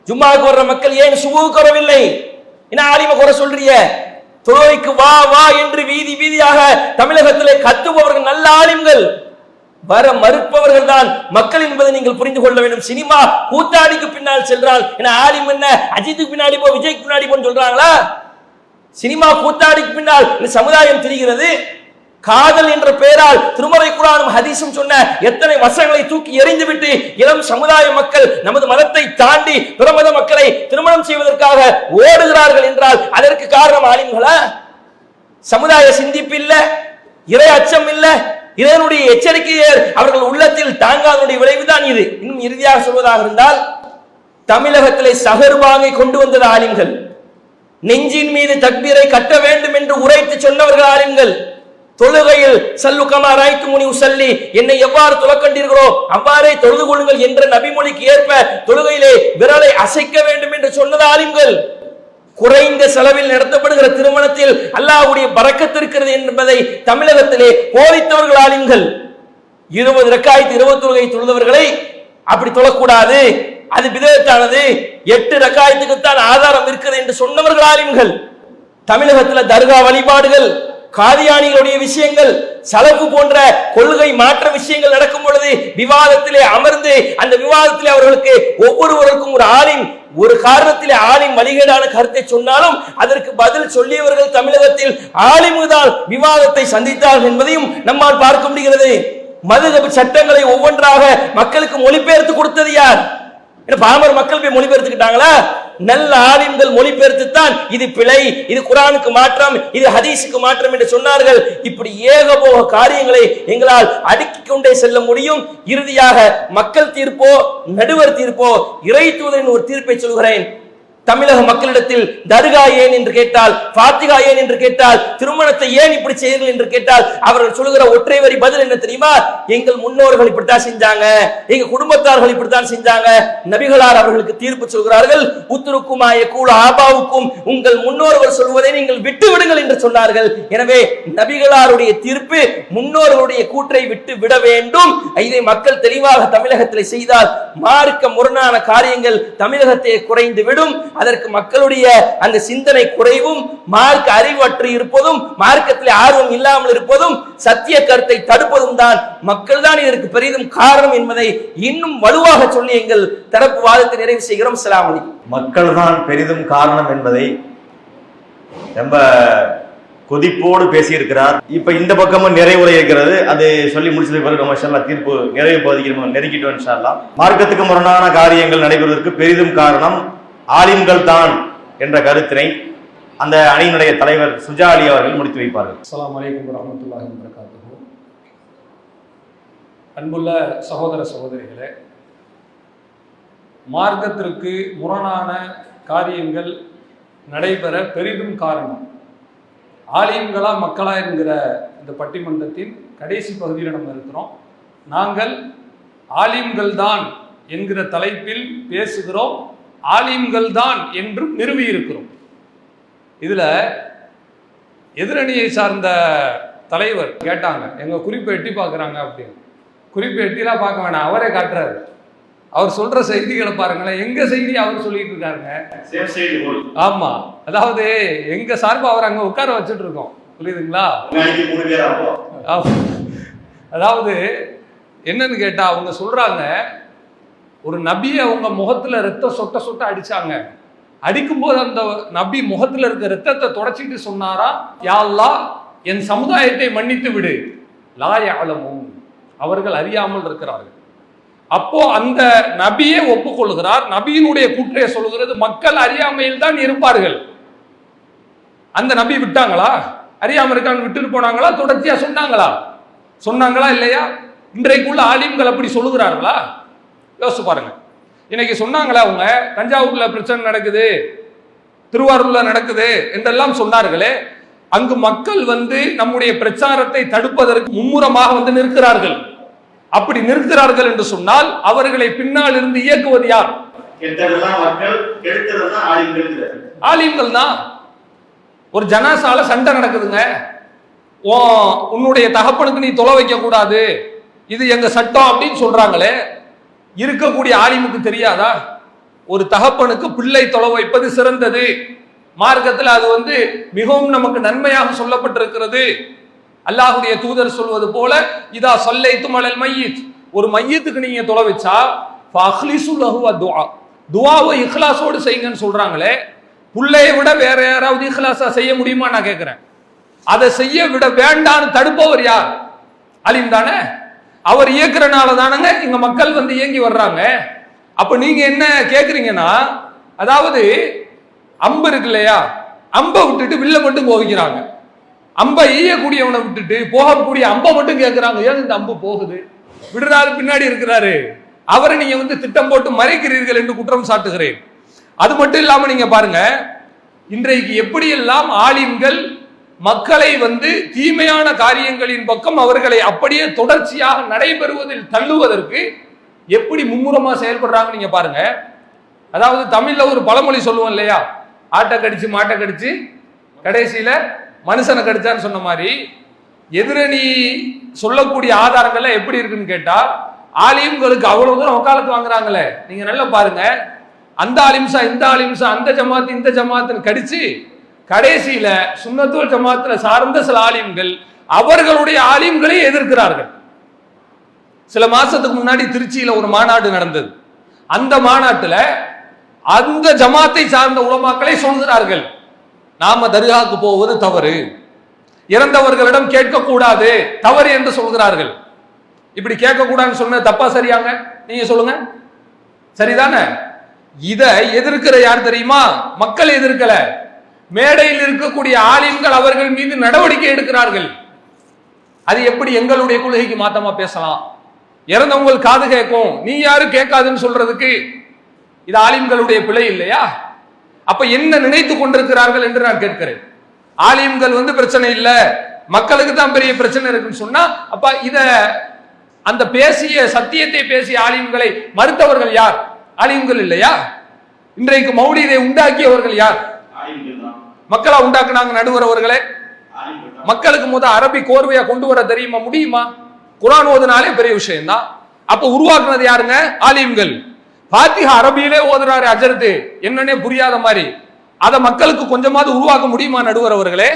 ஜும்மாவுக்கு வர்ற மக்கள் ஏன் சுபுவுக்கு வரவில்லை? என்ன ஆலிம குறை சொல்றிய? தொழுகைக்கு வா வா என்று வீதி வீதியாக தமிழகத்திலே கத்துபவர்கள் நல்ல ஆலிம்கள், வர மறுப்பவர்கள் தான் மக்கள் என்பதை நீங்கள் புரிந்து கொள்ள வேண்டும். சினிமா கூத்தாடிக்கு பின்னால் சென்றால் என்ன ஆலிம் என்ன அஜித்துக்கு பின்னாடி போ, விஜய்க்கு பின்னாடி போன்னு சொல்றாங்களா? சினிமா கூத்தாடிக்கு பின்னால் இந்த சமுதாயம் திரிகிறது. காதல் என்ற பெயரால் திருமறை குர்ஆனும் ஹதீஸும் சொன்ன எத்தனை வசனங்களை தூக்கி எறிந்து விட்டு இளம் சமுதாய மக்கள் நமது மதத்தை தாண்டி பிற மத மக்களை திருமணம் செய்வதற்காக ஓடுகிறார்கள் என்றால் அதற்கு காரணம் ஆலிம்களா? சமுதாய சிந்திப்பு இல்ல, இறை அச்சம் இல்ல, இதனுடைய எச்சரிக்கையை அவர்கள் உள்ளத்தில் தாங்காதனுடைய விளைவுதான் இது. இன்னும் இறுதியாக சொல்வதாக இருந்தால், தமிழகத்திலே சஹர்பாங்கை கொண்டு வந்தது ஆலிம்கள். நெஞ்சின் மீது தக்பீரை கட்ட வேண்டும் என்று உரைத்து சொன்னவர்கள் ஆலிம்கள். தொழுகையில் சல்லு கமா ராய்த்துமுனி உஸல்லி, என்னை எவ்வாறு தொழக்கண்டீர்களோ அவ்வாறே தொழுது கொள்ளுங்கள் என்ற நபிமொழிக்கு ஏற்ப தொழுகையிலே விரலை அசைக்க வேண்டும் என்று சொன்னது ஆலிம்கள். குறைந்த செலவில் நடத்தப்படுகிற திருமணத்தில் அல்லாஹ்வுடைய பரக்கத் இருக்கிறது என்பதை தமிழகத்திலே போதித்தவர்கள் ஆலிம்கள். 20 ரக்காயத் 20 தொழுகை தொழுதவர்களை அப்படி தொழக்கூடாது, அது பிதஅத்தானது, 8 ரக்காயத்துக்குத்தான் ஆதாரம் இருக்கிறது என்று சொன்னவர்கள் ஆலிம்கள். தமிழகத்தில் தர்கா வழிபாடுகள், காதியானிகளுடைய விஷயங்கள், சலப்பு போன்ற கொள்கை மாற்ற விஷயங்கள் நடக்கும் பொழுது விவாதத்திலே அமர்ந்து அந்த விவாதத்திலே அவர்களுக்கு ஒவ்வொருவருக்கும் ஒரு ஆலிம் ஒரு காரணத்திலே ஆலிம் வழிகேடான கருத்தை சொன்னாலும் அதற்கு பதில் சொல்லியவர்கள் தமிழகத்தில் ஆலிமுதான் விவாதத்தை சந்தித்தார்கள் என்பதையும் நம்மால் பார்க்க முடிகிறது. மதுஹப் சட்டங்களை ஒவ்வொன்றாக மக்களுக்கு மொழிபெயர்த்து கொடுத்தது யார்? பாமர் மக்கள் போய் மொழிபெயர்த்துக்கிட்டாங்களா? நல்ல ஆலிம்கள் மொழிபெயர்த்துத்தான் இது பிழை, இது குர்ஆனுக்கு மாற்றம், இது ஹதீஸுக்கு மாற்றம் என்று சொன்னார்கள். இப்படி ஏகபோக காரியங்களை எங்களால் அடுக்கிக் கொண்டே செல்ல முடியும். இறுதியாக மக்கள் தீர்ப்போ நடுவர் தீர்ப்போ, இறை தூதரின் ஒரு தீர்ப்பை சொல்கிறேன். தமிழக மக்களிடத்தில் தர்கா ஏன் என்று கேட்டால், ஃபாத்திகா ஏன் என்று கேட்டால், திருமணத்தை ஏன் இப்படி செய்யறீர்கள் என்று கேட்டால் அவர்கள் சொல்லுகிற ஒற்றை வரி பதில் என்ன தெரியுமா? எங்கள் முன்னோர்கள் இப்படித்தான் செஞ்சாங்க, எங்க குடும்பத்தார்கள் இப்படித்தான் செஞ்சாங்க. நபிகளார் அவர்களுக்கு தீர்ப்பு சொல்கிறார்கள், உத்துருக்குமாய கூல ஆபாவுக்கும், உங்கள் முன்னோர்கள் சொல்வதை நீங்கள் விட்டு விடுங்கள் என்று சொன்னார்கள். எனவே நபிகளாருடைய தீர்ப்பு முன்னோர்களுடைய கூற்றை விட்டு விட வேண்டும். இதை மக்கள் தெளிவாக தமிழகத்தில் செய்தால் மார்க்க முரணான காரியங்கள் தமிழகத்தை குறைந்து விடும். அதற்கு மக்களுடைய அந்த சிந்தனை குறைவும், மார்க்க அறிவற்று இருப்பதும், மார்க்கத்தில் ஆர்வம் இல்லாமல் இருப்பதும், சத்திய கருத்தை தடுப்பதும் தான் மக்கள் தான் இதற்கு பெரிதும் காரணம் என்பதை இன்னும் வலுவாக சொல்லி எங்கள் தரப்பு வாதத்தை நிறைவு செய்கிறோம். அஸ்ஸலாமு அலைக்கும். மக்கள் தான் பெரிதும் காரணம் என்பதை ரொம்ப கொதிப்போடு பேசியிருக்கிறார். இப்ப இந்த பக்கமும் நிறைவுரை இருக்கிறது. அது சொல்லி முடிச்சதுக்கு பிறகு நம்ம இன்ஷா தீர்ப்பு நிறைவு பகுதிக்கு நெருங்கிட்டோம். இன்ஷா அல்லாஹ் மார்க்கத்துக்கு முரணான காரியங்கள் நடைபெறுவதற்கு பெரிதும் காரணம் ஆலிம்கள் தான் என்ற கருத்தினை அந்த அணியினுடைய தலைவர் சுஜா அலி அவர்கள் முடித்து வைப்பார்கள். அஸ்ஸலாமு அலைக்கும் வரஹ்மத்துல்லாஹி வபரகாத்துஹு. அன்புள்ள சகோதர சகோதரிகளே, மார்க்கத்திற்கு முரணான காரியங்கள் நடைபெற பெரிதும் காரணம் ஆலிம்களா மக்களா என்கிற இந்த பட்டிமன்றத்தின் கடைசி பகுதியில் நம்ம இருக்கிறோம். நாங்கள் ஆலிம்கள் தான் என்கிற தலைப்பில் பேசுகிறோம், ஆலிம்கள் தான் என்றும் நிறுவி இருக்கிறோம். இதுல எதிரணியை சார்ந்த தலைவர் கேட்டாங்க, எங்க குறிப்பை எட்டி பார்க்குறாங்க அப்படின்னு. குறிப்பை எட்டிலாம் பார்க்க வேணாம், அவரே காட்டுறாரு. அவர் சொல்ற செய்திகளை பாருங்களேன், எங்க செய்தி அவர் சொல்லிட்டு இருக்காருங்க. ஆமா, அதாவது எங்க சார்பா அவர் அங்க உட்கார வச்சுட்டு இருக்கோம், புரியுதுங்களா? அதாவது என்னன்னு கேட்டா அவங்க சொல்றாங்க, ஒரு நபியை அவங்க முகத்துல ரத்தம் சொட்ட சொட்ட அடிச்சாங்க. அடிக்கும்போது அந்த நபி முகத்துல இருக்க ரத்தத்தை தொடச்சிட்டு சொன்னாரா, யா அல்லாஹ் என் சமுதாயத்தை மன்னித்து விடு, லா யஅலமூன், அவர்கள் அறியாமல் இருக்கிறார்கள். அப்போ அந்த நபியே ஒப்புக்கொள்கிறார், நபியினுடைய கூற்றை சொல்கிறது, மக்கள் அறியாமையில் தான் இருப்பார்கள். அந்த நபி விட்டாங்களா? அறியாம இருக்காங்க விட்டுட்டு போனாங்களா? தொடர்ச்சியா சொன்னாங்களா இல்லையா? இன்றைக்குள்ள ஆலிம்கள் அப்படி சொல்லுகிறார்களா? யோசிச்சு பாருங்க. இன்னைக்கு சொன்னாங்களா அவங்க, தஞ்சாவூர்ல பிரச்சனை நடக்குது, திருவாரூர்ல நடக்குது என்றெல்லாம் சொன்னார்களே, அங்கு மக்கள் நம்முடைய பிரச்சாரத்தை தடுப்பதற்கு மும்முரமாக நிற்கிறார்கள். அப்படி நிற்கிறார்கள் என்று சொன்னால் அவர்களை பின்னால் இருந்து இயக்குவது யார்? ஆலிம்கள் தான். ஒரு ஜனாசால சண்டை நடக்குதுங்க, உன்னுடைய தகப்பனுக்கு நீ தொலை வைக்க கூடாது, இது எங்க சட்டம் அப்படின்னு சொல்றாங்களே, இருக்கக்கூடிய ஆலிமுக்கு தெரியாதா? ஒரு தகப்பனுக்கு பிள்ளை தொலை வைப்பது சிறந்தது, மார்க்கத்தில் அது மிகவும் நமக்கு நன்மையாக சொல்லப்பட்டிருக்கிறது. அல்லாஹ்வுடைய தூதர் சொல்வது போல, இதா ஸல்லைத்தும் அலல் மய்யித், ஒரு மையத்துக்கு நீங்க தொலை வச்சா ஃபஅக்லிஸு லஹு துஆ, துஆவை இக்லாஸோடு செய்யுங்கன்னு சொல்றாங்களே, புள்ளையை விட வேற யாராவது இக்லாஸா செய்ய முடியுமா நான் கேட்கிறேன். அதை செய்ய விட வேண்டான்னு தடுப்பவர் யார்? அலிம் தானே. அவர் இயக்குறனால தானங்க இங்க மக்கள் இயங்கி வர்றாங்க. அப்ப நீங்க என்ன கேக்குறீங்கன்னா, அதாவது அம்பு இருக்கு இல்லையா, அம்பை விட்டுட்டு வில்ல மட்டும் கோவிக்கிறாங்க, அம்பை ஈயக்கூடியவனை விட்டுட்டு போகக்கூடிய அம்பை மட்டும் கேட்கிறாங்க. ஏன் இந்த அம்பு போகுது, விடுறாரு பின்னாடி இருக்கிறாரு, அவரை நீங்க திட்டம் போட்டு மறைக்கிறீர்கள் என்று குற்றம் சாட்டுகிறேன். அது மட்டும் இல்லாம நீங்க பாருங்க, இன்றைக்கு எப்படியெல்லாம் ஆலிம்கள் மக்களை தீமையான காரியங்களின் பக்கம் அவர்களை அப்படியே தொடர்ச்சியாக நடைபெறுவதில் தள்ளுவதற்கு எப்படி மும்முரமா செயல்படுறாங்க நீங்க பாருங்க. அதாவது தமிழ்ல ஒரு பழமொழி சொல்லுவோம் இல்லையா, ஆட்டை கடிச்சு மாட்டை கடிச்சு கடைசியில மனுஷனை கடிச்சான்னு சொன்ன மாதிரி, எதிரணி சொல்லக்கூடிய ஆதாரங்கள்ல எப்படி இருக்குன்னு கேட்டா, ஆலிம்களுக்கு அவ்வளவு தூரம் வக்காலத்து வாங்குறாங்களே, நீங்க நல்லா பாருங்க, அந்த ஆலிம்சா இந்த ஆலிம்சா, அந்த ஜமாத்து இந்த ஜமாத்துன்னு கடிச்சு கடைசியில சுன்னத்துல் ஜமாத்துல சார்ந்த சில ஆலிம்கள் அவர்களுடைய ஆலிம்களை எதிர்க்கிறார்கள். சில மாசத்துக்கு முன்னாடி திருச்சியில ஒரு மாநாடு நடந்தது. அந்த மாநாட்டுல அந்த ஜமாத்தை சார்ந்த உலமாக்களை சொல்கிறார்கள், நாம தர்காவுக்கு போவது தவறு, இறந்தவர்களிடம் கேட்கக்கூடாது, தவறு என்று சொல்கிறார்கள். இப்படி கேட்கக்கூடாதுன்னு சொன்ன தப்பா சரியாங்க? நீங்க சொல்லுங்க, சரிதானே? இதை எதிர்க்கிற யார் தெரியுமா? மக்கள் எதிர்க்கல, மேடையில் இருக்கக்கூடிய ஆலிம்கள் அவர்கள் மீது நடவடிக்கை எடுக்கிறார்கள். அது எப்படி எங்களுடைய கொள்கைக்கு மாத்தமா பேசலாம்? இறந்தவங்க காது கேட்கும், நீ யாரு கேட்காதுன்னு சொல்றதுக்கு இது ஆலிம்களுடைய பிழை இல்லையா? அப்ப என்ன நினைத்து கொண்டிருக்கிறார்கள் என்று நான் கேட்கிறேன். ஆலிம்கள் பிரச்சனை இல்ல, மக்களுக்கு தான் பெரிய பிரச்சனை இருக்குன்னு சொன்னா, அப்ப இத அந்த பேசிய சத்தியத்தை பேசிய ஆலிம்களை மறுத்தவர்கள் யார்? ஆலிம்கள் இல்லையா? இன்றைக்கு மௌலிதை உண்டாக்கியவர்கள் யார்? மக்களா உண்டாக்குனாங்க நடுவரவர்களே. மக்களுக்கு அரபி கோர்வையா கொண்டு வர தெரியுமா? முடியுமா? குர்ஆன் ஓதுனாலே பெரிய விஷயம் தான். அப்ப உருவாக்குனது யாருங்க? ஆலிம்கள். ஃபாத்திஹா அரபியிலே ஓதுறாரு அஜர்த்து, என்னன்னே புரியாத மாதிரி, அதை மக்களுக்கு கொஞ்சமாவது உருவாக்க முடியுமா நடுவரவர்களே?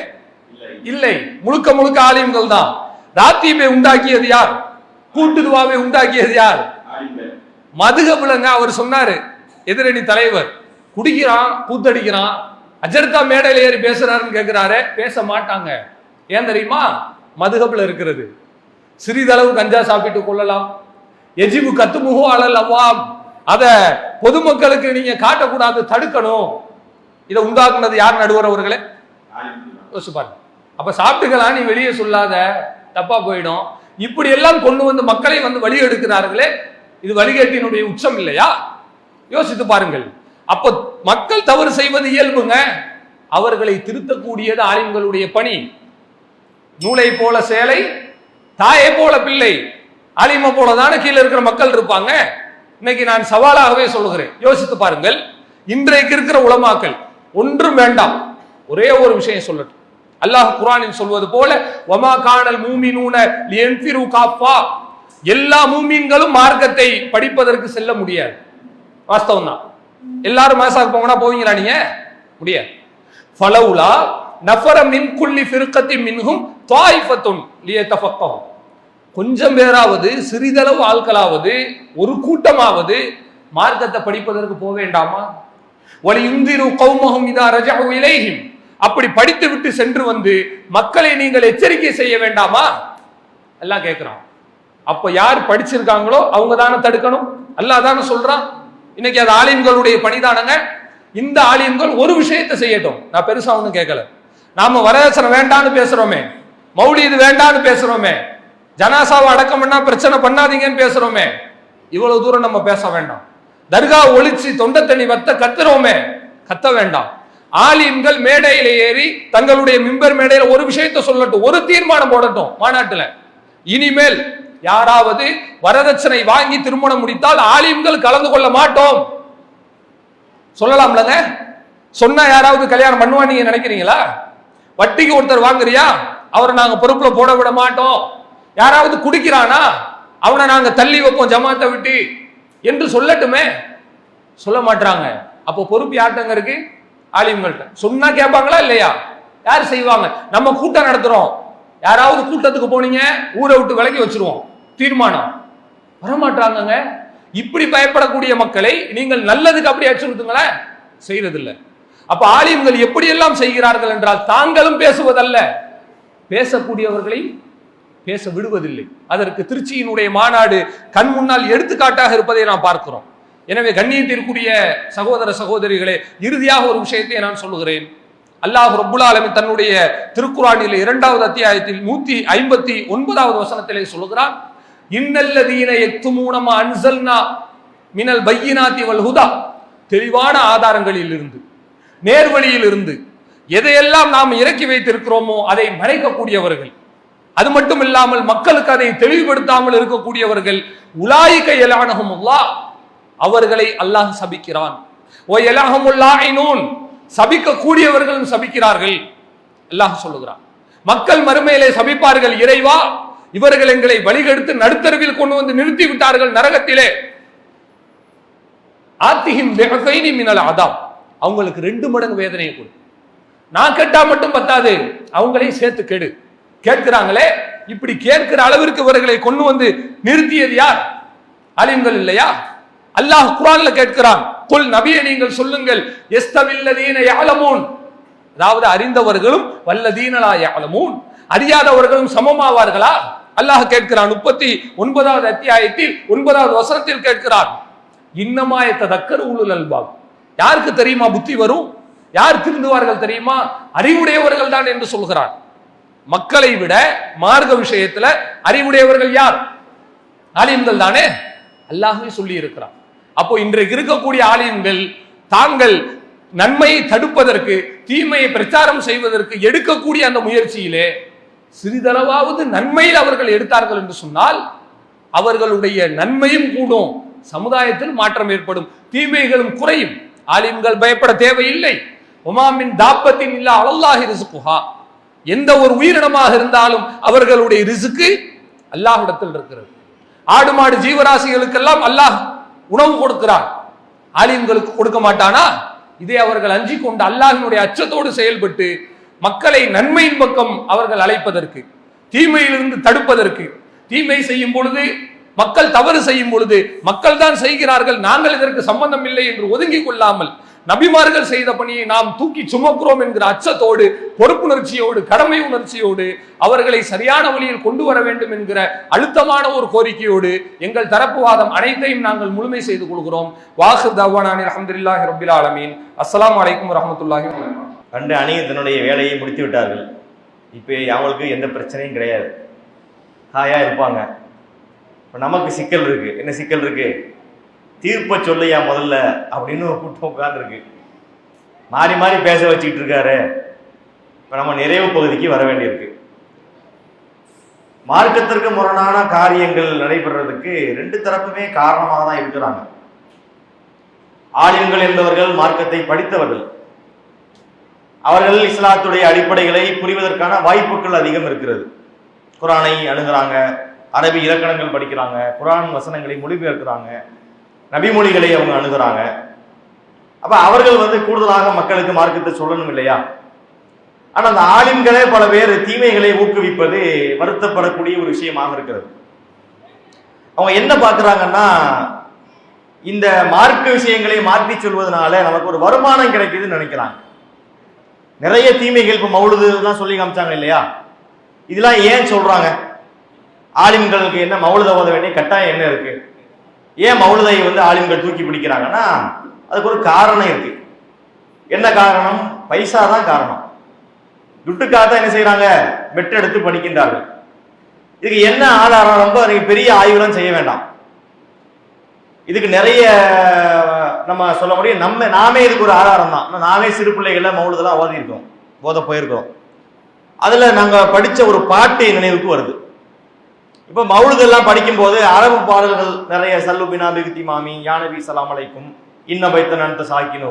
இல்லை, முழுக்க முழுக்க ஆலிம்கள் தான். ராத்தீபை உண்டாக்கியது யார்? கூட்டுதுவாவை உண்டாக்கியது யார்? மதுகபுலங்க. அவர் சொன்னாரு, எதிரணி தலைவர் குடிக்கிறான், கூத்தடிக்கிறான், அஜர்தா மேடையில ஏறி பேசுறாருன்னு கேட்கிறாரு, பேச மாட்டாங்க. ஏன் தெரியுமா? மதுகபுல இருக்கிறது. சிறிதளவு கஞ்சா சாப்பிட்டு கொள்ளலாம், எஜிபு கத்துமுகோ அலல் அவ்வாம், அத பொதுமக்களுக்கு நீங்க காட்டக்கூடாது, தடுக்கணும். இதை உண்டாக்குனது யார் நடுவரவர்களே? யோசிச்சு பாருங்க. அப்ப சாப்பிட்டுக்கலாம், நீ வெளியே சொல்லாத, தப்பா போயிடும். இப்படி எல்லாம் கொண்டு மக்களை வழி எடுக்கிறார்களே, இது வழிகேட்டினுடைய உச்சம் இல்லையா? யோசித்து பாருங்கள். அப்ப மக்கள் தவறு செய்வது இயல்புங்க, அவர்களை திருத்தக்கூடியது ஆலிம்களுடைய பணி. நூலை போல சேலை, தாயை போல பிள்ளை, ஆலிமை போல தானே கீழே இருக்கிற மக்கள் இருப்பாங்க. இன்னைக்கு நான் சவாலாகவே சொல்லுகிறேன், யோசித்து பாருங்கள். இன்றைக்கு இருக்கிற உலமாக்கள் ஒன்றும் வேண்டாம், ஒரே ஒரு விஷயம் சொல்லட்டும். அல்லாஹ் குர்ஆனில் சொல்வது போல, வமா கானல் மூமினூன லியன்ஃபிரு காஃபா, எல்லா மூமீன்களும் மார்க்கத்தை படிப்பதற்கு செல்ல முடியாது. வாஸ்தவம் தான். எல்லாரும் மேசாக்கு போங்கன்னா போவீங்களா நீங்க? முடியாது. ஃபலவுலா நஃபர மின் குல்லி ஃபிர்கத்தி மின்ஹும் தாயிஃபத்துன் லியதஃபக்கஹு. கொஞ்சம் பேராவது, சிறிதளவு ஆட்களாவது, ஒரு கூட்டமாவது மார்க்கத்தை படிப்பதற்கு போக வேண்டாமா? வலியுந்திரு கௌமஹும் இதா ரஜஉ இலைஹிம். அப்படி படித்து விட்டு சென்று வந்து மக்களை நீங்கள் எச்சரிக்கை செய்ய வேண்டாமா? எல்லாம் கேட்கிறான். அப்ப யார் படிச்சிருக்காங்களோ அவங்க தானே தடுக்கணும். அல்லாஹ் தானே சொல்றான். இன்னைக்கு அது ஆலிம்களுடைய பணிதானங்க. இந்த ஆலிம்கள் ஒரு விஷயத்தை செய்யட்டும். நான் பெருசா ஒண்ணும் கேட்கல. நாம வரதட்சணை வேண்டான்னு பேசுறோமே, மௌலிது வேண்டான்னு பேசுறோமே, ஜனாசாவை அடக்கம் பண்ணா பிரச்சனை பண்ணாதீங்கன்னு பேசுறோமே, இவ்வளவு தூரம் நம்ம பேச வேண்டாம். தர்கா ஒழிச்சு தொண்டை தண்ணி வத்த கத்துறோமே, கத்த வேண்டாம். ஆலிம்கள் மேடையில ஏறி தங்களுடைய மிம்பர் மேடையில ஒரு விஷயத்தை சொல்லட்டும், ஒரு தீர்மானம் போடட்டும் மாநாட்டுல. இனிமேல் யாராவது வரதட்சணை வாங்கி திருமணம் முடித்தால் ஆலிம்கள் கலந்து கொள்ள மாட்டோம் சொல்லலாம்லங்க. சொன்னா யாராவது கல்யாணம் பண்ணுவா நீங்க நினைக்கிறீங்களா? வட்டிக்கு ஒருத்தர் வாங்குறியா, அவரை நாங்க பொறுப்புல போட விட மாட்டோம். யாராவது குடிக்கிறானா, அவனை நாங்க தள்ளி வைப்போம் ஜமாத்தை விட்டு என்று சொல்லட்டுமே, சொல்ல மாட்டாங்க. அப்போ பொறுப்பு யார்ட்டங்க இருக்கு? ஆலிம்கள்ட்ட. சொன்னா கேட்பாங்களா இல்லையா? யார் செய்வாங்க? நம்ம கூட்டம் நடத்துறோம், யாராவது கூட்டத்துக்கு போனீங்க ஊரை விட்டு விலக்கி வச்சிருவோம், தீர்மானம் வரமாட்டாங்க. இப்படி பயப்படக்கூடிய மக்களை நீங்கள் நல்லதுக்கு அப்படி அச்சுறுத்துங்களேன், செய்யறதில்லை. அப்ப ஆலிம்கள் எப்படியெல்லாம் செய்கிறார்கள் என்றால் தாங்களும் பேசுவதல்ல, பேசக்கூடியவர்களை பேச விடுவதில்லை. அதற்கு திருச்சியினுடைய மாநாடு கண் முன்னால் எடுத்துக்காட்டாக இருப்பதை நாம் பார்க்கிறோம். எனவே கண்ணியத்திற்குரிய சகோதர சகோதரிகளே, இறுதியாக ஒரு விஷயத்தை நான் சொல்லுகிறேன். அல்லாஹ் ரப்புல் ஆலமீன் தன்னுடைய திருக்குர்ஆனில் 2வது அத்தியாயத்தில் 159வது வசனத்திலே சொல்லுகிறான், இன்னல்லதீன யக்துமூன மா அன்ஸல்னா மினல் பையினாத்தி வல் ஹுதா. தெளிவான ஆதாரங்களில் இருந்து, நேர்வழியில் இருந்து எதையெல்லாம் நாம் இறக்கி வைத்திருக்கிறோமோ அதை மறைக்கக்கூடியவர்கள், அது மட்டும் இல்லாமல் மக்களுக்கு அதை தெளிவுபடுத்தாமல் இருக்கக்கூடியவர்கள், உலாயிக யலஅனஹுமுல்லாஹ், அவர்களை அல்லாஹ் சபிக்கிறான். வ யலஅஹுமுல் லாயினூன், சபிக்க கூடியவர்களும் சபிக்கிறார்கள் அல்லாஹ் சொல்லுகிறான். மக்கள் மறுமையிலே சபிப்பார்கள், இறைவா இவர்கள் எங்களை வழிகெடுத்து நடுத்தருவில் கொண்டு வந்து நிறுத்தி விட்டார்கள் நரகத்திலே. ஆத்திஹிம் பிஹைனி மினல் அதாப், அவங்களுக்கு 2 மடங்கு வேதனையை கொடு. நான் கேட்டா மட்டும் பத்தாது, அவங்களையும் சேர்த்து கெடு. கேட்கிறாங்களே, இப்படி கேட்கிற அளவிற்கு இவர்களை கொண்டு வந்து நிறுத்தியது யார்? ஆலிம்கள் இல்லையா? அல்லாஹ் குர்ஆன்ல கேட்கிறான், குல் நபியே நீங்கள் சொல்லுங்கள், யஸ்தவில்லதீன யஅலமூன், அதாவது அறிந்தவர்களும் வல்லதீன லா யஅலமூன், அறியாதவர்களும் சமமாவார்களா? அல்லாஹ் கேட்கிறான். 39வது அத்தியாயத்தில் 9வது வசனத்தில் கேட்கிறான், இன்னமா யதக்கரு உலுல் அல்பாப், யாருக்கு தெரியுமா புத்தி வரும், யார் திருந்துவார்கள் தெரியுமா? அறிவுடையவர்கள் தான் என்று சொல்கிறான். மக்களை விட மார்க்க விஷயத்துல அறிவுடையவர்கள் யார்? ஆலிம்கள் தானே, அல்லாஹ்வே சொல்லி இருக்கிறான். அப்போ இன்றைக்கு இருக்கக்கூடிய ஆலிம்கள் தாங்கள் நன்மையை தடுப்பதற்கு, தீமையை பிரச்சாரம் செய்வதற்கு எடுக்கக்கூடிய அந்த முயற்சியிலே சிறிதளவாவது நன்மையில் அவர்கள் எடுத்தார்கள் என்று சொன்னால் அவர்களுடைய நன்மையும் கூடும், சமுதாயத்தில் மாற்றம் ஏற்படும், தீமைகளும் குறையும். ஆலிம்கள் பயப்பட தேவையில்லை. உமாமின் தாப்பத்தின் இல்லா அலல்லாஹி ரிஸ்குஹா, எந்த ஒரு உயிரினமாக இருந்தாலும் அவர்களுடைய ரிஸ்கு அல்லாஹ்விடத்தில் இருக்கிறது. ஆடு மாடு ஜீவராசிகளுக்கெல்லாம் அல்லாஹ் உணவு கொடுக்கிறான், ஆலிம்களுக்கு கொடுக்க மாட்டானா? இதை அவர்கள் அஞ்சி கொண்டு அல்லாஹ்வினுடைய அச்சத்தோடு செயல்பட்டு மக்களை நன்மையின் பக்கம் அவர்கள் அழைப்பதற்கு, தீமையிலிருந்து தடுப்பதற்கு, தீமை செய்யும் பொழுது மக்கள் தவறு செய்யும் பொழுது மக்கள் தான் செய்கிறார்கள், நாங்கள் இதற்கு சம்பந்தம் இல்லை என்று ஒதுங்கிக் கொள்ளாமல் நபிமார்கள் செய்த பணியை நாம் தூக்கி சுமக்கிறோம் என்கிற அச்சத்தோடு, பொறுப்புணர்ச்சியோடு, கடமை உணர்ச்சியோடு அவர்களை சரியான வழியில் கொண்டு வர வேண்டும் என்கிற அழுத்தமான ஒரு கோரிக்கையோடு எங்கள் தரப்புவாதம் அனைத்தையும் நாங்கள் முழுமை செய்து கொள்கிறோம். வாஹிர் தஅவானா அல்ஹம்துலில்லாஹி ரப்பில் ஆலமீன். அஸ்ஸலாமு அலைக்கும் வரஹ்மத்துல்லாஹி வபரகாத்துஹு. ரெண்டு அணி தன்னுடைய வேலையை முடித்து விட்டார்கள். இப்போ அவங்களுக்கு எந்த பிரச்சனையும் கிடையாது, ஹாயா இருப்பாங்க. இப்போ நமக்கு சிக்கல் இருக்கு. என்ன சிக்கல் இருக்கு? தீர்ப்பை சொல்லையா முதல்ல அப்படின்னு ஒரு கூட்டம் உட்கார்ந்துருக்கு, மாறி மாறி பேச வச்சுக்கிட்டு இருக்காரு. இப்போ நம்ம நிறைவு பகுதிக்கு வர வேண்டியிருக்கு. மார்க்கத்திற்கு முரணான காரியங்கள் நடைபெறதுக்கு 2 தரப்புமே காரணமாக தான் இருக்கிறாங்க. ஆலிம்கள் என்பவர்கள் மார்க்கத்தை படித்தவர்கள், அவர்கள் இஸ்லாத்துடைய அடிப்படைகளை புரிவதற்கான வாய்ப்புகள் அதிகம் இருக்கிறது. குர்ஆனை அணுகிறாங்க, அரபி இலக்கணங்கள் படிக்கிறாங்க, குர்ஆன் வசனங்களை மொழிபெயர்க்கிறாங்க, நபிமொழிகளை அவங்க அணுகுறாங்க. அப்ப அவர்கள் வந்து கூடுதலாக மக்களுக்கு மார்க்கத்தை சொல்லணும் இல்லையா? ஆனா அந்த ஆலிம்களே பல பேர் தீமைகளை ஊக்குவிப்பது வருத்தப்படக்கூடிய ஒரு விஷயமாக இருக்கிறது. அவங்க என்ன பார்க்கறாங்கன்னா, இந்த மார்க்க விஷயங்களை மாற்றி சொல்வதனால நமக்கு ஒரு வருமானம் கிடைக்குதுன்னு நினைக்கிறாங்க. நிறைய தீமைகள் இப்ப மௌலுது எல்லாம் சொல்லி காமிச்சாங்க இல்லையா? இதெல்லாம் ஏன் சொல்றாங்க? ஆலிம்களுக்கு என்ன மௌலுத ஓத வேண்டிய கட்டாயம் என்ன இருக்கு? ஏன் மௌலுதை வந்து ஆலிம்கள் தூக்கி பிடிக்கிறாங்கன்னா அதுக்கு ஒரு காரணம் இருக்கு. என்ன காரணம்? பைசா தான் காரணம். துட்டுக்காக என்ன செய்யறாங்க? மெட்டெடுத்து படிக்கின்றார்கள். இதுக்கு என்ன ஆதாரம்? ரொம்ப பெரிய ஆய்வுலாம் செய்ய வேண்டாம். இதுக்கு நிறைய நம்ம சொல்ல முடியும். நாமே இதுக்கு ஒரு ஆதாரம் தான். நாமே சிறு பிள்ளைகள மௌலுதெல்லாம் ஓதியிருக்கோம், ஓத போயிருக்கிறோம். அதுல நாங்க படிச்ச ஒரு பாட்டு நினைவுக்கு வருது. இப்ப மௌலுதெல்லாம் படிக்கும் போது அரபு பாடல்கள் நிறைய, சல்லு பினா பிகுத்தி மாமி, யானபி சலாம் அலைக்கும், இன்ன பைத்தன் அந்த சாக்கினோ,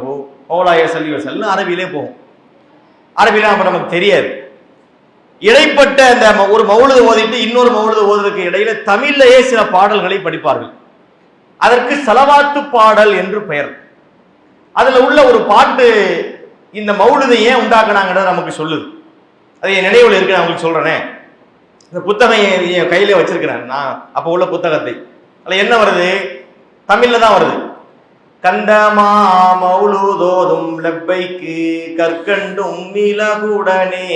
ஓலாய சல்லி வசல்னு அரபியிலே போகும். அரபிலாம் அப்ப நமக்கு தெரியாது. இடைப்பட்ட அந்த ஒரு மௌலுது ஓதிட்டு இன்னொரு மௌலுது ஓதுறதுக்கு இடையில தமிழ்லயே சில பாடல்களை படிப்பார்கள். அதற்கு சலவாத்து பாடல் என்று பெயர். அதுல உள்ள ஒரு பாட்டு இந்த மௌலுதை ஏன் உண்டாக்குனாங்கன்றது நமக்கு சொல்லுது. அது என் நினைவுல இருக்கு, நான் உங்களுக்கு சொல்றேனே. இந்த புத்தகம் என் கையில வச்சிருக்கிறேன் நான், அப்ப உள்ள புத்தகத்தை. அதுல என்ன வருது? தமிழ்ல தான் வருது. கண்டமா மௌலுதோதும் லப்பைக்கு கற்கண்டும் மிளகுடனே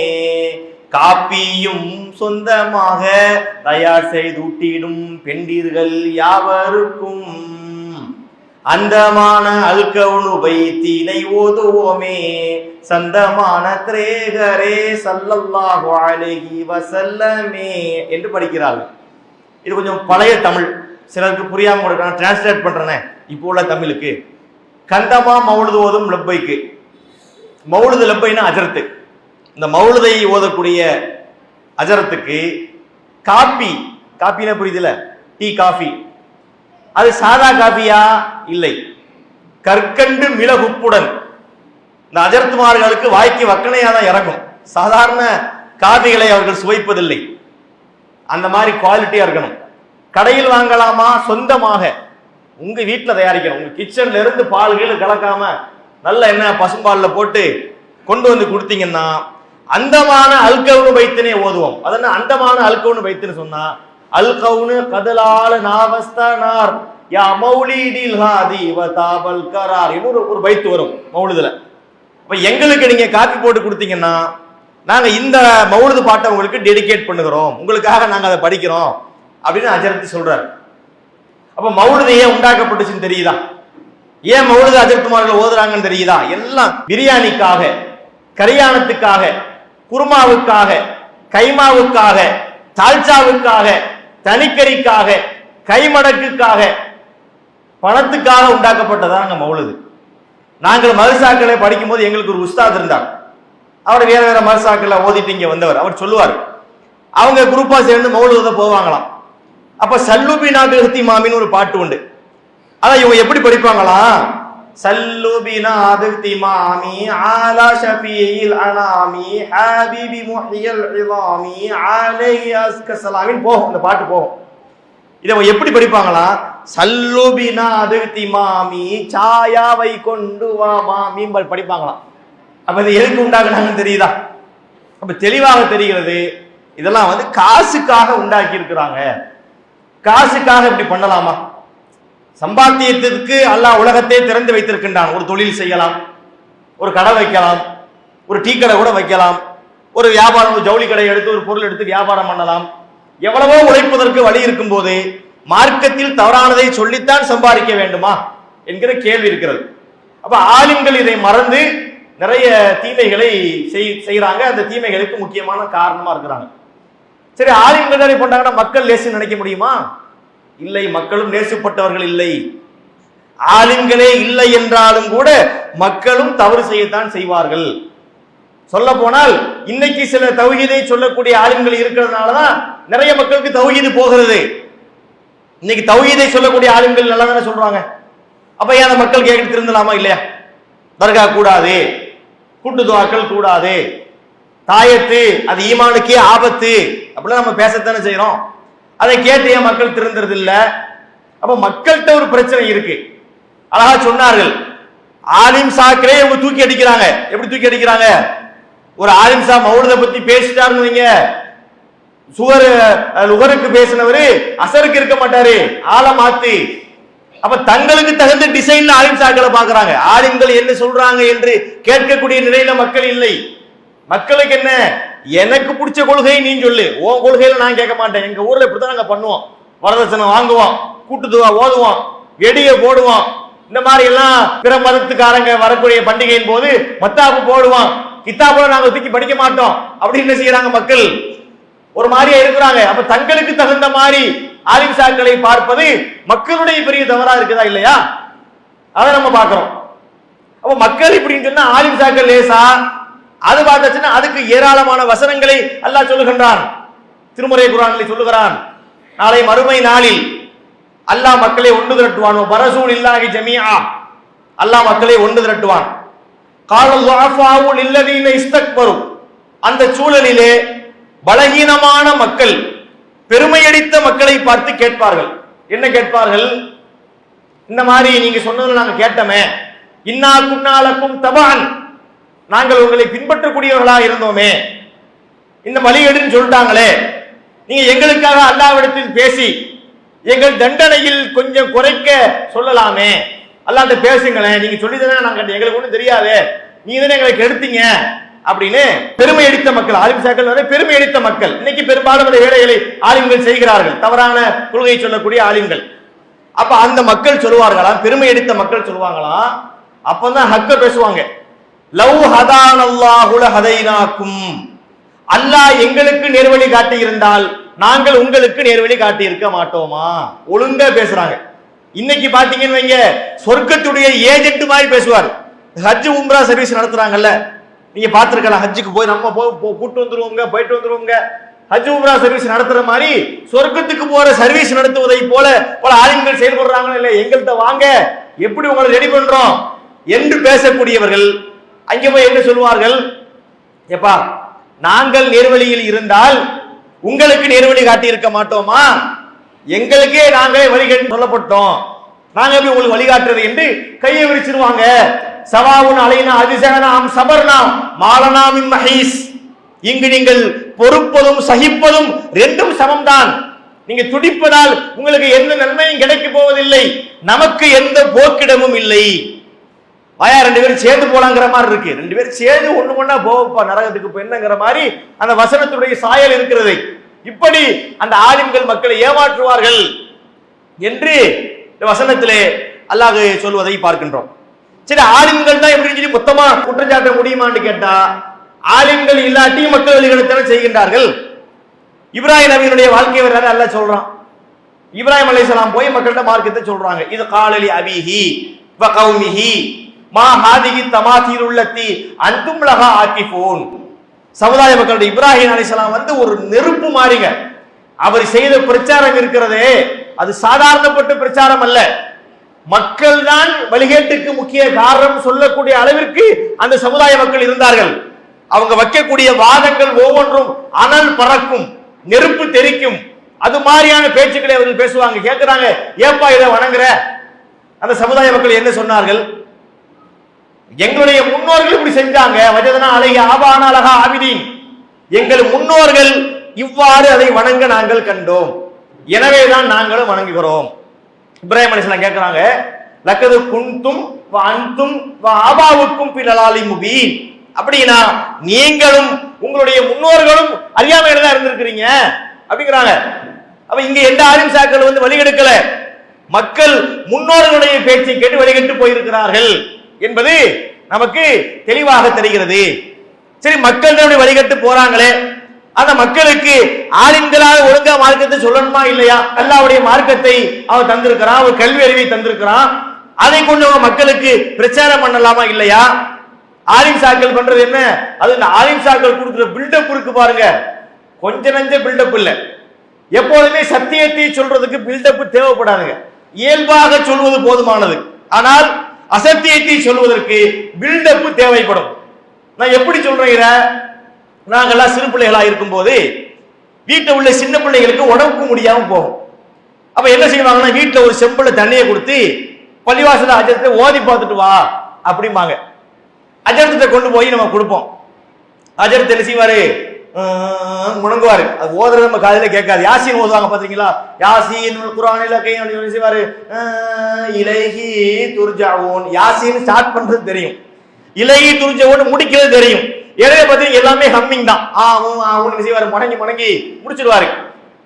காப்பியும் சொந்தமாக தயார் செய்தூட்டிடும் பெண்டீர்கள் யாவருக்கும் அந்தமான அல்கவுனு பைத்தினை ஓதுவோமே சந்தமான திரேகரே ஸல்லல்லாஹு அலைஹி வஸல்லமே என்று படிக்கிறார்கள். இது கொஞ்சம் பழைய தமிழ், சிலருக்கு புரியாம கூட நான் டிரான்ஸ்லேட் பண்றேனே இப்போ உள்ள தமிழுக்கு. கந்தமா மௌலுது ஓதும் லப்பைக்கு, மௌலுது லப்பைன்னா அஜரத்து. இந்த மௌலுதை ஓதக்கூடிய அஜரத்துக்கு காப்பி, காப்பினா புரியுதுல, டீ காஃபி, அது சாதா காபியா? இல்லை, கற்கண்டு மிளகுப்புடன். இந்த அஜரத்துமார்களுக்கு வாய்க்கு வக்கனையா தான் இறக்கும். சாதாரண காபிகளை அவர்கள் சுவைப்பதில்லை. அந்த மாதிரி குவாலிட்டியா இருக்கணும். கடையில் வாங்கலாமா? சொந்தமாக உங்க வீட்டில் தயாரிக்கணும். உங்க கிச்சன்ல இருந்து பால் கீழே கலக்காம நல்ல எண்ணெய் பசும்பால்ல போட்டு கொண்டு வந்து கொடுத்தீங்கன்னா அந்தமான அல்கவுனு பைத்தினே ஓதுவோம். அதனால அந்தமான அல்கவுனு பைத்துன்னு சொன்னா, அல்கவுனு கதலால நாவஸ்தனார் யா மௌலிதில் ஹாதி வதாபல் கரார் இன்னொரு ஒரு பைத்து வரும் மௌலுதுல. அப்ப எங்களுக்கு நீங்க காப்பி போட்டு கொடுத்தீங்கன்னா நாங்க இந்த மௌலுது பாட்டை உங்களுக்கு டெடிகேட் பண்ணுகிறோம், உங்களுக்காக நாங்க அதை படிக்கிறோம் அப்படின்னு அஜரத்து சொல்றாரு. அப்ப மௌலுது ஏன் உண்டாக்கப்பட்டுச்சுன்னு தெரியுதா? ஏன் மௌலுது அஜரத்துமார்கள் ஓதுறாங்கன்னு தெரியுதா? எல்லாம் பிரியாணிக்காக, கரியானத்துக்காக, குருமாவுக்காக, கைமாவுக்காக, தால்ச்சாவுக்காக, தனிக்கறிக்காக, கைமடக்குக்காக, பணத்துக்காக உண்டாக்கப்பட்டதாங்க மௌலுது. நாங்கள் மதரசாக்களை படிக்கும் போது எங்களுக்கு ஒரு உஸ்தாத் இருந்தார். அவர் வேற வேற மதரசாக்களை ஓதிட்டு இங்க வந்தவர். அவர் சொல்லுவார், அவங்க குரூப்பா சேர்ந்து மௌலுத போவாங்களாம். அப்ப சல்லுபினா பிஹத்தி மாமின்னு ஒரு பாட்டு உண்டு. அதான் இவங்க எப்படி படிப்பாங்களாம்? சல்லுபினா பிஹத்தி மாமி ஆலா ஷஃபீல் அனாமி ஹபீபி முஹியல் இலாமி அலைஹி அஸ்கஸலாமின் போகும், இந்த பாட்டு போகும். இதை எப்படி படிப்பாங்களாம்? சல்லுபினா பிஹத்தி மாமி சாயாவை கொண்டு வா மாமி படிப்பாங்களாம். அப்ப இது எதுக்கு உண்டாக்குனாங்கன்னு தெரியுதா? அப்ப தெளிவாக தெரிகிறது, இதெல்லாம் வந்து காசுக்காக உண்டாக்கி இருக்கிறாங்க. காசுக்காக இப்படி பண்ணலாமா? சம்பாத்தியத்திற்கு அல்லாஹ் உலகத்தை திறந்து வைத்திருக்கின்றான். ஒரு தொழில் செய்யலாம், ஒரு கடை வைக்கலாம், ஒரு டீ கடை கூட வைக்கலாம், ஒரு வியாபாரம், ஒரு ஜவுளி கடை எடுத்து ஒரு பொருள் எடுத்து வியாபாரம் பண்ணலாம். எவ்வளவோ உழைப்பதற்கு வழி இருக்கும் போது மார்க்கத்தில் தவறானதை சொல்லித்தான் சம்பாதிக்க வேண்டுமா என்கிற கேள்வி இருக்கிறது. அப்ப ஆலிம்கள் இதை மறந்து நிறைய தீமைகளை செய்யறாங்க. அந்த தீமைகளுக்கு முக்கியமான காரணமா இருக்கிறாங்க. சரி, ஆலிம்கள் என்ன பண்றாங்கன்னா மக்கள் லேசு நினைக்க முடியுமா? இல்லை, மக்களும் நேசப்பட்டவர்கள் இல்லை. ஆலிம்களே இல்லை என்றாலும் கூட மக்களும் தவறு செய்யத்தான் செய்வார்கள். சொல்ல போனால் இன்னைக்கு சில தௌஹீதை சொல்லக்கூடிய ஆலிம்கள் இருக்கிறதுனாலதான் நிறைய மக்களுக்கு தௌஹீது போகிறது. இன்னைக்கு தௌஹீதை சொல்லக்கூடிய ஆலிம்கள் நல்லா தானே சொல்றாங்க. அப்ப ஏன் அந்த மக்கள் கேட்க திருந்தலாமா இல்லையா? தர்கா கூடாது, கூட்டு துஆக்கள் கூடாது, தாயத்து அது ஈமானுக்கே ஆபத்து அப்படிலாம் நம்ம பேசத்தானே செய்யறோம். அதை கேட்டு ஏன் மக்கள் திருந்துறது இல்ல? அப்ப மக்கள்கிட்ட ஒரு பிரச்சனை இருக்கு. அழகா சொன்னார்கள், ஆலிம் சாக்களே இவங்க தூக்கி அடிக்கிறாங்க. எப்படி தூக்கி அடிக்கிறாங்க? ஒரு ஆலிம் சா மௌலூத பத்தி பேசிட்டாருன்னு வைங்க, லுகருக்கு பேசினவரு அசருக்கு இருக்க மாட்டாரு, ஆள மாத்தி. அப்ப தங்களுக்கு தகுந்த டிசைன்ல ஆலிம் சாக்களை பாக்குறாங்க. ஆலிம்கள் என்ன சொல்றாங்க என்று கேட்கக்கூடிய நிலையில மக்கள் இல்லை. மக்களுக்கு என்ன, எனக்கு பிடிச்ச கொள்கையை நீ சொல்லு, உன் கொள்கையில நான் கேட்க மாட்டேன். எங்க ஊர்ல இப்படித்தான் நாங்க பண்ணுவோம், வரதட்சணை வாங்குவோம், கூட்டுதுவா ஓதுவோம், வெடிய போடுவோம், இந்த மாதிரி எல்லாம் பிற மதத்துக்காரங்க வரக்கூடிய பண்டிகையின் போது மத்தாப்பு போடுவோம், கித்தாபோட நாங்க தூக்கி படிக்க மாட்டோம் அப்படின்னு என்ன செய்யறாங்க மக்கள், ஒரு மாதிரியா இருக்கிறாங்க. அப்ப தங்களுக்கு தகுந்த மாதிரி ஆலிம் சாக்களை பார்ப்பது மக்களுடைய பெரிய தவறா இருக்குதா இல்லையா? அதை நம்ம பார்க்கிறோம். அப்ப மக்கள் இப்படின்னு சொன்னா ஆலிம் சாக்கள் லேசா, அது பார்த்தாச்சுன்னா அதுக்கு ஏராளமான வசனங்களை அல்லாஹ் சொல்லுகின்றான். திருமறை குர்ஆனில் சொல்லுகிறான், நாளை மறுமை நாளில் அல்லாஹ் மக்களை ஒன்று திரட்டுவான். பரசூல் இல்லாஹி ஜமீஆ, அல்லாஹ் மக்களை ஒன்று திரட்டுவான். காலல் ضعفاء للذين استكبروا, அந்த சூழலிலே பலகீனமான மக்கள் பெருமையடித்த மக்களை பார்த்து கேட்பார்கள். என்ன கேட்பார்கள்? இந்த மாதிரி நீங்க சொன்னதுல நாங்க கேட்டோமே, இன்னா குன்னாலக்கும் தபான், நாங்கள் உங்களை பின்பற்றக்கூடியவர்களா இருந்தோமே, இந்த வழிகேடுன்னு சொல்லிட்டாங்களே, நீங்க எங்களுக்காக அல்லாஹ்விடத்தில் பேசி எங்கள் தண்டனையில் கொஞ்சம் குறைக்க சொல்லலாமே, அல்லாஹ்ட்ட பேசுங்களேன், நீங்க சொல்லிதானே நாங்க எங்களுக்கு ஒன்றும் தெரியாது, நீங்க தானே எங்களை கெடுத்தீங்க அப்படின்னு பெருமை அடித்த மக்கள், ஆலிம் சாக்கள் பெருமை அடித்த மக்கள். இன்னைக்கு பெரும்பாலும் அந்த வேலைகளை ஆலிம்கள் செய்கிறார்கள், தவறான கொள்கையை சொல்லக்கூடிய ஆலிம்கள். அப்ப அந்த மக்கள் சொல்லுவார்களா, பெருமை அடித்த மக்கள் சொல்லுவாங்களா, அப்பதான் ஹக்க பேசுவாங்க. லவ் ஹதானல்லாஹு லஹதைனாக்கும், அல்லாஹ் எங்களுக்கு நேர்வழி காட்டி இருந்தால் நாங்கள் உங்களுக்கு நேர்வழி காட்டி இருக்க மாட்டோமா? ஒழுங்கா பேசுறாங்க. இன்னைக்கு பாத்தீங்கன்னு வைங்க, சொர்க்கத்துடைய ஏஜென்ட் மாதிரி பேசுவார். ஹஜ் உம்ரா சர்வீஸ் நடத்துறாங்கல்ல, நீங்க பாத்துருக்கலாம், ஹஜ்ஜுக்கு போய் நம்ம கூட்டு வந்துருவோங்க, போயிட்டு வந்துருவோங்க, ஹஜ் உம்ரா சர்வீஸ் நடத்துற மாதிரி சொர்க்கத்துக்கு போற சர்வீஸ் நடத்துவதை போல பல ஆலிம்கள் செயல்படுறாங்களா இல்ல, எங்கள்கிட்ட வாங்க, எப்படி உங்களை ரெடி பண்றோம் என்று பேசக்கூடியவர்கள் அங்கே போய் என்ன சொல்லுவார்கள்? எப்பா, நாங்கள் நேர்வழியில் இருந்தால் உங்களுக்கு நேர்வழி காட்டி இருக்க மாட்டோமா? எங்களுக்கே நாங்களே வழிகாட்டி சொல்லப்பட்டோம், நாங்க எப்படி உங்களுக்கு வழிகாட்டுறது என்று கையை விரிச்சிருவாங்க. சவாவுன் அலைனா அதிசகனாம் சபர்னாம் மாலனாமின் மஹீஸ், இங்கு நீங்கள் பொறுப்பதும் சகிப்பதும் ரெண்டும் சமம்தான். நீங்க துடிப்பதால் உங்களுக்கு எந்த நன்மையும் கிடைக்க போவதில்லை, நமக்கு எந்த போக்கிடமும் இல்லை. வாயா, ரெண்டு பேரும் சேர்ந்து போலாங்கிற மாதிரி இருக்கு, ரெண்டு பேரும் சேர்ந்து ஒண்ணு ஒண்ணா போவப்பா நரகத்துக்கு என்னங்கிற மாதிரி அந்த வசனத்துடைய சாயல் இருக்கிறது. இப்படி அந்த ஆலிம்கள் மக்களை ஏமாற்றுவார்கள் என்று இந்த வசனத்திலே அல்லாஹ் சொல்வதை பார்க்கின்றோம். சரி, ஆலிம்கள் தான் எப்படின்னு சொல்லி மொத்தமா குற்றச்சாட்ட முடியுமான்னு கேட்டா, ஆலிம்கள் இல்லாட்டி மக்கள் வழிகேடுத்தனம் செய்கின்றார்கள். இப்ராஹிம் நபியினுடைய வாழ்க்கை வரலாறு அல்லாஹ் சொல்றான். இப்ராஹிம் அலைஹிஸ்ஸலாம் போய் மக்கள்கிட்ட மார்க்கத்தை சொல்றாங்க. இது காலலி அபிஹி வ கௌமிஹி மா ஹாதிஹி தமாதீலுல்லதி அன்தும் லஹா ஆகிஃபூன். சமுதாய மக்களுடைய இப்ராஹிம் அலைஹிஸ்ஸலாம் ஒரு நெருப்பு மாறிங்க. அவர் செய்த பிரச்சாரம் இருக்கிறதே, அது சாதாரணப்பட்ட பிரச்சாரம் அல்ல. மக்கள் தான் வழிகேட்டுக்கு முக்கிய காரணம் சொல்லக்கூடிய அளவிற்கு அந்த சமுதாய மக்கள் இருந்தார்கள். அவங்க வைக்கக்கூடிய வாதங்கள் ஒவ்வொன்றும் அனல் பறக்கும், நெருப்பு தெரிக்கும், அது மாதிரியான பேச்சுக்களை அவர்கள் பேசுவாங்க. கேட்கிறாங்க, ஏப்பா இதை வணங்குற? அந்த சமுதாய மக்கள் என்ன சொன்னார்கள்? எங்களுடைய முன்னோர்கள் இப்படி செஞ்சாங்க, வஜதனா அலைஹி ஆபானா லஹா ஆபிதீன், எங்கள் முன்னோர்கள் இவ்வாறு அதை வணங்க நாங்கள் கண்டோம், எனவேதான் நாங்களும் வணங்குகிறோம். இப்ராஹிம் அலைஹிஸ்ஸலாம் கேட்கிறாங்க, லக்கது குன்தும் வ அன்தும் வ ஆபாவுக்கும் பிலலாலி முபீன், அப்படினா நீங்களும் உங்களுடைய முன்னோர்களும் அறியாமையில தான் இருந்திருக்கிறீங்க அப்படிங்கிறாங்க. அப்ப இங்க எந்த ஆலிம் சாக்கள் வழிகெடுக்கல, மக்கள் முன்னோர்களுடைய பேச்சை கேட்டு வழிகெட்டு போயிருக்கிறார்கள் என்பது நமக்கு தெளிவாக தெரிகிறது. சரி, மக்கள் வழிகட்டு போறாங்களே, அந்த மக்களுக்கு ஆலிம்களாக ஒழுங்கா மார்க்கத்தை சொல்லணுமா இல்லையா? அல்லாஹ்வுடைய மார்க்கத்தை அவன் தந்திருக்கிறான், அவர் கல்வி அறிவை தந்திருக்கிறான், அதை கொண்டு அவன் மக்களுக்கு பிரச்சாரம் பண்ணலாமா இல்லையா? ஆலிம் சாக்கள் பண்றது என்ன? அது இந்த ஆலிம் சாக்கள் கொடுக்கிற பில்டப் இருக்கு பாருங்க, கொஞ்ச நஞ்ச பில்டப் இல்ல. எப்போதுமே சத்தியத்தை சொல்றதுக்கு பில்டப் தேவைப்படாதுங்க, இயல்பாக சொல்வது போதுமானது. ஆனால் அசத்தியத்தை சொல்வதற்கு பில்டப் தேவைப்படும். நான் எப்படி சொல்றேன்? நாங்கெல்லாம் சிறு பிள்ளைகளா இருக்கும் போது வீட்டில் உள்ள சின்ன பிள்ளைகளுக்கு உடம்புக்கு முடியாம போகும். அப்ப என்ன செய்வாங்கன்னா வீட்டில் ஒரு செம்புல தண்ணியை கொடுத்து பள்ளிவாசல அஜரத்தை ஓதி பார்த்துட்டு வா அப்படிம்பாங்க. அஜரத்தை கொண்டு போய் நம்ம கொடுப்போம். அஜரத்தை என்ன செய்வாரு, முணங்குவாரு. அது ஓதுறது நம்ம காதுல கேட்காது. யாசீன் ஓதுவாங்க பாத்தீங்களா, யாசீன் குர்ஆனில் என்ன செய்வாரு, இலைஹி துர்ஜாவூன். யாசீன் ஸ்டார்ட் பண்றது தெரியும், இலைஹி துர்ஜாவூன் முடிக்கிறது தெரியும். எனவே பார்த்தீங்கன்னா எல்லாமே ஹம்மிங் தான். என்ன செய்வாரு, முடங்கி முடிச்சிருவாரு.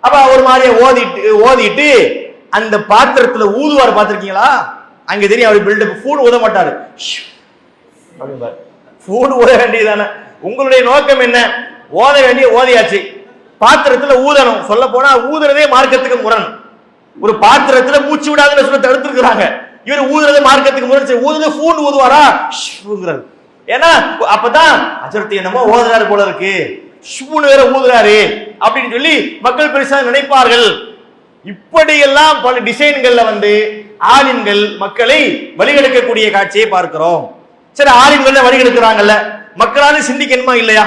அப்ப ஒரு மாதிரியே ஓதிட்டு அந்த பாத்திரத்துல ஊதுவாரு. பாத்திருக்கீங்களா, அங்க தெரியும் அவர் பில்டப். ஃபூட் ஊத மாட்டாரு, ஃபூட் ஊத வேண்டியதானே. உங்களுடைய நோக்கம் என்ன, ஓத வேண்டிய ஓதியாச்சு, பாத்திரத்துல ஊதணும். சொல்ல போனா ஊதுறதே மார்க்கத்துக்கு முரண். ஒரு பாத்திரத்துல மூச்சு விடாதுன்னு சொல்ல தடுத்துருக்காங்க. இவர் ஊதுறதே மார்க்கத்துக்கு முரண். ஊதுறது ஃபூட் ஊதுவாரா, ஏன்னா அப்பதான் அஜரத்தை என்னமோ ஓதுறாரு போல இருக்கு, ஷூன்னு வேற ஊதுறாரு அப்படின்னு சொல்லி மக்கள் பெருசா நினைப்பார்கள். இப்படியெல்லாம் பல டிசைன்கள்ல ஆலிம்கள் மக்களை வழிகெடுக்கக்கூடிய காட்சியை பார்க்கிறோம். சரி, ஆலிம்கள் வழிகெடுக்கிறாங்கல்ல, மக்களால சிந்திக்கணுமா இல்லையா?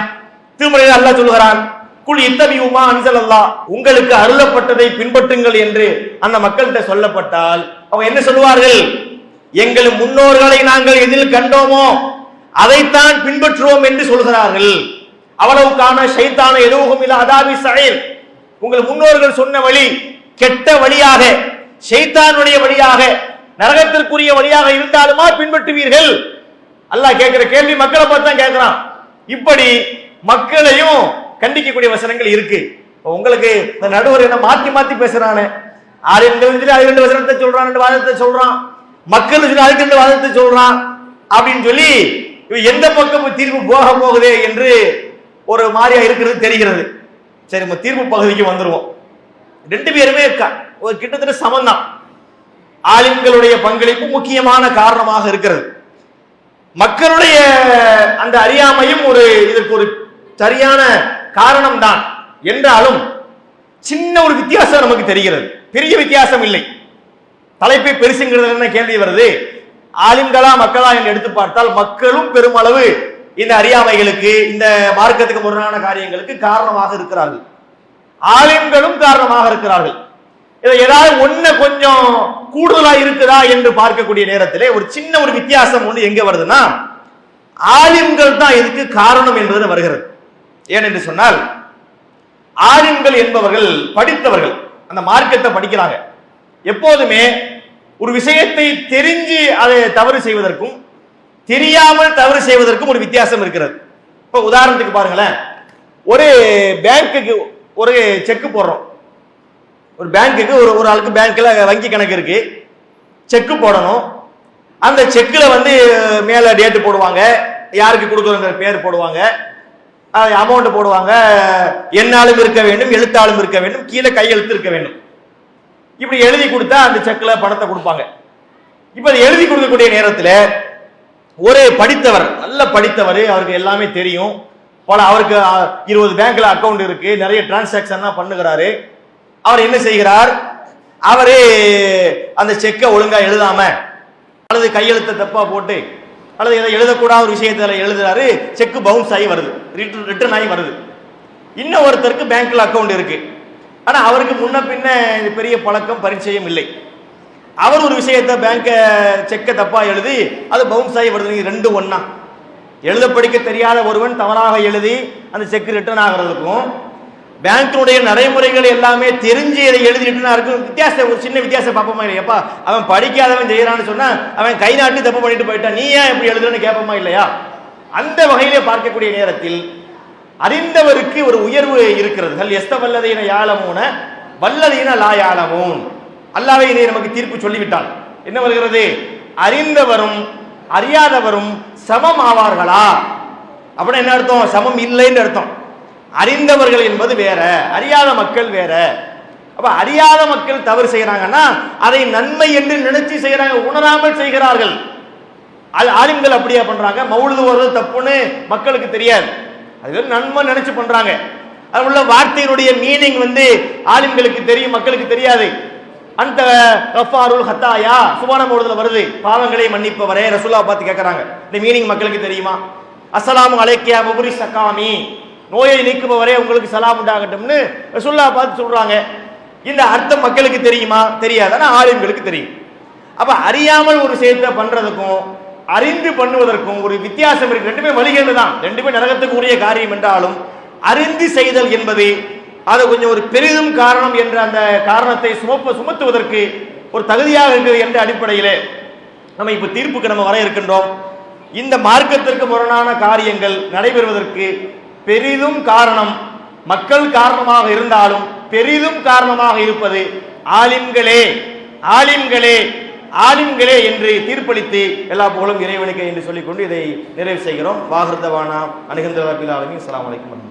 திருமறையில் அல்லாஹ் சொல்கிறான், குல் இத்தபியுமா அன்ஸலல்லாஹ், உங்களுக்கு அருளப்பட்டதை பின்பற்றுங்கள் என்று அந்த மக்கள்கிட்ட சொல்லப்பட்டால் அவங்க என்ன சொல்லுவார்கள், எங்கள் முன்னோர்களை நாங்கள் எதில் கண்டோமோ அதைத்தான் பின்பற்றுவோம் என்று சொல்கிறார்கள். அவ்வளவுக்கான ஷைத்தான எதுவும் இல்ல அதாபி சயீர், உங்கள் முன்னோர்கள் சொன்ன வழி கெட்ட வழியாக, ஷைத்தானுடைய வழியாக, நரகத்திற்குரிய வழியாக இருந்தாலுமா பின்பற்றுவீர்கள்? அல்லாஹ் கேட்கிற கேள்வி மக்களை பார்த்து தான் கேட்கிறான். இப்படி மக்களையும் கண்டிக்கக்கூடிய வசனங்கள் இருக்கு. உங்களுக்கு இந்த நடுவர் என்ன மாத்தி பேசுறானே, ரெண்டு வசனத்தை சொல்றான், ரெண்டு வாதத்தை சொல்றான், மக்கள் அதுக்கு ரெண்டு வாதத்தை சொல்றான் அப்படின்னு சொல்லி எந்த பக்கம் தீர்ப்பு போகுதே என்று ஒரு மாதிரியா இருக்கிறது தெரிகிறது. சரி, நம்ம தீர்ப்பு பகுதிக்கு வந்துருவோம். ரெண்டு பேருமே ஒரு கிட்டத்தட்ட சமந்தான். ஆலிம்களுடைய பங்களிப்பு முக்கியமான காரணமாக இருக்கிறது. மக்களுடைய அந்த அறியாமையும் இதற்கு ஒரு சரியான காரணம் தான் என்றாலும் சின்ன ஒரு வித்தியாசம் நமக்கு தெரிகிறது. பெரிய வித்தியாசம் இல்லை. தலைப்பை பெருசுங்கிறது என்ன கேள்வி வருது, ஆலிம்களா மக்களா என்று எடுத்து பார்த்தால் மக்களும் பெருமளவு இந்த அறியாமைகளுக்கு, இந்த மார்க்கத்துக்கு முரணான காரியங்களுக்கு காரணமாக இருக்கிறார்கள். ஆலிம்களும் காரணமாக இருக்கிறார்கள். ஏதாவது ஒண்ணு கொஞ்சம் கூடுதலா இருக்குதா என்று பார்க்கக்கூடிய நேரத்திலே ஒரு சின்ன ஒரு வித்தியாசம் ஒன்று எங்க வருதுன்னா, ஆலிம்கள் தான் இதுக்கு காரணம் என்பது வருகிறது. ஏனென்று சொன்னால், ஆலிம்கள் என்பவர்கள் படித்தவர்கள், அந்த மார்க்கத்தை படிக்கிறாங்க. எப்போதுமே ஒரு விஷயத்தை தெரிஞ்சு அதை தவறு செய்வதற்கும் தெரியாமல் தவறு செய்வதற்கும் ஒரு வித்தியாசம் இருக்கிறது. இப்ப உதாரணத்துக்கு பாருங்களேன், ஒரு பேங்க்குக்கு ஒரு செக் போடுறோம். ஒரு பேங்க்குக்கு ஒரு ஆளுக்கு பேங்க்ல வங்கி கணக்கு இருக்கு, செக் போடணும். அந்த செக்ல மேல டேட் போடுவாங்க, யாருக்கு கொடுக்குறங்கிற பேர் போடுவாங்க, அமௌண்ட் போடுவாங்க, எண்ணாலும் இருக்க வேண்டும், எழுத்தாலும் இருக்க வேண்டும், கீழே கையெழுத்து இருக்க வேண்டும். இப்படி எழுதி கொடுத்தா அந்த செக்ல பணத்தை கொடுப்பாங்க. இப்ப எழுதி கொடுக்கக்கூடிய நேரத்தில் ஒரு படித்தவர், நல்ல படித்தவர், அவருக்கு எல்லாமே தெரியும், அவருக்கு 20 பேங்க்ல அக்கௌண்ட் இருக்கு, நிறைய டிரான்சாக்சன் பண்ணுகிறாரு. அவர் என்ன செய்கிறார், அவரே அந்த செக்கை ஒழுங்கா எழுதாம அல்லது கையெழுத்தை தப்பா போட்டு அல்லது இதை எழுதக்கூடாத ஒரு விஷயத்துல எழுதுறாரு, செக் பவுன்ஸ் ஆகி வருது, ரிட்டர்ன் ஆகி வருது. இன்னும் ஒருத்தருக்கு பேங்க்ல அக்கௌண்ட் இருக்கு, ஆனா அவருக்கு முன்ன பின்ன பெரிய பழக்கம் பரிச்சயம் இல்லை. அவர் ஒரு விஷயத்தை பேங்க செக்கை தப்பா எழுதி அது பவுன்ஸ் ஆகி வருது. ரெண்டு ஒண்ணா, எழுத படிக்க தெரியாத ஒருவன் தவறாக எழுதி அந்த செக் ரிட்டர்ன் ஆகிறதுக்கும் பேங்கினுடைய நடைமுறைகள் எல்லாமே தெரிஞ்சு அதை எழுதி ரிட்டர்ன் ஆகிறதுக்கும் வித்தியாசம், ஒரு சின்ன வித்தியாசம் பார்ப்போமா இல்லையாப்பா? அவன் படிக்காதவன் செய்யறான்னு சொன்னா அவன் கை நாட்டி தப்பு பண்ணிட்டு போயிட்டான், நீ ஏன் எப்படி எழுதுறன்னு கேட்போமா இல்லையா? அந்த வகையிலே பார்க்கக்கூடிய நேரத்தில் அறிந்தவருக்கு ஒரு உயர்வு இருக்கிறது. ஹல் யஸ்தவல்லதீன யாலமூன வல்லதீன லா யாலமூன். அல்லாஹ்வே இதை நமக்கு தீர்ப்பு சொல்லிவிட்டான். என்ன வருகிறது, அறிந்தவரும் அறியாதவரும் சமம் ஆவார்களா? அப்படின்னா என்ன அர்த்தம்? சமம் இல்லைன்னு அர்த்தம். அறிந்தவர்கள் என்பது வேற, அறியாத மக்கள் வேற. அப்ப அறியாத மக்கள் தவறு செய்யறாங்கன்னா அதை நன்மை என்று நினைச்சு செய்யறாங்க, உணராமல் செய்கிறார்கள். ஆலிம்கள் அப்படியே பண்றாங்க. மௌலுது வருவது தப்புன்னு மக்களுக்கு தெரியாது, அது நன்மை நினைச்சு பண்றாங்க. அது உள்ள வார்த்தையினுடைய மீனிங் ஆலிம்களுக்கு தெரியும், மக்களுக்கு தெரியாது. அந்த கஃபாருல் ஹத்தாயா சுபான மௌலுதுல வருது, பாவங்களை மன்னிப்பவரே. ரசூலுல்லாஹ் பார்த்து கேட்கறாங்க, இந்த மீனிங் மக்களுக்கு தெரியுமா? அஸ்ஸலாமு அலைக்கும் முபரி சகாமி, நோயை நீக்குபவரே உங்களுக்கு சலாம் உண்டாகட்டும்னு ரசூலுல்லாஹ் பார்த்து சொல்றாங்க. இந்த அர்த்தம் மக்களுக்கு தெரியுமா? தெரியாதானா? ஆலிம்களுக்கு தெரியும். அப்ப அறியாமல் ஒரு விஷயத்தை பண்றதுக்கும் அறிந்து பண்ணுவதற்கும் ஒரு வித்தியாசம் இருக்கு. ரெண்டுமே வழிகேடு தான், ரெண்டுமே நரகத்துக்கு உரிய காரியம் என்றாலும் அறிந்து செய்தல் என்பது அது கொஞ்சம் ஒரு பெரிதும் காரணம் என்ற அந்த காரணத்தை சுமத்துவதற்கு ஒரு தகுதியாக இருக்குது என்ற அடிப்படையிலே நம்ம இப்ப தீர்ப்புக்கு நம்ம வர இருக்கின்றோம். இந்த மார்க்கத்திற்கு முரணான காரியங்கள் நடைபெறுவதற்கு பெரிதும் காரணம் மக்கள் காரணமாக இருந்தாலும் பெரிதும் காரணமாக இருப்பது ஆலிம்களே ஆலிம்களே ஆலிம்களே என்று தீர்ப்பளித்து எல்லா புகழும் இறைவனுக்கு என்று சொல்லிக்கொண்டு இதை நிறைவு செய்கிறோம். வாஹிர் தவானா அனிஹம்துலில்லாஹி ரப்பில் ஆலமீன். அஸ்ஸலாமு அலைக்கும்.